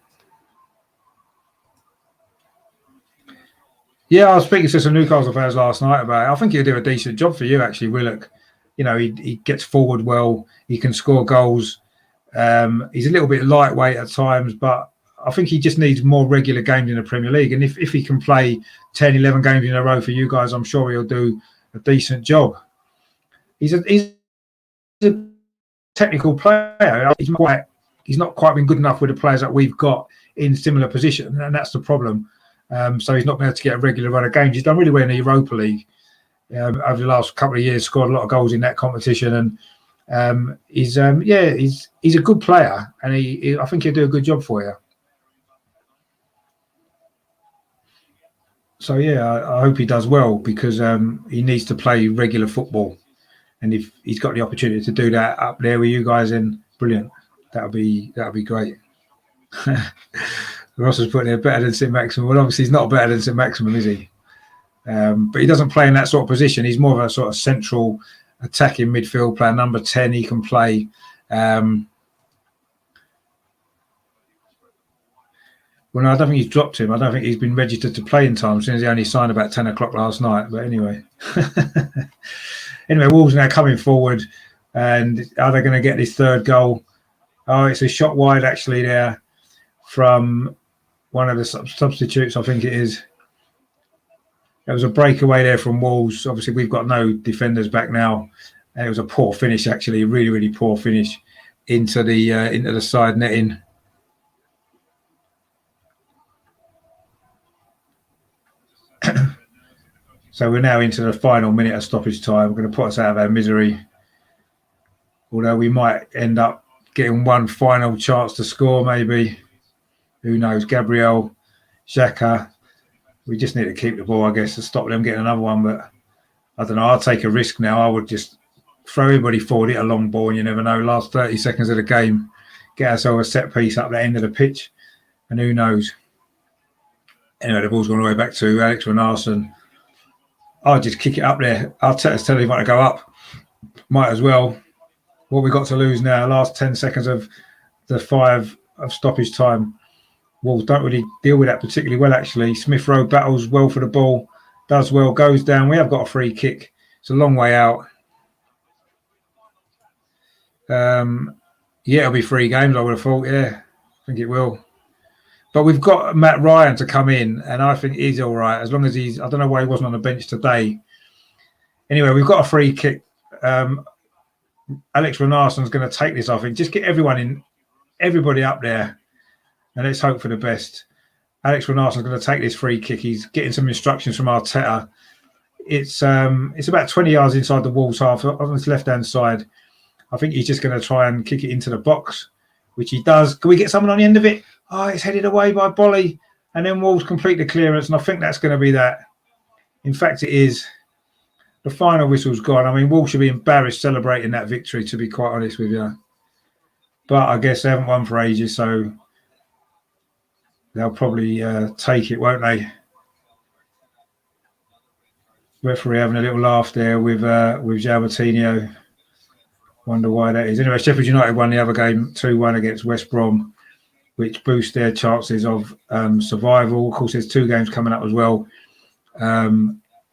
Yeah, I was speaking to some Newcastle fans last night about it. I think he'll do a decent job for you, actually, Willock. You know, he gets forward well. He can score goals. He's a little bit lightweight at times, but I think he just needs more regular games in the Premier League. And if he can play 10, 11 games in a row for you guys, I'm sure he'll do a decent job. He's a technical player. He's not quite been good enough with the players that we've got in similar positions, and that's the problem. So he's not been able to get a regular run of games. He's done really well in the Europa League over the last couple of years, scored a lot of goals in that competition, and he's a good player, and I think he'll do a good job for you. So yeah, I hope he does well because he needs to play regular football, and if he's got the opportunity to do that up there with you guys, then brilliant. That'll be great. Ross is putting there better than St Maximum. Well, obviously he's not better than St Maximum, is he? But he doesn't play in that sort of position. He's more of a sort of central attacking midfield player. Number 10, he can play. Well, no, I don't think he's dropped him. I don't think he's been registered to play in time since he only signed about 10 o'clock last night. But anyway. Anyway, Wolves now coming forward. And are they going to get this third goal? Oh, it's a shot wide actually there from one of the substitutes, I think it is. There was a breakaway there from Wolves. Obviously, we've got no defenders back now. And it was a poor finish, actually, really, really poor finish into the side netting. So we're now into the final minute of stoppage time. We're going to put us out of our misery. Although we might end up getting one final chance to score, maybe. Who knows? Gabriel, Xhaka. We just need to keep the ball, I guess, to stop them getting another one. But I don't know. I'll take a risk now. I would just throw everybody forward, hit a long ball, and you never know. Last 30 seconds of the game, get ourselves a set piece up the end of the pitch, and who knows? Anyway, the ball's gone all the way back to Alex Renarson. I'll just kick it up there. I'll tell him to go up. Might as well. What we got to lose now? Last 10 seconds of the 5 of stoppage time. Wolves don't really deal with that particularly well, actually. Smith Rowe battles well for the ball, does well, goes down. We have got a free kick. It's a long way out. Yeah, it'll be 3 games, I would have thought. Yeah, I think it will. But we've got Matt Ryan to come in, and I think he's all right, as long as he's... I don't know why he wasn't on the bench today. Anyway, we've got a free kick. Alex Renarson's going to take this, I think. Just get everybody up there, and let's hope for the best. Alex Renarson's going to take this free kick. He's getting some instructions from Arteta. It's about 20 yards inside the Wolves half on his left-hand side. I think he's just going to try and kick it into the box, which he does. Can we get someone on the end of it? Oh, it's headed away by Bolly, and then Wolves complete the clearance, and I think that's going to be that. In fact, it is. The final whistle's gone. I mean, Wolves should be embarrassed celebrating that victory, to be quite honest with you. But I guess they haven't won for ages, so they'll probably take it, won't they? Referee having a little laugh there with João Moutinho. Wonder why that is. Anyway, Sheffield United won the other game 2-1 against West Brom, which boosts their chances of survival. Of course, there's 2 games coming up as well.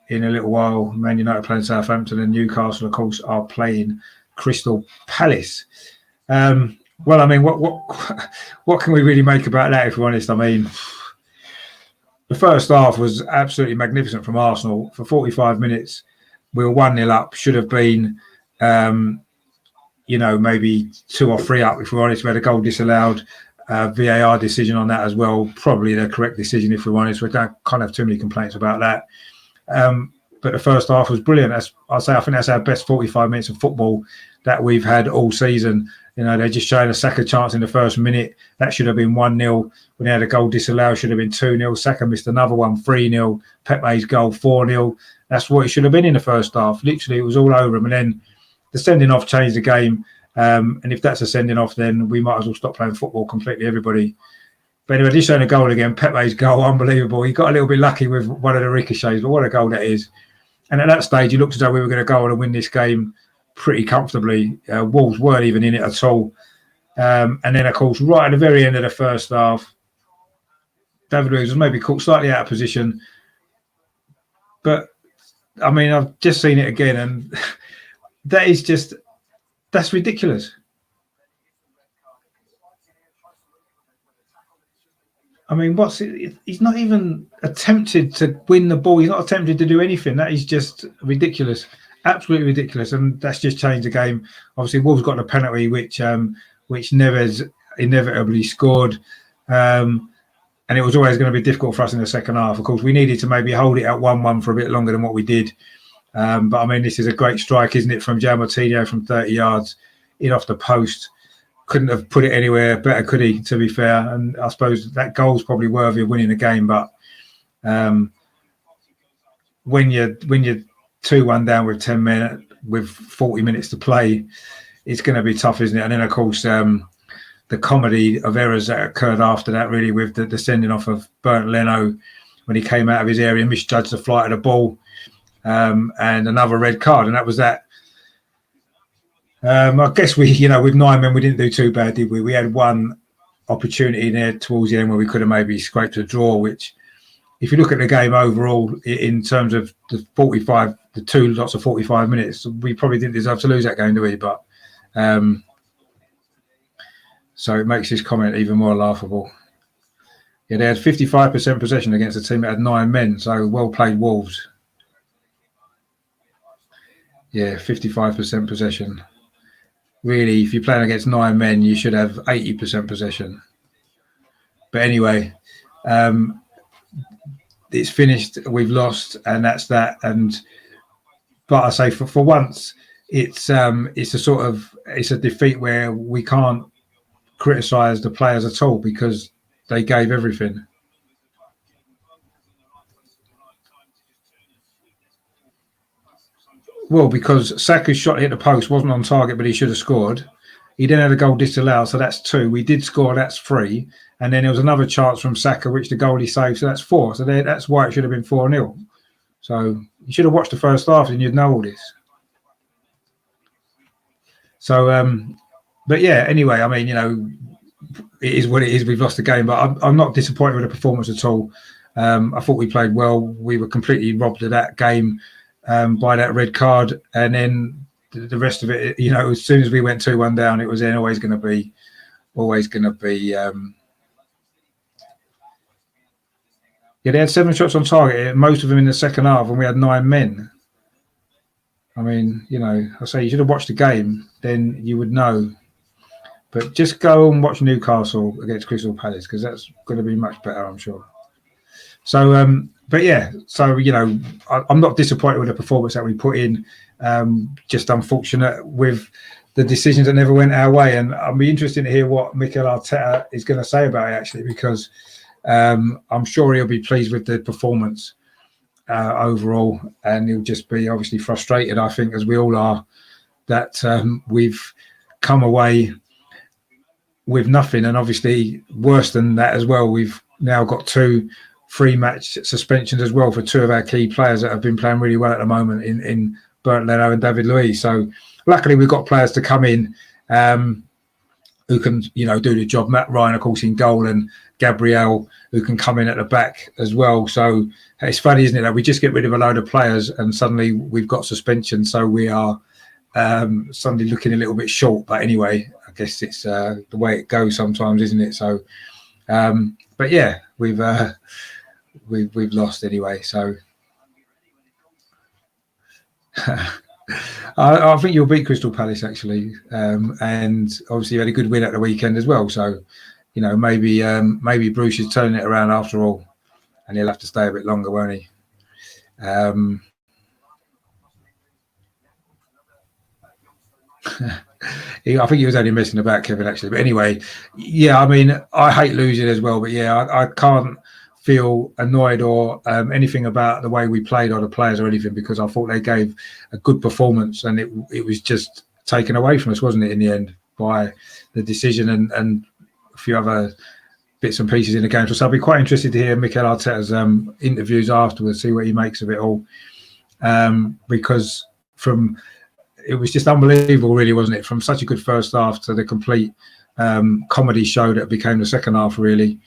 In a little while, Man United playing Southampton, and Newcastle, of course, are playing Crystal Palace. Well, I mean, what can we really make about that? If we're honest, I mean, the first half was absolutely magnificent from Arsenal. For 45 minutes, we were 1-0 up. Should have been, maybe 2 or 3 up. If we're honest, we had a goal disallowed. VAR decision on that as well. Probably the correct decision, if we're honest. We can't have too many complaints about that. But the first half was brilliant. I think that's our best 45 minutes of football that we've had all season. They're just showing a Saka chance in the first minute. That should have been 1-0. When they had a goal disallowed, should have been 2-0. Saka missed another one, 3-0. Pepe's goal, 4-0. That's what it should have been in the first half. Literally, it was all over him. And then the sending off changed the game. And if that's a sending off, then we might as well stop playing football completely, everybody. But anyway, just showing a goal again. Pepe's goal, unbelievable. He got a little bit lucky with one of the ricochets, but what a goal that is. And at that stage, it looked as though we were going to go on and win this game pretty comfortably. Wolves weren't even in it at all. And then, of course, right at the very end of the first half, David Luiz was maybe caught slightly out of position. But, I mean, I've just seen it again, and that's ridiculous. I mean, he's not even attempted to win the ball. He's not attempted to do anything. That is just ridiculous. Absolutely ridiculous. And that's just changed the game. Obviously, Wolves got a penalty, which Neves inevitably scored. And it was always going to be difficult for us in the second half. Of course, we needed to maybe hold it at 1-1 for a bit longer than what we did. But, I mean, this is a great strike, isn't it, from João Moutinho from 30 yards in off the post. Couldn't have put it anywhere better, could he, to be fair? And I suppose that goal's probably worthy of winning the game. But when you're 2-1 down with 10 men, with 40 minutes to play, it's going to be tough, isn't it? And then, of course, the comedy of errors that occurred after that, really, with the sending off of Bernd Leno when he came out of his area, misjudged the flight of the ball, and another red card. And that was that. I guess with 9 men, we didn't do too bad, did we? We had one opportunity there towards the end where we could have maybe scraped a draw, which, if you look at the game overall, in terms of the 2 lots of 45 minutes, we probably didn't deserve to lose that game, do we? But so it makes this comment even more laughable. Yeah, they had 55% possession against a team that had 9 men, so well played, Wolves. Yeah, 55% possession. Really, if you're playing against 9 men, you should have 80% possession. But anyway, it's finished. We've lost, and that's that. But I say for once, it's a defeat where we can't criticise the players at all because they gave everything. Well, because Saka's shot hit the post, wasn't on target, but he should have scored. He then had a goal disallowed, so that's 2. We did score, that's 3. And then there was another chance from Saka, which the goalie saved, so that's 4. So that's why it should have been 4-0. So you should have watched the first half and you'd know all this. So, but yeah, anyway, I mean, it is what it is. We've lost the game, but I'm not disappointed with the performance at all. I thought we played well. We were completely robbed of that game by that red card, and then the rest of it, as soon as we went 2-1 down, it was then always going to be. Yeah, they had 7 shots on target, most of them in the second half, and we had 9 men. I mean, I say you should have watched the game, then you would know. But just go and watch Newcastle against Crystal Palace because that's going to be much better, I'm sure. So, but yeah, so, I'm not disappointed with the performance that we put in. Just unfortunate with the decisions that never went our way. And I'll be interested to hear what Mikel Arteta is going to say about it, actually, because I'm sure he'll be pleased with the performance overall. And he'll just be obviously frustrated, I think, as we all are, that we've come away with nothing. And obviously, worse than that as well, we've now got 2 3-match suspensions as well for 2 of our key players that have been playing really well at the moment in Bernd Leno and David Luiz. So luckily we've got players to come in who can, do the job. Matt Ryan, of course, in goal, and Gabriel, who can come in at the back as well. So it's funny, isn't it, that we just get rid of a load of players and suddenly we've got suspension. So we are suddenly looking a little bit short. But anyway, guess it's the way it goes sometimes, isn't it? So, but yeah, we've lost anyway. So I think you'll beat Crystal Palace actually, and obviously you had a good win at the weekend as well. So, you know, maybe Bruce is turning it around after all, and he'll have to stay a bit longer, won't he? I think he was only messing about, Kevin, actually. But anyway, yeah, I mean, I hate losing as well. But yeah, I can't feel annoyed or anything about the way we played or the players or anything, because I thought they gave a good performance, and it was just taken away from us, wasn't it, in the end, by the decision and a few other bits and pieces in the game. So I'll be quite interested to hear Mikel Arteta's interviews afterwards, see what he makes of it all, because it was just unbelievable, really, wasn't it? From such a good first half to the complete comedy show that became the second half, really.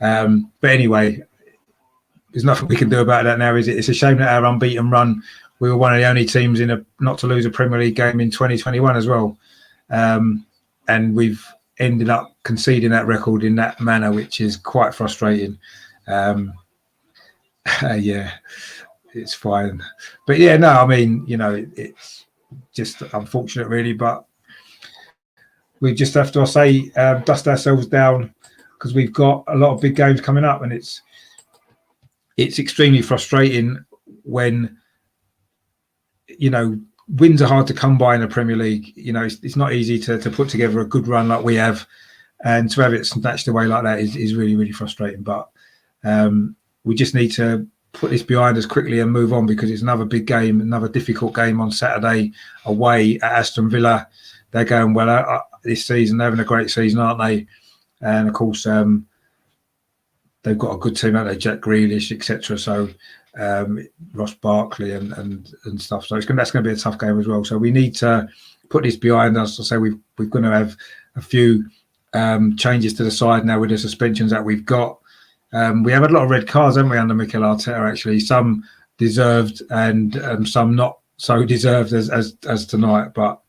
But anyway, there's nothing we can do about that now, is it? It's a shame that our unbeaten run, we were one of the only teams not to lose a Premier League game in 2021 as well. And we've ended up conceding that record in that manner, which is quite frustrating. Yeah, it's fine. But yeah, no, I mean, you know, it's just unfortunate, really. But we just have to, I say, dust ourselves down, because we've got a lot of big games coming up, and it's extremely frustrating when, you know, wins are hard to come by in the Premier League. You know, it's not easy to put together a good run like we have, and to have it snatched away like that is really, really frustrating. But we just need to put this behind us quickly and move on, because it's another big game, another difficult game on Saturday away at Aston Villa. They're going well this season. They're having a great season, aren't they? And of course, they've got a good team, haven't they? Jack Grealish, etc. So Ross Barkley and stuff. So that's going to be a tough game as well. So we need to put this behind us. I say we're going to have a few changes to the side now with the suspensions that we've got. We have a lot of red cards, haven't we, under Mikel Arteta? Actually, some deserved and some not so deserved as tonight. But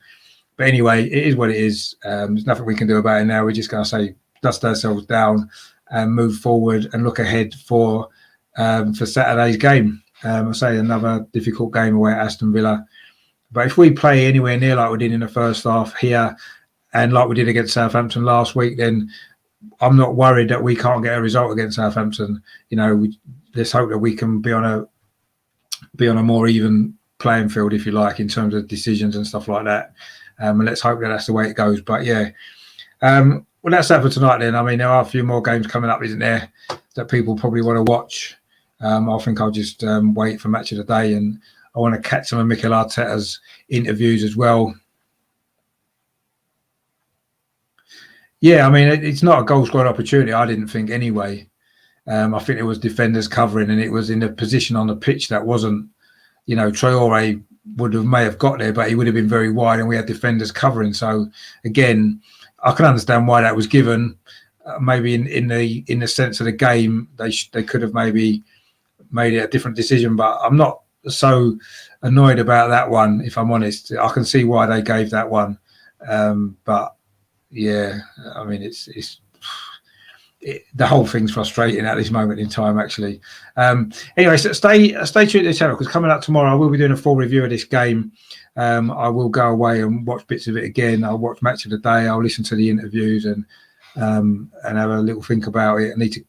anyway, it is what it is. There's nothing we can do about it now. We're just going to say dust ourselves down and move forward and look ahead for Saturday's game. I say another difficult game away at Aston Villa. But if we play anywhere near like we did in the first half here, and like we did against Southampton last week, then I'm not worried that we can't get a result against Southampton. You know, let's hope that we can be on a more even playing field, if you like, in terms of decisions and stuff like that. And let's hope that that's the way it goes. But yeah, well, that's that for tonight then. I mean, there are a few more games coming up, isn't there, that people probably want to watch. I think I'll just wait for Match of the Day, and I want to catch some of Mikel Arteta's interviews as well. Yeah, I mean, it's not a goal scoring opportunity, I didn't think anyway. I think it was defenders covering, and it was in a position on the pitch that wasn't, you know, Traore may have got there, but he would have been very wide, and we had defenders covering. So again, I can understand why that was given. Maybe in the sense of the game, they could have maybe made it a different decision, but I'm not so annoyed about that one, if I'm honest. I can see why they gave that one, but yeah, I mean, the whole thing's frustrating at this moment in time, actually. Anyway, so stay tuned to the channel, because coming up tomorrow I will be doing a full review of this game. I will go away and watch bits of it again. I'll watch Match of the Day. I'll listen to the interviews and have a little think about it. I need to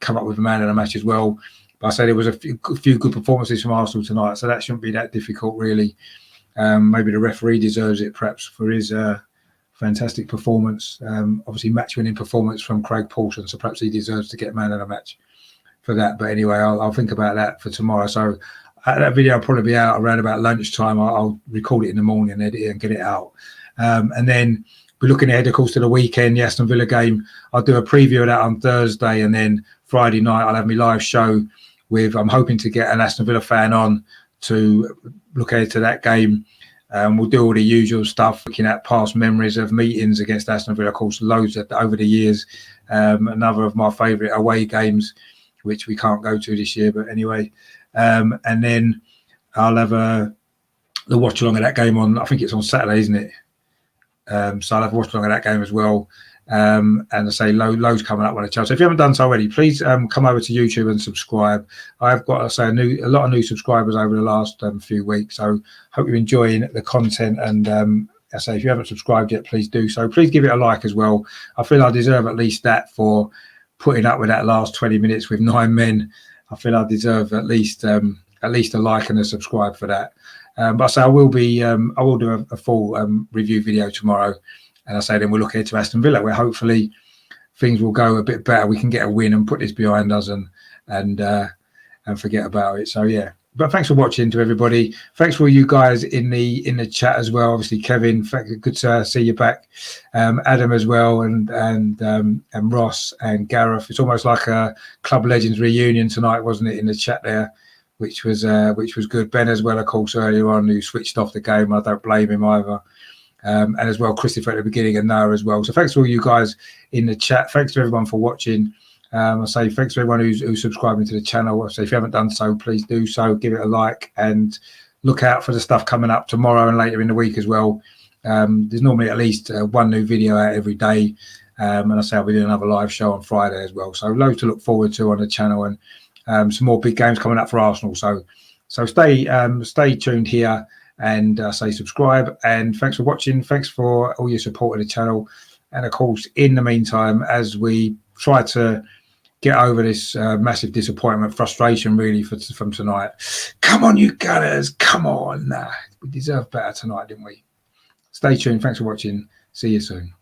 come up with a man of the match as well. But I say there was a few good performances from Arsenal tonight, so that shouldn't be that difficult, really. Maybe the referee deserves it, perhaps, for his fantastic performance. Obviously, match-winning performance from Craig Paulson, so perhaps he deserves to get man of the match for that. But anyway, I'll think about that for tomorrow. So that video will probably be out around about lunchtime. I'll record it in the morning, edit it, and get it out. And then we're looking ahead, of course, to the weekend, the Aston Villa game. I'll do a preview of that on Thursday, and then Friday night I'll have my live show with, I'm hoping to get an Aston Villa fan on to look ahead to that game. We'll do all the usual stuff, looking at past memories of meetings against Aston Villa, of course, loads over the years. Another of my favourite away games, which we can't go to this year, but anyway. And then I'll have the watch along of that game on, I think it's on Saturday, isn't it? So I'll have watched along at that game as well. And I say loads coming up on the channel. So if you haven't done so already, please come over to YouTube and subscribe. I've got, I say, a lot of new subscribers over the last few weeks. So hope you're enjoying the content. And I say, if you haven't subscribed yet, please do so. Please give it a like as well. I feel I deserve at least that for putting up with that last 20 minutes with 9 men. I feel I deserve at least a like and a subscribe for that. But I say I will do a full review video tomorrow. And I say then we'll look ahead to Aston Villa, where hopefully things will go a bit better. We can get a win and put this behind us and forget about it. So yeah. But thanks for watching to everybody. Thanks for all you guys in the chat as well. Obviously, Kevin, good to see you back. Adam as well, and Ross and Gareth. It's almost like a Club Legends reunion tonight, wasn't it? In the chat there, which was good. Ben as well, of course, earlier on, who switched off the game. I don't blame him either. And as well, Christopher at the beginning and Noah as well. So thanks to all you guys in the chat. Thanks to everyone for watching. I say thanks to everyone who's subscribing to the channel. I say if you haven't done so, please do so. Give it a like and look out for the stuff coming up tomorrow and later in the week as well. There's normally at least one new video out every day. And I say I'll be doing another live show on Friday as well. So loads to look forward to on the channel, and some more big games coming up for Arsenal. So stay tuned here. And say subscribe, and thanks for watching. Thanks for all your support of the channel, and of course in the meantime, as we try to get over this massive disappointment, frustration really from tonight, come on you Gunners, come on, we deserve better tonight, didn't we? Stay tuned. Thanks for watching. See you soon.